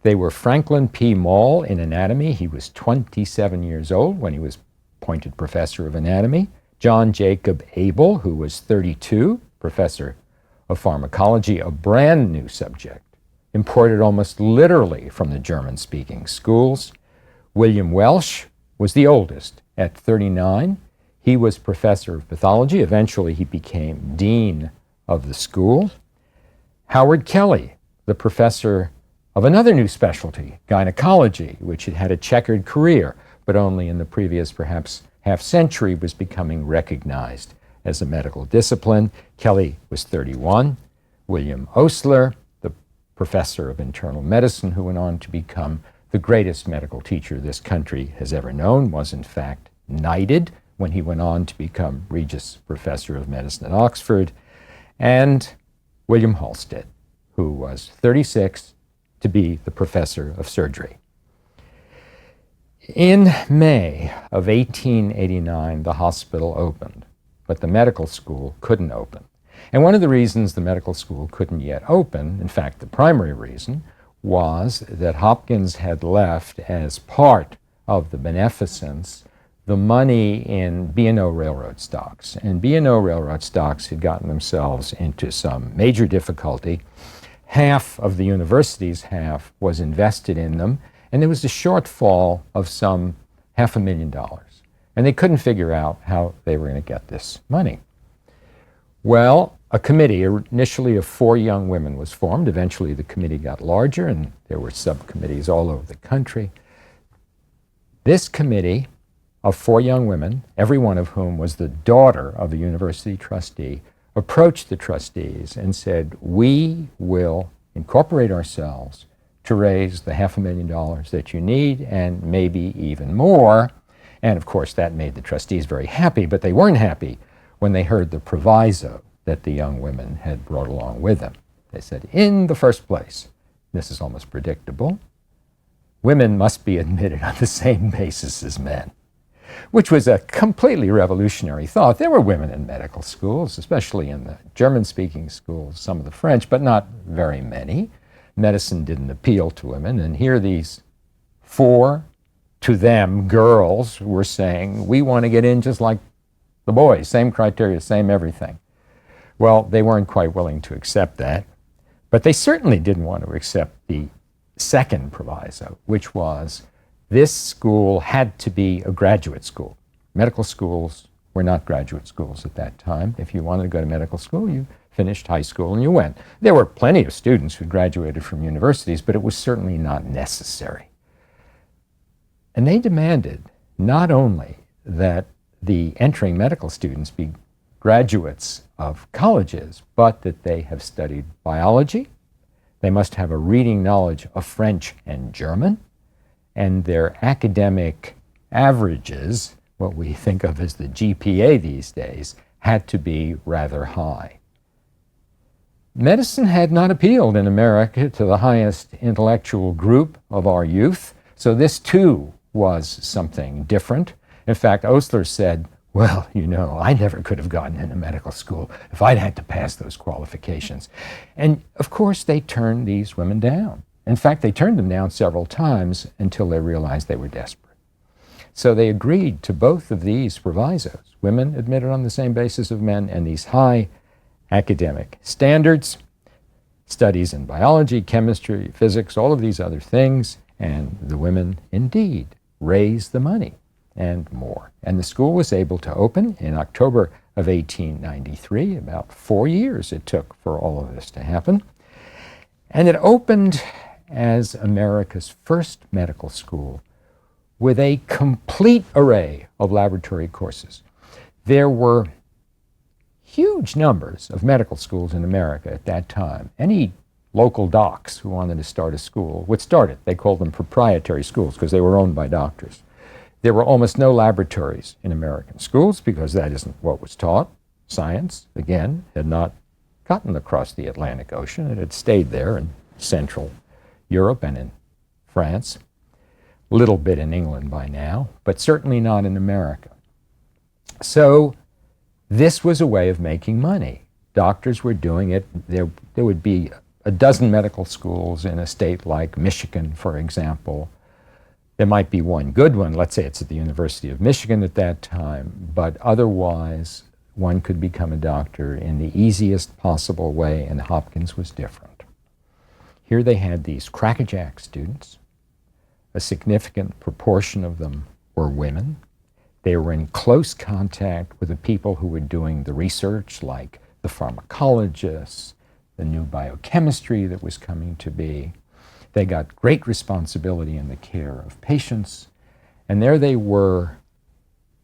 They were Franklin P. Mall in anatomy. He was 27 years old when he was appointed professor of anatomy. John Jacob Abel, who was 32, professor of pharmacology, a brand new subject, imported almost literally from the German-speaking schools. William Welsh was the oldest at 39. He was professor of pathology. Eventually, he became dean of the school. Howard Kelly, the professor of another new specialty, gynecology, which had had a checkered career, but only in the previous, perhaps, half-century was becoming recognized as a medical discipline. Kelly was 31. William Osler, the professor of internal medicine, who went on to become the greatest medical teacher this country has ever known, was in fact knighted when he went on to become Regius Professor of Medicine at Oxford, and William Halsted, who was 36 to be the professor of surgery. In May of 1889, the hospital opened, but the medical school couldn't open. And one of the reasons the medical school couldn't yet open, in fact, the primary reason, was that Hopkins had left as part of the beneficence the money in B&O railroad stocks. And B&O railroad stocks had gotten themselves into some major difficulty. Half of the university's half was invested in them, and there was a shortfall of some $500,000. And they couldn't figure out how they were going to get this money. Well, a committee, initially of 4 young women, was formed. Eventually the committee got larger, and there were subcommittees all over the country. This committee of 4 young women, every one of whom was the daughter of a university trustee, approached the trustees and said, we will incorporate ourselves to raise the $500,000 that you need and maybe even more. And of course that made the trustees very happy, but they weren't happy when they heard the proviso that the young women had brought along with them. They said, in the first place, this is almost predictable, women must be admitted on the same basis as men, which was a completely revolutionary thought. There were women in medical schools, especially in the German-speaking schools, some of the French, but not very many. Medicine didn't appeal to women, and here these 4, to them, girls were saying, we want to get in just like the boys, same criteria, same everything. Well, they weren't quite willing to accept that, but they certainly didn't want to accept the second proviso, which was this school had to be a graduate school. Medical schools were not graduate schools at that time. If you wanted to go to medical school, you finished high school and you went. There were plenty of students who graduated from universities, but it was certainly not necessary. And they demanded not only that the entering medical students be graduates of colleges, but that they have studied biology, they must have a reading knowledge of French and German, and their academic averages, what we think of as the GPA these days, had to be rather high. Medicine had not appealed in America to the highest intellectual group of our youth, so this too was something different. In fact, Osler said, well, you know, I never could have gotten into medical school if I'd had to pass those qualifications. And of course, they turned these women down. In fact, they turned them down several times until they realized they were desperate. So they agreed to both of these provisos, women admitted on the same basis of men, and these high academic standards, studies in biology, chemistry, physics, all of these other things, and the women indeed raised the money and more. And the school was able to open in October of 1893. About 4 years it took for all of this to happen. And it opened as America's first medical school with a complete array of laboratory courses. There were huge numbers of medical schools in America at that time. Any local docs who wanted to start a school would start it. They called them proprietary schools because they were owned by doctors. There were almost no laboratories in American schools because that isn't what was taught. Science, again, had not gotten across the Atlantic Ocean. It had stayed there in Central Europe and in France, a little bit in England by now, but certainly not in America. So this was a way of making money. Doctors were doing it. There would be a dozen medical schools in a state like Michigan, for example. There might be one good one. Let's say it's at the University of Michigan at that time, but otherwise one could become a doctor in the easiest possible way, and Hopkins was different. Here they had these crackerjack students. A significant proportion of them were women. They were in close contact with the people who were doing the research, like the pharmacologists, the new biochemistry that was coming to be. They got great responsibility in the care of patients. And there they were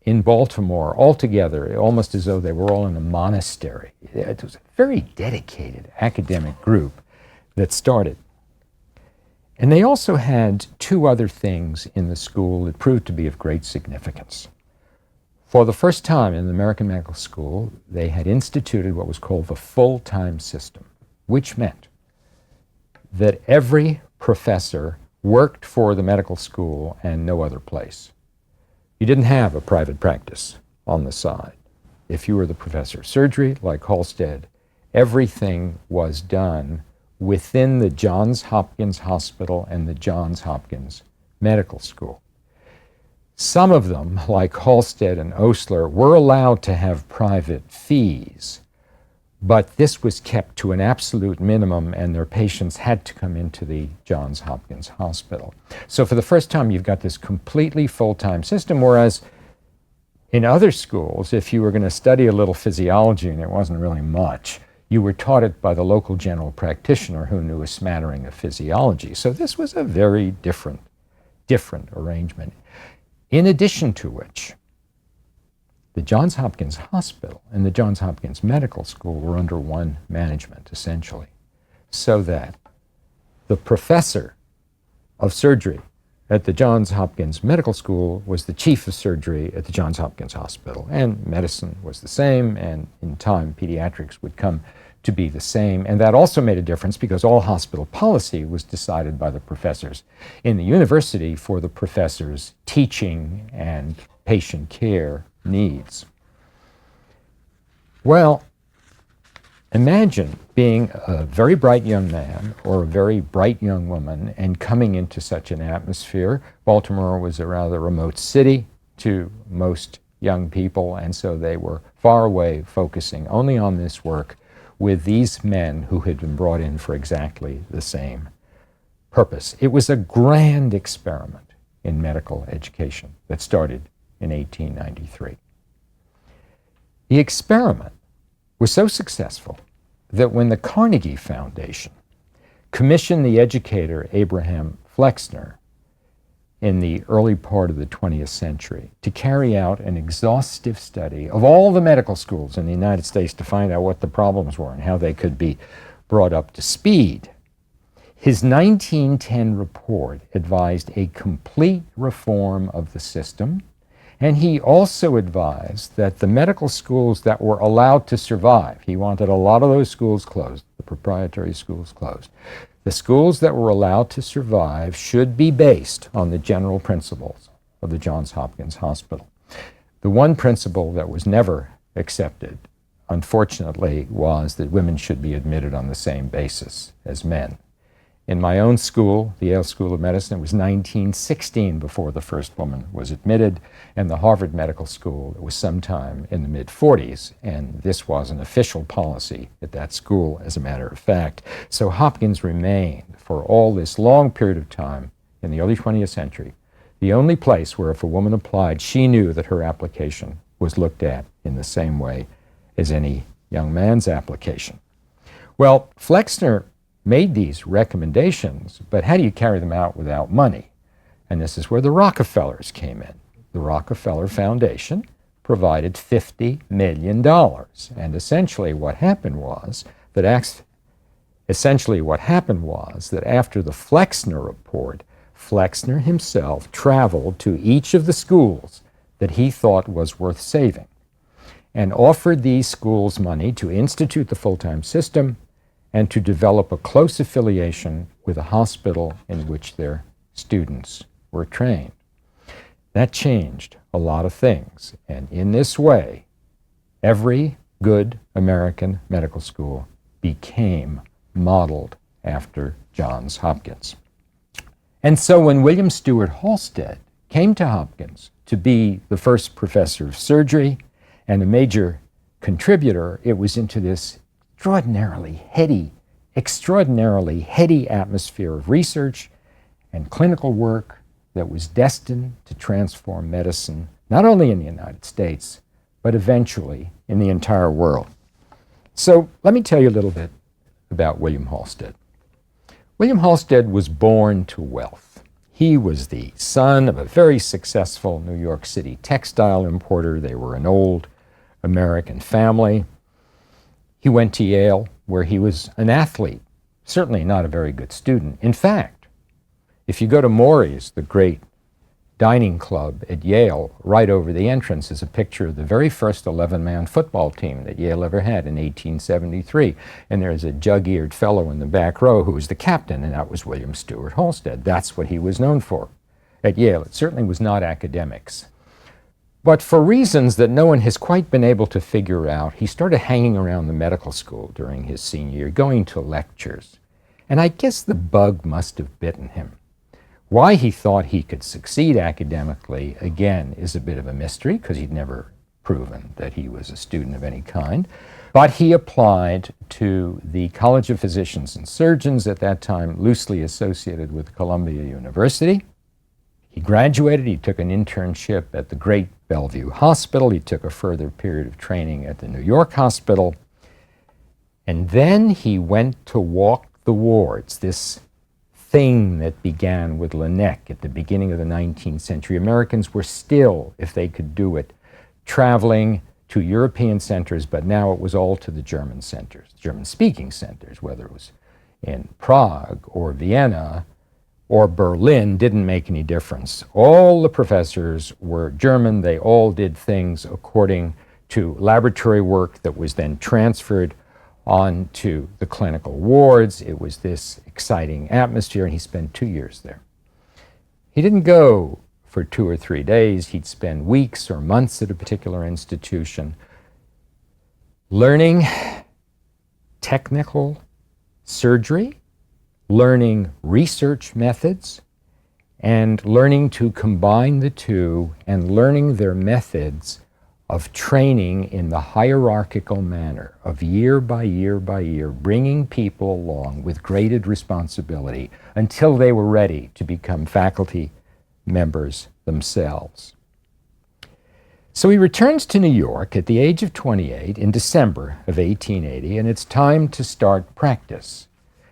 in Baltimore all together, almost as though they were all in a monastery. It was a very dedicated academic group that started. And they also had two other things in the school that proved to be of great significance. For the first time in the American Medical School, they had instituted what was called the full-time system, which meant that every professor worked for the medical school and no other place. You didn't have a private practice on the side. If you were the professor of surgery, like Halsted, everything was done within the Johns Hopkins Hospital and the Johns Hopkins Medical School. Some of them, like Halsted and Osler, were allowed to have private fees, but this was kept to an absolute minimum, and their patients had to come into the Johns Hopkins Hospital. So for the first time, you've got this completely full-time system, whereas in other schools, if you were going to study a little physiology, and it wasn't really much, you were taught it by the local general practitioner who knew a smattering of physiology. So this was a very different arrangement. In addition to which, the Johns Hopkins Hospital and the Johns Hopkins Medical School were under one management, essentially, so that the professor of surgery at the Johns Hopkins Medical School was the chief of surgery at the Johns Hopkins Hospital, and medicine was the same, and in time, pediatrics would come to be the same. And that also made a difference because all hospital policy was decided by the professors in the university for the professors' teaching and patient care needs. Well, imagine being a very bright young man or a very bright young woman and coming into such an atmosphere. Baltimore was a rather remote city to most young people, and so they were far away, focusing only on this work with these men who had been brought in for exactly the same purpose. It was a grand experiment in medical education that started in 1893. The experiment was so successful that when the Carnegie Foundation commissioned the educator Abraham Flexner in the early part of the 20th century to carry out an exhaustive study of all the medical schools in the United States to find out what the problems were and how they could be brought up to speed, his 1910 report advised a complete reform of the system, and he also advised that the medical schools that were allowed to survive, he wanted a lot of those schools closed, the proprietary schools closed. The schools that were allowed to survive should be based on the general principles of the Johns Hopkins Hospital. The one principle that was never accepted, unfortunately, was that women should be admitted on the same basis as men. In my own school, the Yale School of Medicine, it was 1916 before the first woman was admitted, and the Harvard Medical School, it was sometime in the mid-40s, and this was an official policy at that school, as a matter of fact. So Hopkins remained, for all this long period of time in the early 20th century, the only place where if a woman applied, she knew that her application was looked at in the same way as any young man's application. Well, Flexner made these recommendations, but how do you carry them out without money? And this is where the Rockefellers came in. The Rockefeller Foundation provided $50 million. And essentially what happened was that after the Flexner report, Flexner himself traveled to each of the schools that he thought was worth saving and offered these schools money to institute the full-time system and to develop a close affiliation with a hospital in which their students were trained. That changed a lot of things, and in this way, every good American medical school became modeled after Johns Hopkins. And so when William Stewart Halsted came to Hopkins to be the first professor of surgery and a major contributor, it was into this extraordinarily heady atmosphere of research and clinical work that was destined to transform medicine, not only in the United States, but eventually in the entire world. So let me tell you a little bit about William Halsted. William Halsted was born to wealth. He was the son of a very successful New York City textile importer. They were an old American family. He went to Yale, where he was an athlete, certainly not a very good student. In fact, if you go to Maury's, the great dining club at Yale, right over the entrance is a picture of the very first 11-man football team that Yale ever had in 1873. And there's a jug-eared fellow in the back row who was the captain, and that was William Stewart Halsted. That's what he was known for at Yale. It certainly was not academics. But for reasons that no one has quite been able to figure out, he started hanging around the medical school during his senior year, going to lectures. And I guess the bug must have bitten him. Why he thought he could succeed academically, again, is a bit of a mystery, because he'd never proven that he was a student of any kind. But he applied to the College of Physicians and Surgeons, at that time loosely associated with Columbia University. He graduated. He took an internship at the great Bellevue Hospital. He took a further period of training at the New York Hospital. And then he went to walk the wards, this thing that began with Laennec at the beginning of the 19th century. Americans were still, if they could do it, traveling to European centers, but now it was all to the German centers, German-speaking centers, whether it was in Prague or Vienna or Berlin, didn't make any difference. All the professors were German. They all did things according to laboratory work that was then transferred onto the clinical wards. It was this exciting atmosphere, and he spent 2 years there. He didn't go for 2 or 3 days. He'd spend weeks or months at a particular institution learning technical surgery, learning research methods, and learning to combine the two, and learning their methods of training in the hierarchical manner of year by year by year, bringing people along with graded responsibility until they were ready to become faculty members themselves. So he returns to New York at the age of 28 in December of 1880, and it's time to start practice.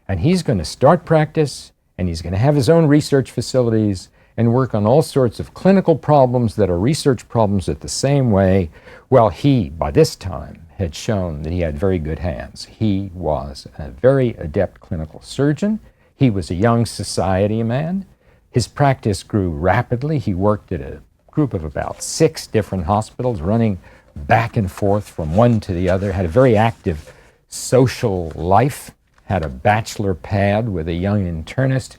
And he's going to start practice, and he's going to have his own research facilities and work on all sorts of clinical problems that are research problems at the same way. Well, he, by this time, had shown that he had very good hands. He was a very adept clinical surgeon. He was a young society man. His practice grew rapidly. He worked at a group of about 6 different hospitals, running back and forth from one to the other, had a very active social life, had a bachelor pad with a young internist,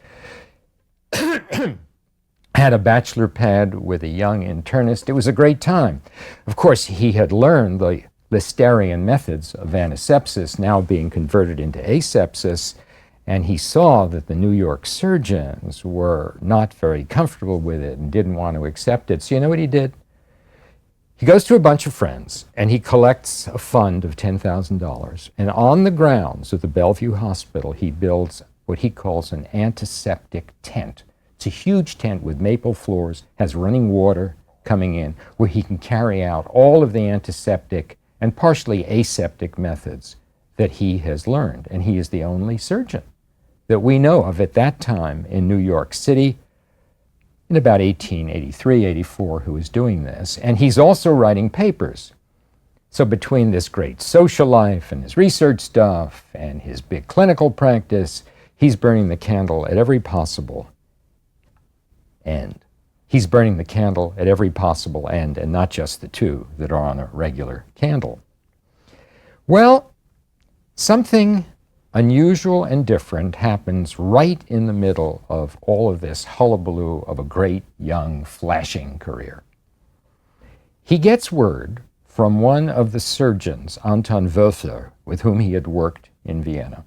It was a great time. Of course, he had learned the Listerian methods of antisepsis, now being converted into asepsis, and he saw that the New York surgeons were not very comfortable with it and didn't want to accept it. So you know what he did? He goes to a bunch of friends, and he collects a fund of $10,000, and on the grounds of the Bellevue Hospital, he builds what he calls an antiseptic tent. It's a huge tent with maple floors, has running water coming in, where he can carry out all of the antiseptic and partially aseptic methods that he has learned. And he is the only surgeon that we know of at that time in New York City in about 1883, 84, who is doing this. And he's also writing papers. So between this great social life and his research stuff and his big clinical practice, he's burning the candle at every possible end. He's burning the candle at every possible end, and not just the two that are on a regular candle. Well, something unusual and different happens right in the middle of all of this hullabaloo of a great, young, flashing career. He gets word from one of the surgeons, Anton Wölfler, with whom he had worked in Vienna,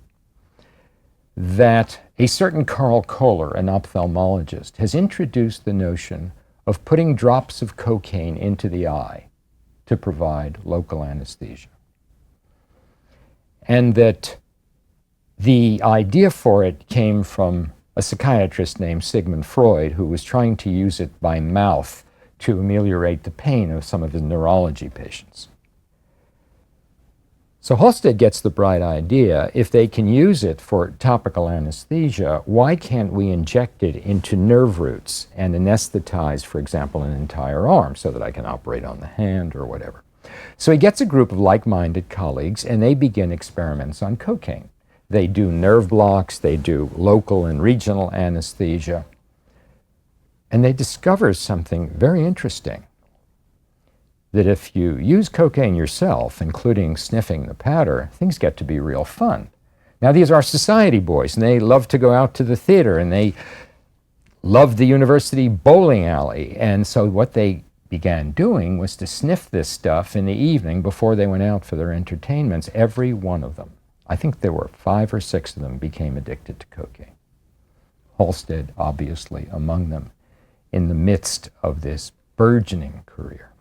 that a certain Karl Kohler, an ophthalmologist, has introduced the notion of putting drops of cocaine into the eye to provide local anesthesia. And that the idea for it came from a psychiatrist named Sigmund Freud, who was trying to use it by mouth to ameliorate the pain of some of his neurology patients. So Halsted gets the bright idea, if they can use it for topical anesthesia, why can't we inject it into nerve roots and anesthetize, for example, an entire arm so that I can operate on the hand or whatever? So he gets a group of like-minded colleagues and they begin experiments on cocaine. They do nerve blocks, they do local and regional anesthesia, and they discover something very interesting. That if you use cocaine yourself, including sniffing the powder, things get to be real fun. Now, these are society boys, and they love to go out to the theater, and they love the university bowling alley. And so what they began doing was to sniff this stuff in the evening before they went out for their entertainments. Every one of them, I think there were 5 or 6 of them, became addicted to cocaine. Halsted, obviously, among them, in the midst of this burgeoning career.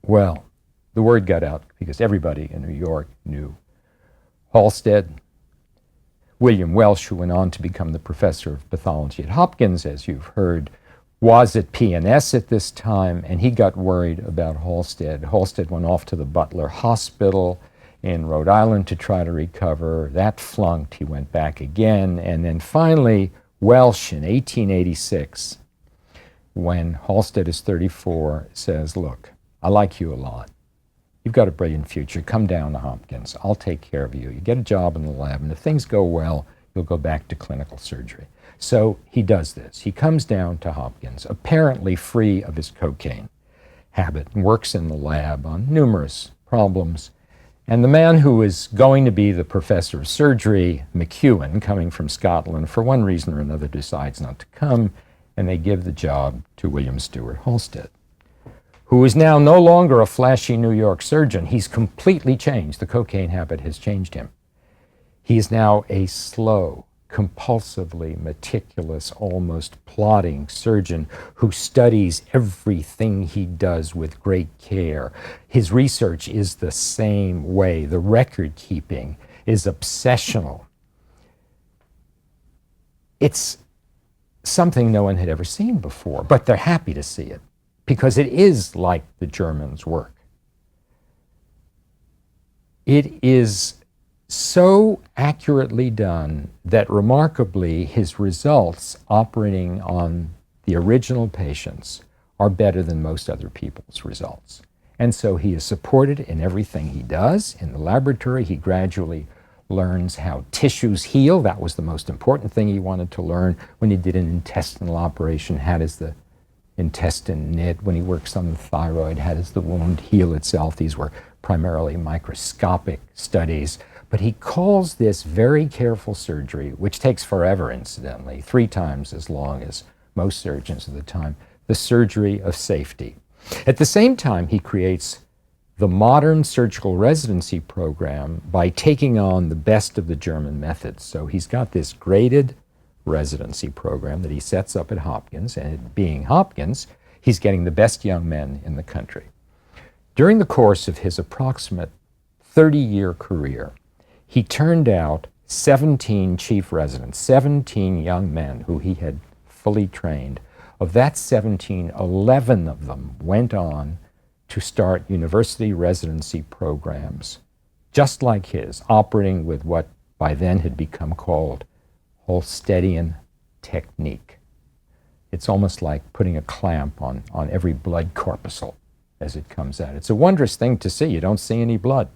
Well, the word got out because everybody in New York knew Halsted. William Welsh, who went on to become the professor of pathology at Hopkins, as you've heard, was at PNS at this time, and he got worried about Halsted. Halsted went off to the Butler Hospital in Rhode Island to try to recover. That flunked. He went back again. And then finally, Welsh in 1886, when Halsted is 34, says, look, I like you a lot. You've got a brilliant future. Come down to Hopkins. I'll take care of you. You get a job in the lab, and if things go well, you'll go back to clinical surgery. So he does this. He comes down to Hopkins, apparently free of his cocaine habit, and works in the lab on numerous problems. And the man who is going to be the professor of surgery, McEwen, coming from Scotland, for one reason or another decides not to come, and they give the job to William Stewart Halsted, who is now no longer a flashy New York surgeon. He's completely changed. The cocaine habit has changed him. He is now a slow, compulsively meticulous, almost plodding surgeon who studies everything he does with great care. His research is the same way. The record keeping is obsessional. It's something no one had ever seen before, but they're happy to see it, because it is like the Germans' work. It is so accurately done that remarkably his results operating on the original patients are better than most other people's results. And so he is supported in everything he does. In the laboratory, he gradually learns how tissues heal. That was the most important thing he wanted to learn when he did an intestinal operation. How does the intestine knit? When he works on the thyroid, how does the wound heal itself? These were primarily microscopic studies. But he calls this very careful surgery, which takes forever, incidentally, 3 times as long as most surgeons of the time, the surgery of safety. At the same time, he creates the modern surgical residency program by taking on the best of the German methods. So he's got this graded residency program that he sets up at Hopkins, and being Hopkins, he's getting the best young men in the country. During the course of his approximate 30-year career, he turned out 17 chief residents, 17 young men who he had fully trained. Of that 17, 11 of them went on to start university residency programs, just like his, operating with what by then had become called Halstedian technique. it's almost like putting a clamp on every blood corpuscle as it comes out. It's a wondrous thing to see. You don't see any blood.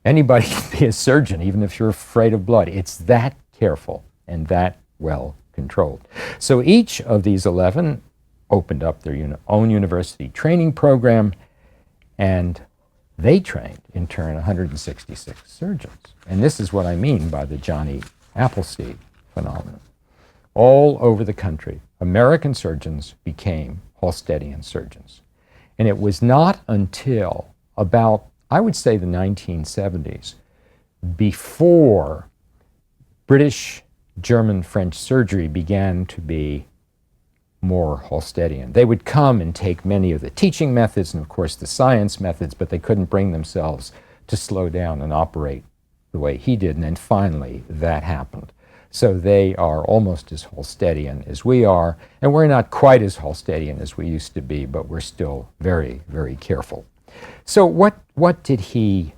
Anybody can be a surgeon, even if you're afraid of blood. It's that careful and that well controlled. So each of these 11 opened up their own university training program, and they trained, in turn, 166 surgeons. And this is what I mean by the Johnny Appleseed phenomenon. All over the country, American surgeons became Halstedian surgeons. And it was not until about, I would say, the 1970s, before British, German, French surgery began to be more Halstedian. They would come and take many of the teaching methods and, of course, the science methods, but they couldn't bring themselves to slow down and operate the way he did. And then finally, that happened. So they are almost as Halstedian as we are, and we're not quite as Halstedian as we used to be, but we're still very, very careful. So what did he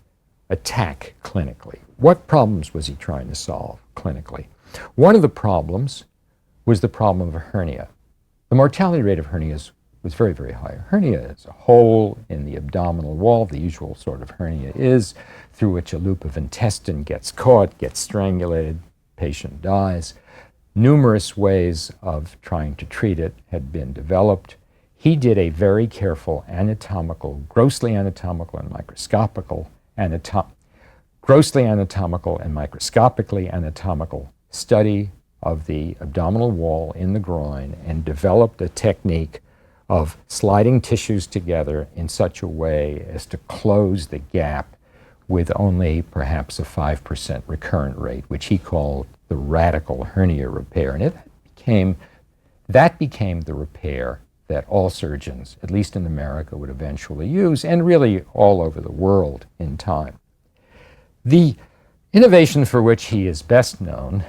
attack clinically? What problems was he trying to solve clinically? One of the problems was the problem of a hernia. The mortality rate of hernias was very, very high. A hernia is a hole in the abdominal wall, the usual sort of hernia is, through which a loop of intestine gets caught, gets strangulated, patient dies. Numerous ways of trying to treat it had been developed. He did a very careful grossly anatomical and microscopically anatomical study of the abdominal wall in the groin, and developed a technique of sliding tissues together in such a way as to close the gap with only perhaps a 5% recurrent rate, which he called the radical hernia repair. And that became the repair that all surgeons, at least in America, would eventually use, and really all over the world in time. The innovation for which he is best known,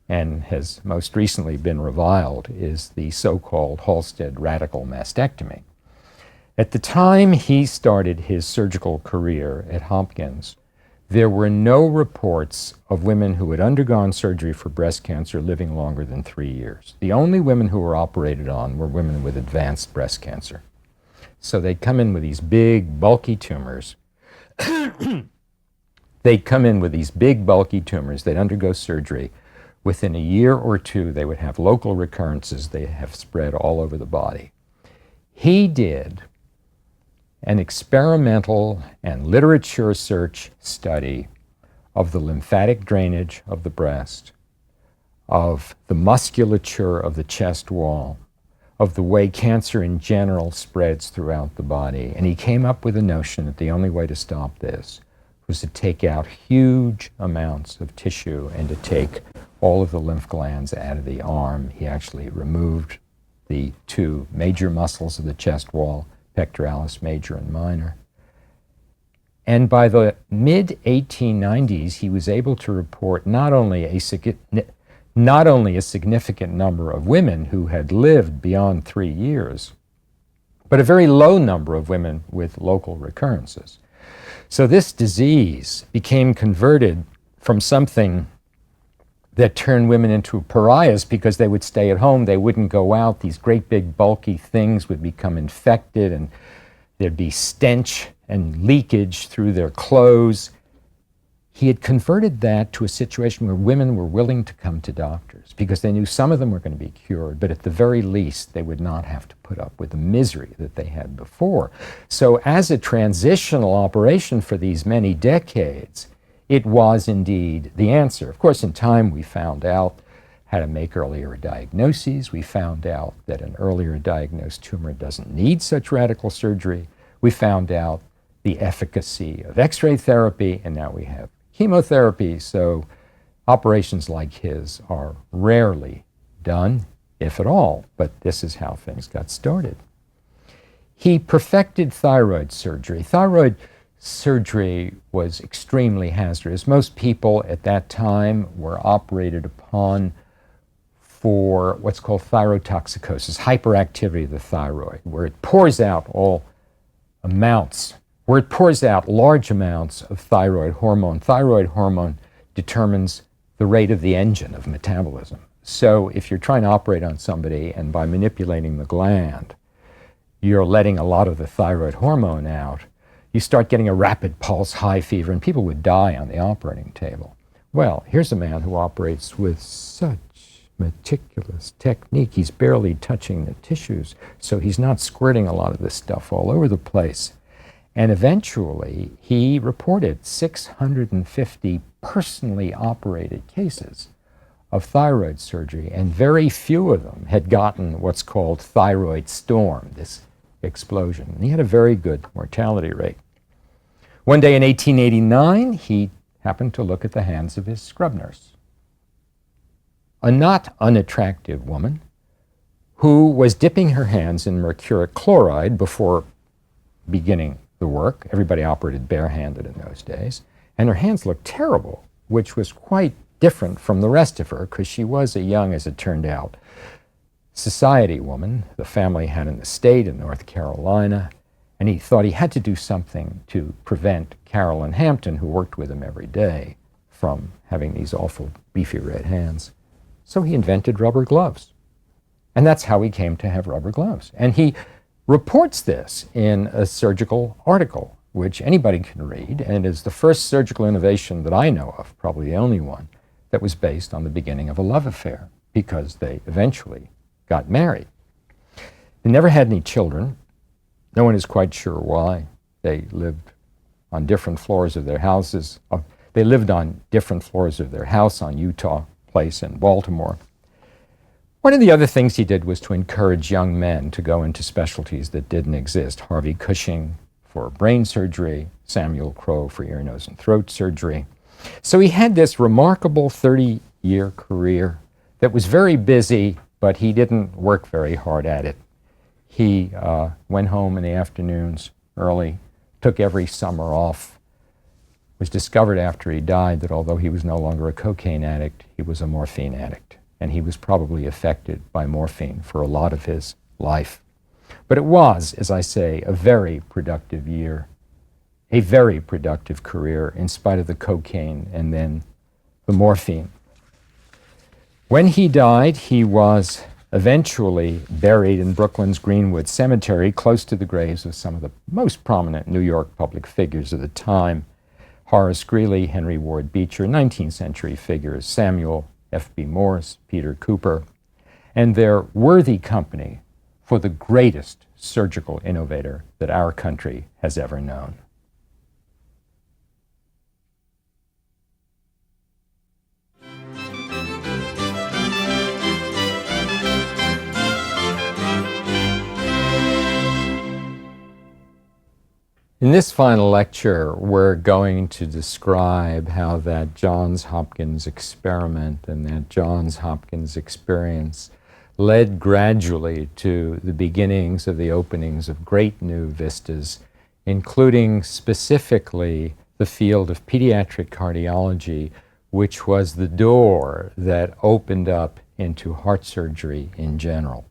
and has most recently been reviled, is the so-called Halsted radical mastectomy. At the time he started his surgical career at Hopkins, there were no reports of women who had undergone surgery for breast cancer living longer than 3 years. The only women who were operated on were women with advanced breast cancer. So they'd come in with these big, bulky tumors. They'd undergo surgery. Within a year or two, they would have local recurrences. They have spread all over the body. He did an experimental and literature search study of the lymphatic drainage of the breast, of the musculature of the chest wall, of the way cancer in general spreads throughout the body. And he came up with the notion that the only way to stop this was to take out huge amounts of tissue and to take all of the lymph glands out of the arm. He actually removed the two major muscles of the chest wall, pectoralis major and minor. And by the mid-1890s, he was able to report not only a significant number of women who had lived beyond 3 years, but a very low number of women with local recurrences. So this disease became converted from something that turned women into pariahs because they would stay at home, they wouldn't go out, these great big bulky things would become infected, and there'd be stench and leakage through their clothes. He had converted that to a situation where women were willing to come to doctors because they knew some of them were going to be cured, but at the very least they would not have to put up with the misery that they had before. So as a transitional operation for these many decades, it was indeed the answer. Of course, in time we found out how to make earlier diagnoses. We found out that an earlier diagnosed tumor doesn't need such radical surgery. We found out the efficacy of X-ray therapy, and now we have chemotherapy. So operations like his are rarely done, if at all, but this is how things got started. He perfected thyroid surgery. Thyroid surgery was extremely hazardous. Most people at that time were operated upon for what's called thyrotoxicosis, hyperactivity of the thyroid, where it pours out large amounts of thyroid hormone. Thyroid hormone determines the rate of the engine of metabolism. So if you're trying to operate on somebody and by manipulating the gland, you're letting a lot of the thyroid hormone out, you start getting a rapid pulse, high fever, and people would die on the operating table. Well, here's a man who operates with such meticulous technique. He's barely touching the tissues, so he's not squirting a lot of this stuff all over the place. And eventually, he reported 650 personally operated cases of thyroid surgery, and very few of them had gotten what's called thyroid storm, this explosion. And he had a very good mortality rate. One day in 1889, he happened to look at the hands of his scrub nurse, a not unattractive woman who was dipping her hands in mercuric chloride before beginning the work. Everybody operated barehanded in those days, and her hands looked terrible, which was quite different from the rest of her because she was a young, as it turned out, society woman. The family had an estate in North Carolina, and he thought he had to do something to prevent Carolyn Hampton, who worked with him every day, from having these awful beefy red hands. So he invented rubber gloves. And that's how he came to have rubber gloves. And he reports this in a surgical article, which anybody can read, and is the first surgical innovation that I know of, probably the only one, that was based on the beginning of a love affair, because they eventually got married. They never had any children. No one is quite sure why. They lived on different floors of their houses. They lived on different floors of their house on Utah Place in Baltimore. One of the other things he did was to encourage young men to go into specialties that didn't exist. Harvey Cushing for brain surgery, Samuel Crowe for ear, nose, and throat surgery. So he had this remarkable 30-year career that was very busy, but he didn't work very hard at it. He went home in the afternoons early, took every summer off. It was discovered after he died that although he was no longer a cocaine addict, he was a morphine addict, and he was probably affected by morphine for a lot of his life. But it was, as I say, a very productive year, a very productive career in spite of the cocaine and then the morphine. When he died, he was eventually buried in Brooklyn's Greenwood Cemetery, close to the graves of some of the most prominent New York public figures of the time: Horace Greeley, Henry Ward Beecher, 19th century figures, Samuel F.B. Morse, Peter Cooper, and their worthy company for the greatest surgical innovator that our country has ever known. In this final lecture, we're going to describe how that Johns Hopkins experiment and that Johns Hopkins experience led gradually to the beginnings of the openings of great new vistas, including specifically the field of pediatric cardiology, which was the door that opened up into heart surgery in general.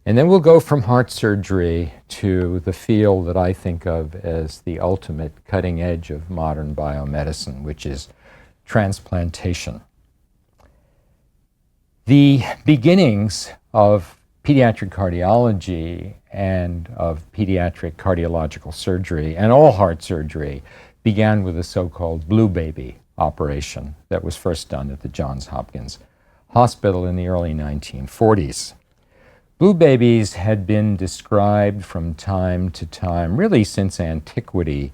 And then we'll go from heart surgery to the field that I think of as the ultimate cutting edge of modern biomedicine, which is transplantation. The beginnings of pediatric cardiology and of pediatric cardiological surgery and all heart surgery began with the so-called blue baby operation that was first done at the Johns Hopkins Hospital in the early 1940s. Blue babies had been described from time to time, really since antiquity,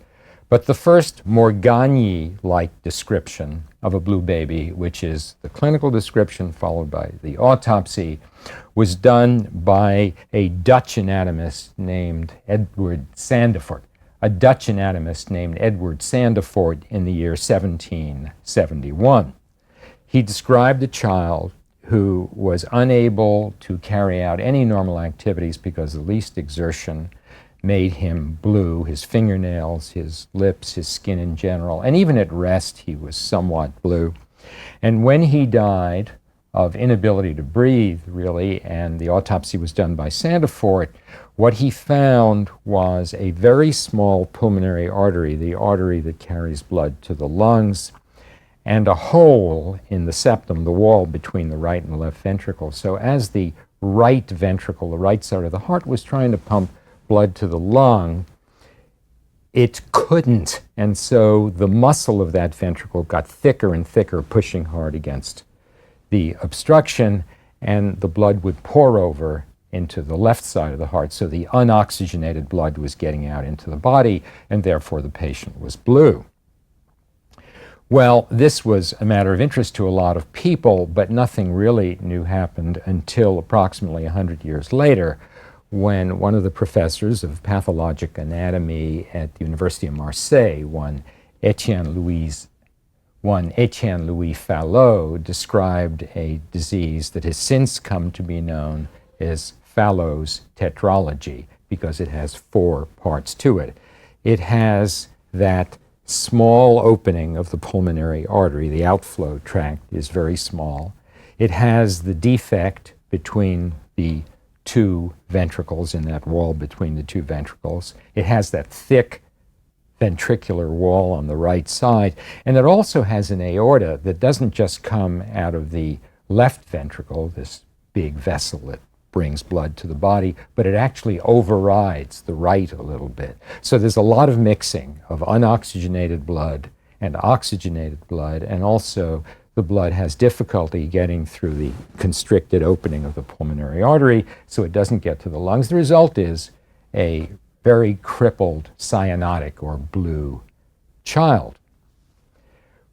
but the first Morgagni-like description of a blue baby, which is the clinical description followed by the autopsy, was done by a Dutch anatomist named Edward Sandifort, in the year 1771. He described a child who was unable to carry out any normal activities because the least exertion made him blue, his fingernails, his lips, his skin in general, and even at rest he was somewhat blue. And when he died of inability to breathe, really, and the autopsy was done by Sandifort, what he found was a very small pulmonary artery, the artery that carries blood to the lungs, and a hole in the septum, the wall between the right and the left ventricle. So as the right ventricle, the right side of the heart, was trying to pump blood to the lung, it couldn't. And so the muscle of that ventricle got thicker and thicker, pushing hard against the obstruction, and the blood would pour over into the left side of the heart. So the unoxygenated blood was getting out into the body, and therefore the patient was blue. Well, this was a matter of interest to a lot of people, but nothing really new happened until approximately 100 years later, when one of the professors of pathologic anatomy at the University of Marseille, one Etienne Louis Fallot, described a disease that has since come to be known as Fallot's tetralogy, because it has 4 parts to it. It has that small opening of the pulmonary artery. The outflow tract is very small. It has the defect between the 2 ventricles, in that wall between the 2 ventricles. It has that thick ventricular wall on the right side, and it also has an aorta that doesn't just come out of the left ventricle, this big vessel that brings blood to the body, but it actually overrides the right a little bit. So there's a lot of mixing of unoxygenated blood and oxygenated blood, and also the blood has difficulty getting through the constricted opening of the pulmonary artery, so it doesn't get to the lungs. The result is a very crippled cyanotic or blue child.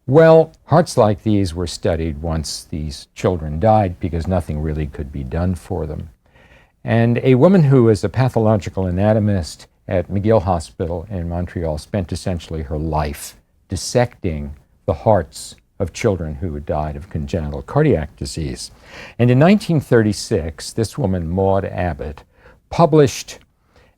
Well, hearts like these were studied once these children died, because nothing really could be done for them. And a woman who is a pathological anatomist at McGill Hospital in Montreal spent essentially her life dissecting the hearts of children who had died of congenital cardiac disease. And in 1936, this woman, Maud Abbott, published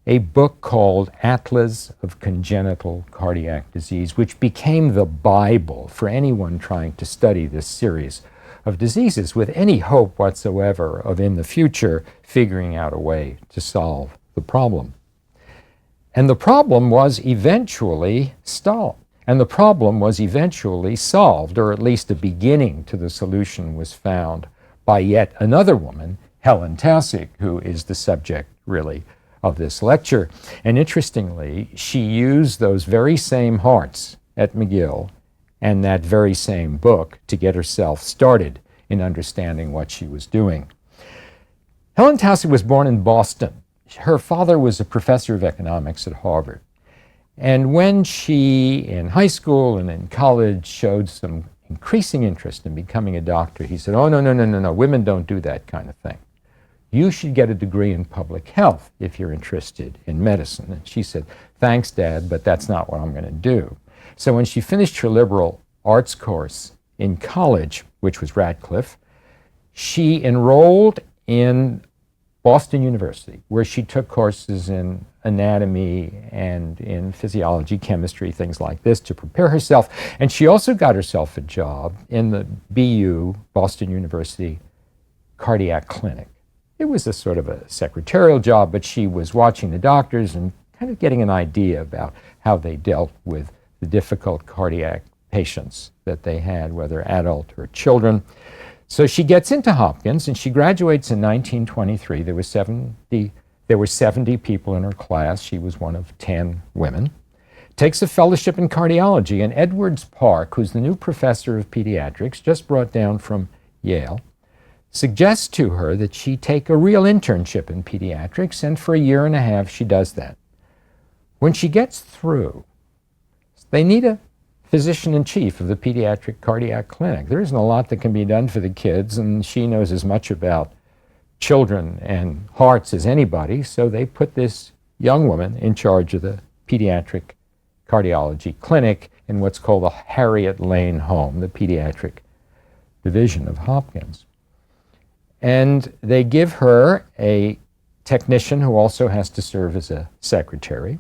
a book called Atlas of Congenital Cardiac Disease, which became the Bible for anyone trying to study this series of diseases with any hope whatsoever of, in the future, figuring out a way to solve the problem. And the problem was eventually solved. And the problem was eventually solved, or at least a beginning to the solution was found by yet another woman, Helen Taussig, who is the subject, really, of this lecture. And interestingly, she used those very same hearts at McGill and that very same book to get herself started in understanding what she was doing. Helen Taussig was born in Boston. Her father was a professor of economics at Harvard. And when she, in high school and in college, showed some increasing interest in becoming a doctor, he said, "Oh, no, women don't do that kind of thing. You should get a degree in public health if you're interested in medicine." And she said, "Thanks, Dad, but that's not what I'm going to do." So when she finished her liberal arts course in college, which was Radcliffe, she enrolled in Boston University, where she took courses in anatomy and in physiology, chemistry, things like this, to prepare herself. And she also got herself a job in the BU, Boston University Cardiac Clinic. It was a sort of a secretarial job, but she was watching the doctors and kind of getting an idea about how they dealt with the difficult cardiac patients that they had, whether adult or children. So she gets into Hopkins, and she graduates in 1923. There were 70 people in her class. She was one of 10 women. Takes a fellowship in cardiology, and Edwards Park, who's the new professor of pediatrics, just brought down from Yale, suggests to her that she take a real internship in pediatrics, and for a year and a half she does that. When she gets through, they need a physician-in-chief of the pediatric cardiac clinic. There isn't a lot that can be done for the kids, and she knows as much about children and hearts as anybody, so they put this young woman in charge of the pediatric cardiology clinic in what's called the Harriet Lane Home, the pediatric division of Hopkins. And they give her a technician who also has to serve as a secretary.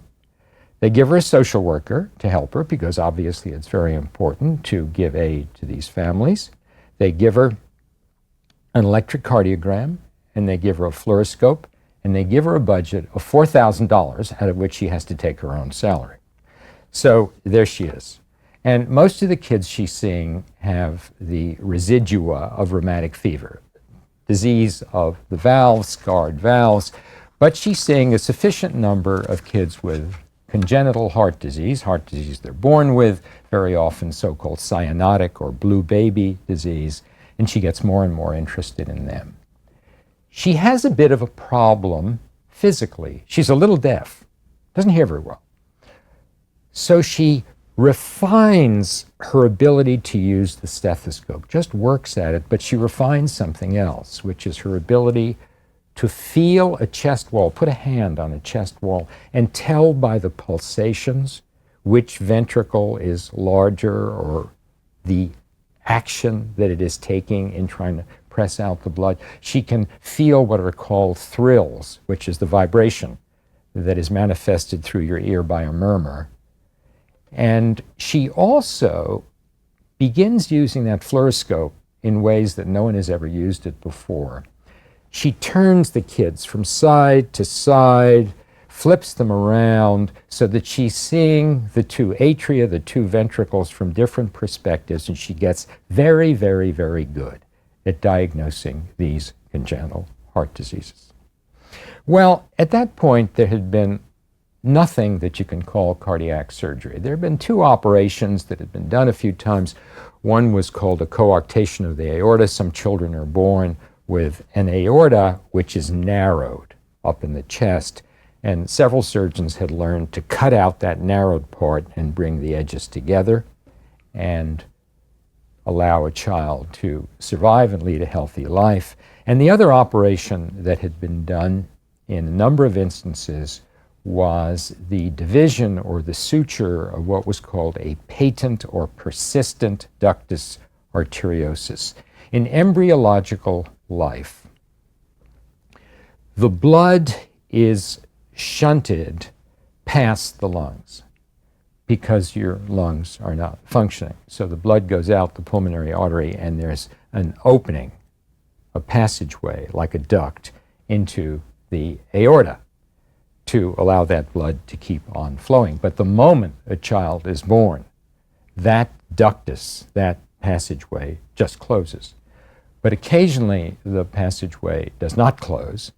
They give her a social worker to help her, because obviously it's very important to give aid to these families. They give her an electrocardiogram, and they give her a fluoroscope, and they give her a budget of $4,000, out of which she has to take her own salary. So there she is. And most of the kids she's seeing have the residua of rheumatic fever, disease of the valves, scarred valves, but she's seeing a sufficient number of kids with congenital heart disease they're born with, very often so-called cyanotic or blue baby disease, and she gets more and more interested in them. She has a bit of a problem physically. She's a little deaf, doesn't hear very well. So she refines her ability to use the stethoscope, just works at it, but she refines something else, which is her ability to feel a chest wall, put a hand on a chest wall, and tell by the pulsations which ventricle is larger or the action that it is taking in trying to press out the blood. She can feel what are called thrills, which is the vibration that is manifested through your ear by a murmur. And she also begins using that fluoroscope in ways that no one has ever used it before. She turns the kids from side to side, flips them around so that she's seeing the two atria, the two ventricles from different perspectives, and she gets very, very, very good at diagnosing these congenital heart diseases. Well, at that point, there had been nothing that you can call cardiac surgery. There have been two operations that had been done a few times. One was called a coarctation of the aorta. Some children are born with an aorta which is narrowed up in the chest, and several surgeons had learned to cut out that narrowed part and bring the edges together and allow a child to survive and lead a healthy life. And the other operation that had been done in a number of instances was the division or the suture of what was called a patent or persistent ductus arteriosus. In embryological life, the blood is shunted past the lungs because your lungs are not functioning. So the blood goes out the pulmonary artery, and there's an opening, a passageway like a duct into the aorta to allow that blood to keep on flowing. But the moment a child is born, that ductus, that passageway, just closes. But occasionally the passageway does not close.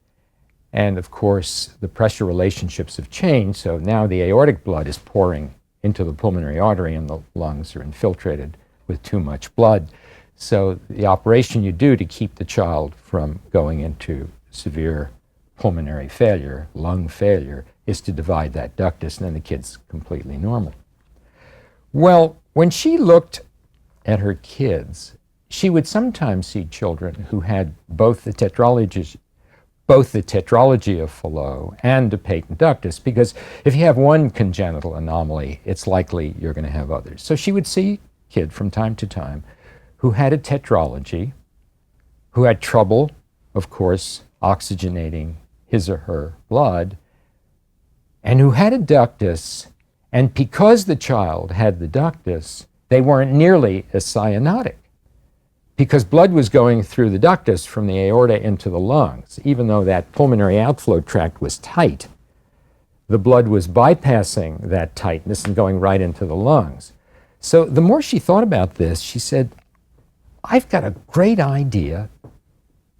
And of course, the pressure relationships have changed, so now the aortic blood is pouring into the pulmonary artery and the lungs are infiltrated with too much blood. So the operation you do to keep the child from going into severe pulmonary failure, lung failure, is to divide that ductus, and then the kid's completely normal. Well, when she looked at her kids, she would sometimes see children who had both the tetralogy of Fallot and a patent ductus, because if you have one congenital anomaly, it's likely you're going to have others. So she would see a kid from time to time who had a tetralogy, who had trouble, of course, oxygenating his or her blood, and who had a ductus, and because the child had the ductus, they weren't nearly as cyanotic, because blood was going through the ductus from the aorta into the lungs. Even though that pulmonary outflow tract was tight, the blood was bypassing that tightness and going right into the lungs. So the more she thought about this, she said, I've got a great idea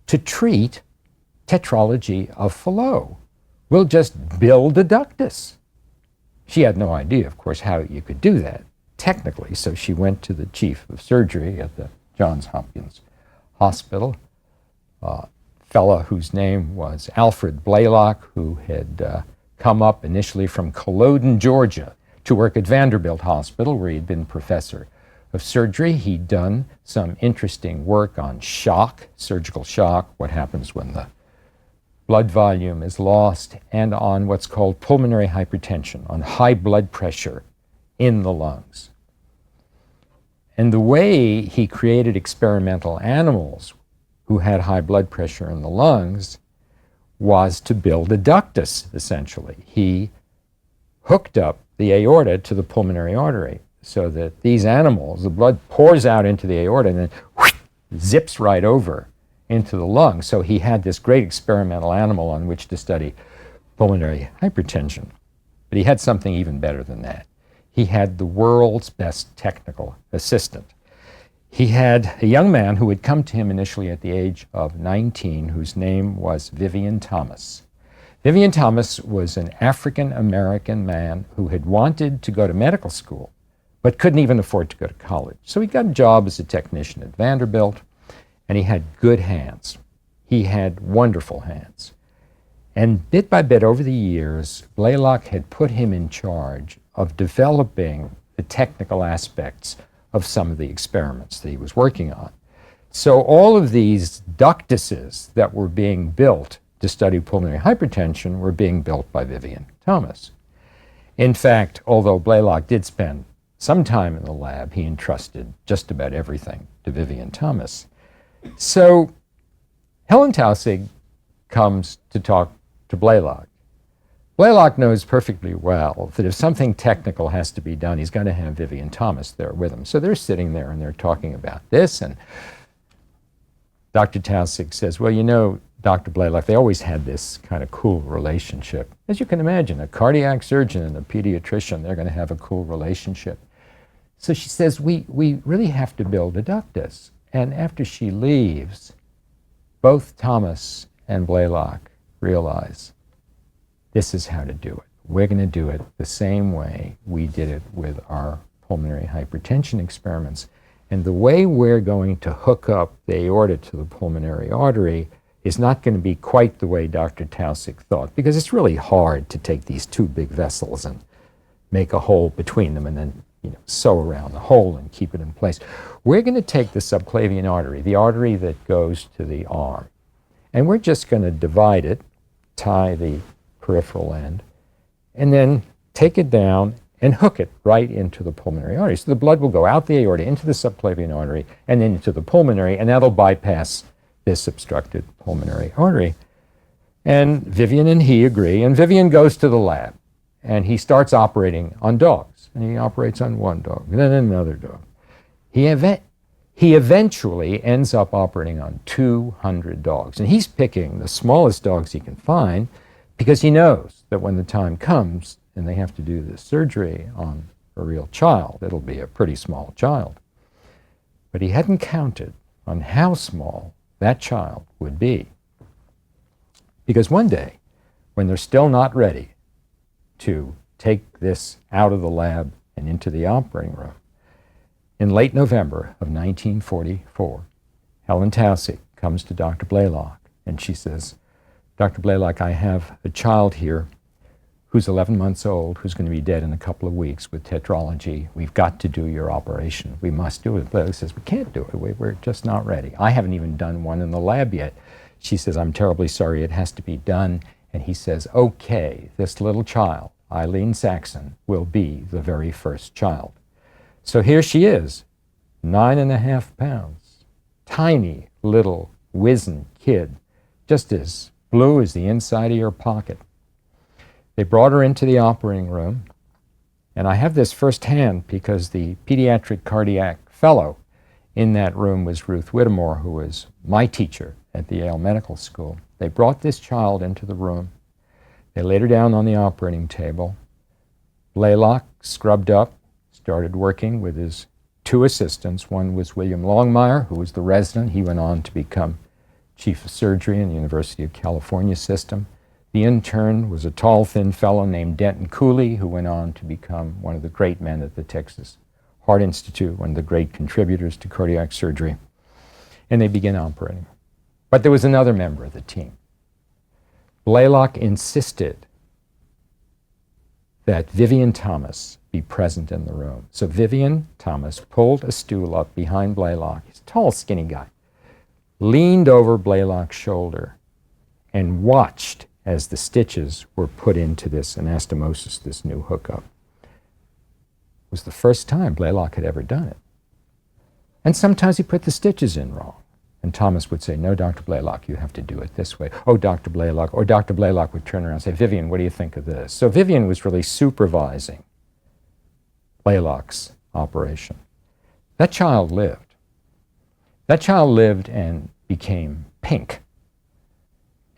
to treat tetralogy of Fallot. We'll just build a ductus. She had no idea, of course, how you could do that technically, so she went to the chief of surgery at the Johns Hopkins Hospital, a fellow whose name was Alfred Blaylock, who had come up initially from Culloden, Georgia, to work at Vanderbilt Hospital, where he'd been professor of surgery. He'd done some interesting work on shock, surgical shock, what happens when the blood volume is lost, and on what's called pulmonary hypertension, on high blood pressure in the lungs. And the way he created experimental animals who had high blood pressure in the lungs was to build a ductus, essentially. He hooked up the aorta to the pulmonary artery so that these animals, the blood pours out into the aorta and then whoosh, zips right over into the lung. So he had this great experimental animal on which to study pulmonary hypertension. But he had something even better than that. he had the world's best technical assistant. He had a young man who had come to him initially at the age of 19, whose name was Vivian Thomas. Vivian Thomas was an African-American man who had wanted to go to medical school, but couldn't even afford to go to college. So he got a job as a technician at Vanderbilt, and he had good hands. He had wonderful hands. And bit by bit over the years, Blaylock had put him in charge of developing the technical aspects of some of the experiments that he was working on. So all of these ductuses that were being built to study pulmonary hypertension were being built by Vivian Thomas. In fact, although Blaylock did spend some time in the lab, he entrusted just about everything to Vivian Thomas. So Helen Taussig comes to talk to Blaylock. Blaylock knows perfectly well that if something technical has to be done, he's going to have Vivian Thomas there with him. So they're sitting there and they're talking about this, and Dr. Taussig says, well, you know, Dr. Blaylock, they always had this kind of cool relationship. As you can imagine, a cardiac surgeon and a pediatrician, they're going to have a cool relationship. So she says, we really have to build a ductus. And after she leaves, both Thomas and Blaylock realize this is how to do it. We're going to do it the same way we did it with our pulmonary hypertension experiments. And the way we're going to hook up the aorta to the pulmonary artery is not going to be quite the way Dr. Taussig thought, because it's really hard to take these two big vessels and make a hole between them and then sew around the hole and keep it in place. We're going to take the subclavian artery, the artery that goes to the arm, and we're just going to divide it, tie the peripheral end, and then take it down and hook it right into the pulmonary artery. So the blood will go out the aorta into the subclavian artery and then into the pulmonary, and that'll bypass this obstructed pulmonary artery. And Vivian and he agree, and Vivian goes to the lab, and he starts operating on dogs. And he operates on one dog, and then another dog. He eventually ends up operating on 200 dogs, and he's picking the smallest dogs he can find because he knows that when the time comes and they have to do this surgery on a real child, it'll be a pretty small child. But he hadn't counted on how small that child would be. Because one day, when they're still not ready to take this out of the lab and into the operating room, in late November of 1944, Helen Taussig comes to Dr. Blaylock, and she says, Dr. Blaylock, I have a child here who's 11 months old, who's going to be dead in a couple of weeks with tetralogy. We've got to do your operation. We must do it. Blaylock says, we can't do it. We're just not ready. I haven't even done one in the lab yet. She says, I'm terribly sorry. It has to be done. And he says, okay, this little child, Eileen Saxon, will be the very first child. So here she is, 9.5 pounds, tiny little wizened kid, just as blue as the inside of your pocket. They brought her into the operating room, and I have this firsthand because the pediatric cardiac fellow in that room was Ruth Whittemore, who was my teacher at the Yale Medical School. They brought this child into the room. They laid her down on the operating table. Blaylock scrubbed up, started working with his two assistants. One was William Longmire, who was the resident. He went on to become chief of surgery in the University of California system. The intern was a tall, thin fellow named Denton Cooley, who went on to become one of the great men at the Texas Heart Institute, one of the great contributors to cardiac surgery. And they began operating. But there was another member of the team. Blaylock insisted that Vivian Thomas be present in the room. So Vivian Thomas pulled a stool up behind Blaylock. He's a tall, skinny guy. Leaned over Blaylock's shoulder and watched as the stitches were put into this anastomosis, this new hookup. It was the first time Blaylock had ever done it. And sometimes he put the stitches in wrong. And Thomas would say, no, Dr. Blaylock, you have to do it this way. Oh, Dr. Blaylock. Or Dr. Blaylock would turn around and say, Vivian, what do you think of this? So Vivian was really supervising Blaylock's operation. That child lived. That child lived and became pink.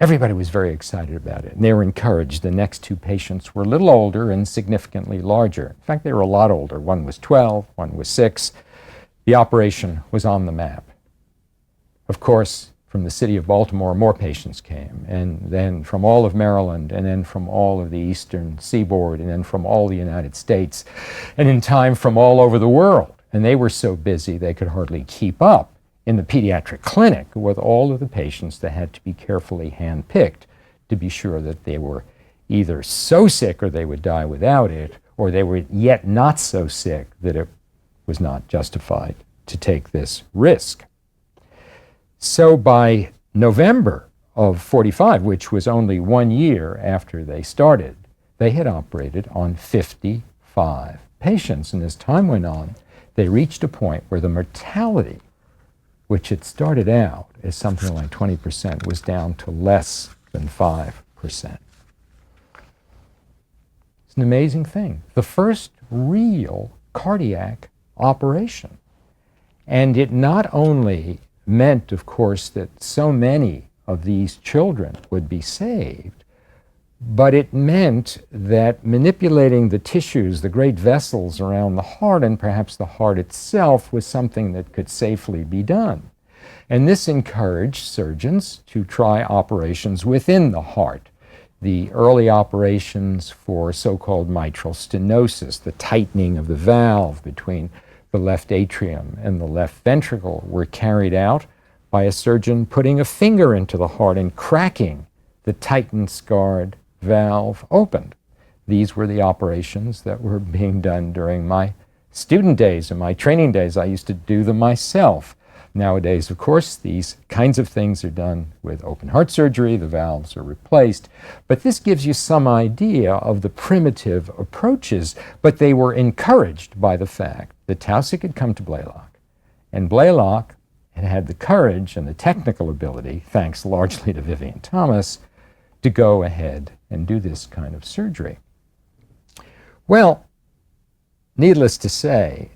Everybody was very excited about it, and they were encouraged. The next two patients were a little older and significantly larger. In fact, they were a lot older. One was 12, one was 6. The operation was on the map. Of course, from the city of Baltimore, more patients came, and then from all of Maryland, and then from all of the eastern seaboard, and then from all the United States, and in time from all over the world. And they were so busy they could hardly keep up in the pediatric clinic with all of the patients that had to be carefully handpicked to be sure that they were either so sick or they would die without it, or they were yet not so sick that it was not justified to take this risk. So by November of 45, which was only 1 year after they started, they had operated on 55 patients. And as time went on, they reached a point where the mortality, which had started out as something like 20%, was down to less than 5%. It's an amazing thing. The first real cardiac operation. And it not only meant, of course, that so many of these children would be saved, but it meant that manipulating the tissues, the great vessels around the heart, and perhaps the heart itself, was something that could safely be done. And this encouraged surgeons to try operations within the heart. The early operations for so-called mitral stenosis, the tightening of the valve between the left atrium and the left ventricle, were carried out by a surgeon putting a finger into the heart and cracking the tightened, scarred valve open. These were the operations that were being done during my student days and my training days. I used to do them myself. Nowadays, of course, these kinds of things are done with open heart surgery. The valves are replaced. But this gives you some idea of the primitive approaches. But they were encouraged by the fact that Taussig had come to Blaylock. And Blaylock had had the courage and the technical ability, thanks largely to Vivian Thomas, to go ahead and do this kind of surgery. Well, needless to say,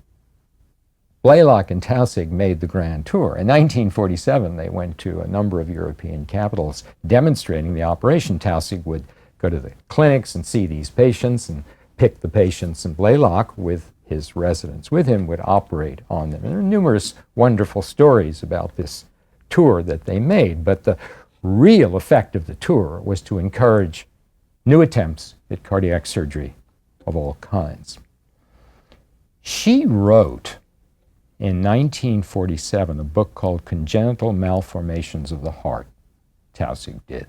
Blaylock and Taussig made the grand tour. In 1947, they went to a number of European capitals demonstrating the operation. Taussig would go to the clinics and see these patients and pick the patients, and Blaylock, with his residents with him, would operate on them. And there are numerous wonderful stories about this tour that they made, but the real effect of the tour was to encourage new attempts at cardiac surgery of all kinds. She wrote in 1947 a book called Congenital Malformations of the Heart. Taussig did.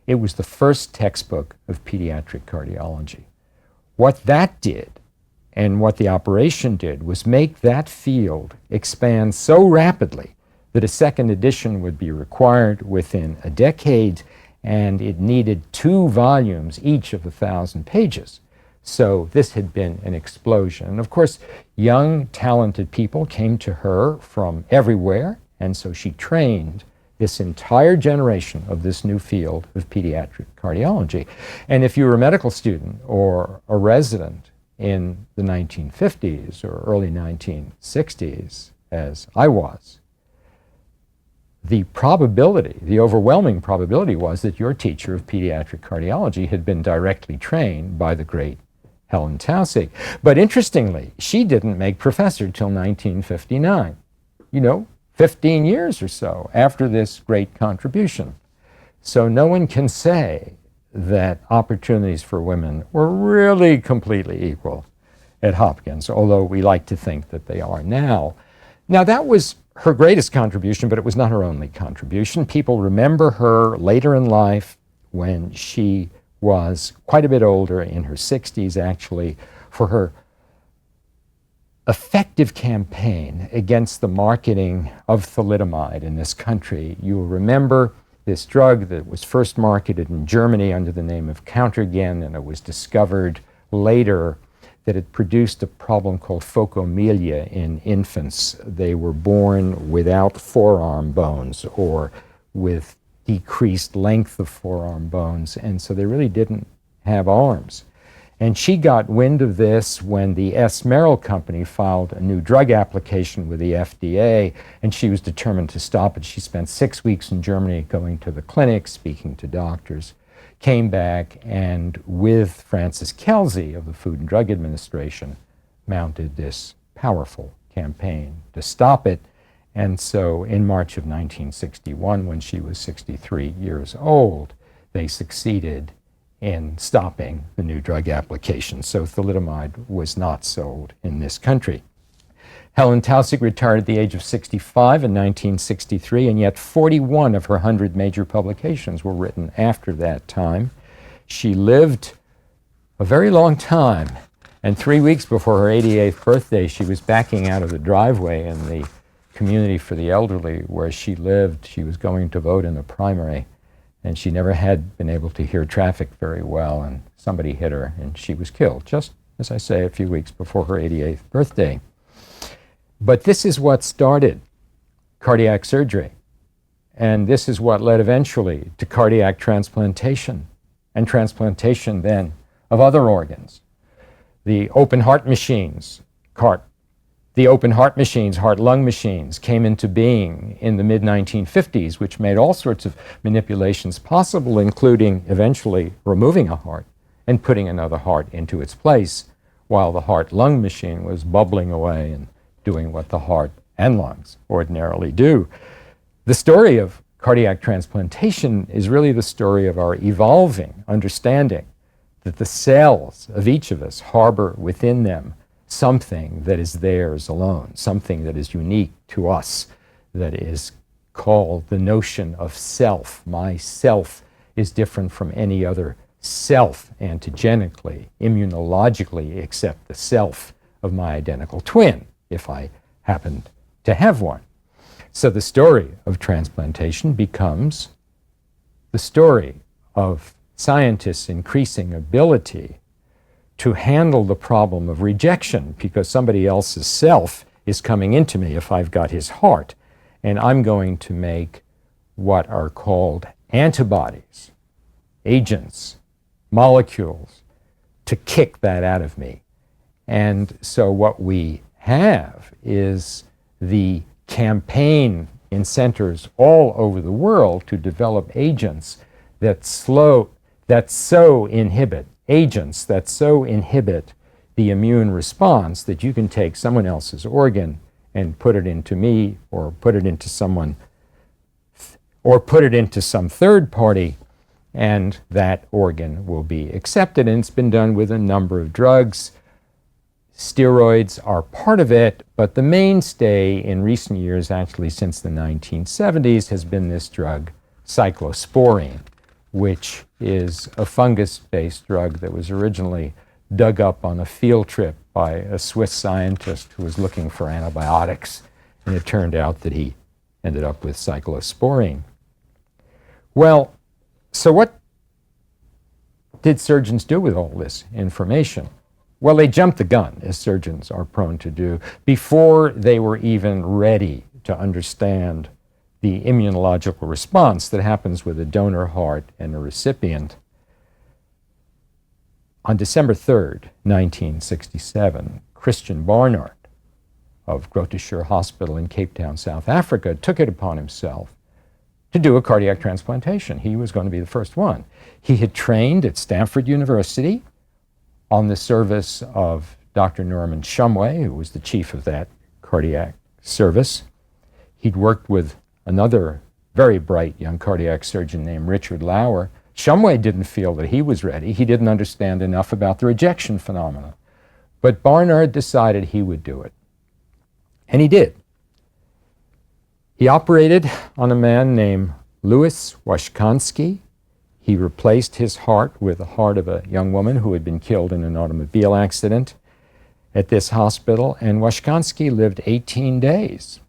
It was the first textbook of pediatric cardiology. What that did, and what the operation did, was make that field expand so rapidly that a second edition would be required within a decade, and it needed 2 volumes, each of 1,000 pages. So this had been an explosion. And of course, young, talented people came to her from everywhere, and so she trained this entire generation of this new field of pediatric cardiology. And if you were a medical student or a resident in the 1950s or early 1960s, as I was, the probability, the overwhelming probability, was that your teacher of pediatric cardiology had been directly trained by the great Helen Taussig. But interestingly, she didn't make professor till 1959. 15 years or so after this great contribution. So no one can say that opportunities for women were really completely equal at Hopkins, although we like to think that they are now. Now, that was her greatest contribution, but it was not her only contribution. People remember her later in life, when she was quite a bit older, in her 60s actually, for her effective campaign against the marketing of thalidomide in this country. You will remember this drug that was first marketed in Germany under the name of Countergen, and it was discovered later that it produced a problem called phocomelia in infants. They were born without forearm bones or with decreased length of forearm bones, and so they really didn't have arms. And she got wind of this when the S. Merrill Company filed a new drug application with the FDA, and she was determined to stop it. She spent 6 weeks in Germany going to the clinic, speaking to doctors, came back, and with Francis Kelsey of the Food and Drug Administration, mounted this powerful campaign to stop it. And so in March of 1961, when she was 63 years old, they succeeded in stopping the new drug application. So thalidomide was not sold in this country. Helen Taussig retired at the age of 65 in 1963, and yet 41 of her 100 major publications were written after that time. She lived a very long time, and 3 weeks before her 88th birthday, she was backing out of the driveway in the community for the elderly where she lived. She was going to vote in a primary, and she never had been able to hear traffic very well, and somebody hit her, and she was killed, just, as I say, a few weeks before her 88th birthday. But this is what started cardiac surgery, and this is what led eventually to cardiac transplantation, and transplantation then of other organs. The open heart machines, heart-lung machines, came into being in the mid-1950s, which made all sorts of manipulations possible, including eventually removing a heart and putting another heart into its place, while the heart-lung machine was bubbling away and doing what the heart and lungs ordinarily do. The story of cardiac transplantation is really the story of our evolving understanding that the cells of each of us harbor within them something that is theirs alone, something that is unique to us, that is called the notion of self. My self is different from any other self antigenically, immunologically, except the self of my identical twin, if I happened to have one. So the story of transplantation becomes the story of scientists' increasing ability to handle the problem of rejection, because somebody else's self is coming into me if I've got his heart, and I'm going to make what are called antibodies, agents, molecules, to kick that out of me. And so what we have is the campaign in centers all over the world to develop agents that so inhibit the immune response that you can take someone else's organ and put it into me, or put it into someone, or put it into some third party, and that organ will be accepted. And it's been done with a number of drugs. Steroids are part of it, but the mainstay in recent years, actually since the 1970s, has been this drug, cyclosporine, which is a fungus-based drug that was originally dug up on a field trip by a Swiss scientist who was looking for antibiotics, and it turned out that he ended up with cyclosporine. Well, so what did surgeons do with all this information? Well, they jumped the gun, as surgeons are prone to do, before they were even ready to understand the immunological response that happens with a donor heart and a recipient. On December 3rd, 1967, Christian Barnard of Groote Schuur Hospital in Cape Town, South Africa, took it upon himself to do a cardiac transplantation. He was going to be the first one. He had trained at Stanford University on the service of Dr. Norman Shumway, who was the chief of that cardiac service. He'd worked with another very bright young cardiac surgeon named Richard Lauer. Shumway didn't feel that he was ready. He didn't understand enough about the rejection phenomena. But Barnard decided he would do it. And he did. He operated on a man named Louis Washkansky. He replaced his heart with the heart of a young woman who had been killed in an automobile accident at this hospital, and Washkansky lived 18 days.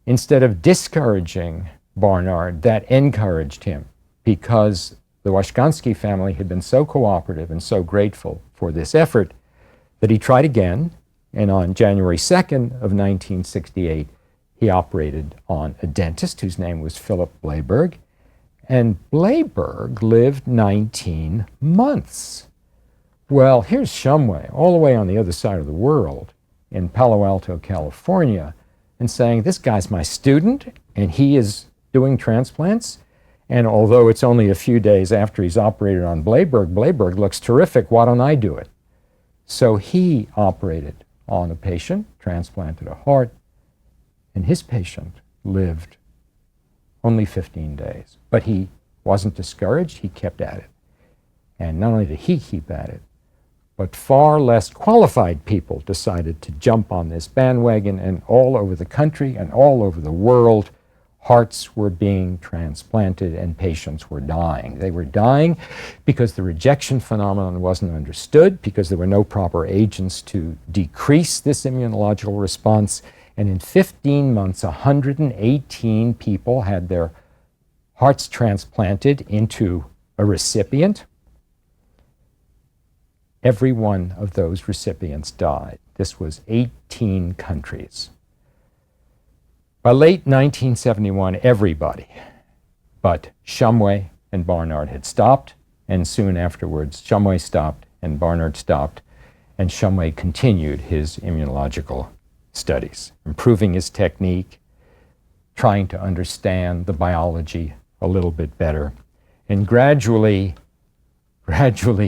Instead of discouraging Barnard, that encouraged him, because the Washkansky family had been so cooperative and so grateful for this effort that he tried again, and on January 2nd of 1968, he operated on a dentist whose name was Philip Blayberg, and Blayberg lived 19 months. Well, here's Shumway, all the way on the other side of the world in Palo Alto, California, and saying, this guy's my student, and he is doing transplants. And although it's only a few days after he's operated on Blayberg looks terrific, why don't I do it? So he operated on a patient, transplanted a heart, and his patient lived only 15 days. But he wasn't discouraged, he kept at it. And not only did he keep at it, but far less qualified people decided to jump on this bandwagon, and all over the country and all over the world, hearts were being transplanted and patients were dying. They were dying because the rejection phenomenon wasn't understood, because there were no proper agents to decrease this immunological response. And in 15 months, 118 people had their hearts transplanted into a recipient. Every one of those recipients died. This was 18 countries. By late 1971, everybody but Shumway and Barnard had stopped, and soon afterwards, Shumway stopped and Barnard stopped, and Shumway continued his immunological studies, improving his technique, trying to understand the biology a little bit better, and gradually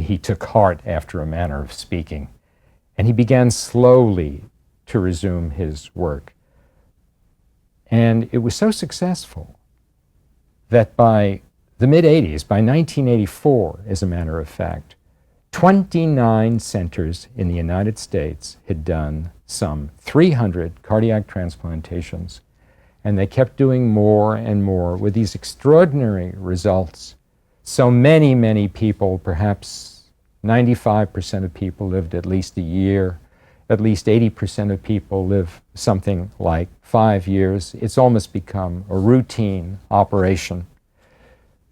he took heart, after a manner of speaking, and he began slowly to resume his work. And it was so successful that by the mid-'80s, by 1984, as a matter of fact, 29 centers in the United States had done some 300 cardiac transplantations, and they kept doing more and more with these extraordinary results. So many people, perhaps 95% of people lived at least a year. At least 80% of people live something like 5 years. It's almost become a routine operation.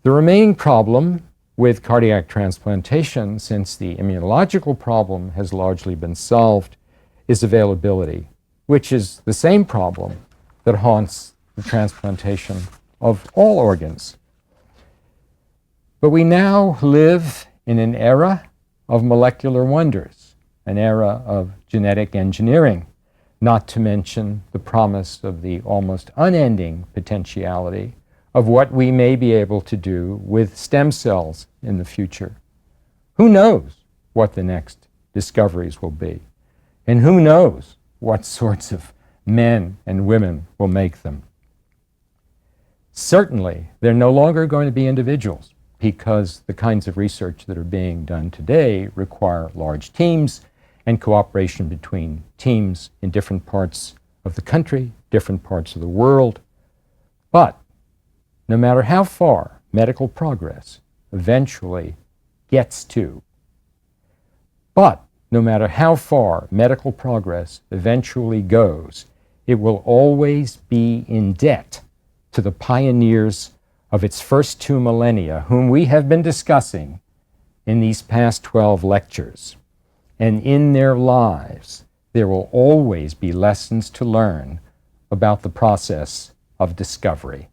The remaining problem with cardiac transplantation, since the immunological problem has largely been solved, is availability, which is the same problem that haunts the transplantation of all organs. But we now live in an era of molecular wonders, an era of genetic engineering, not to mention the promise of the almost unending potentiality of what we may be able to do with stem cells in the future. Who knows what the next discoveries will be? And who knows what sorts of men and women will make them? Certainly, they're no longer going to be individuals, because the kinds of research that are being done today require large teams and cooperation between teams in different parts of the country, different parts of the world. But no matter how far medical progress eventually gets to, but no matter how far medical progress eventually goes, it will always be in debt to the pioneers of its first 2 millennia, whom we have been discussing in these past 12 lectures. And in their lives, there will always be lessons to learn about the process of discovery.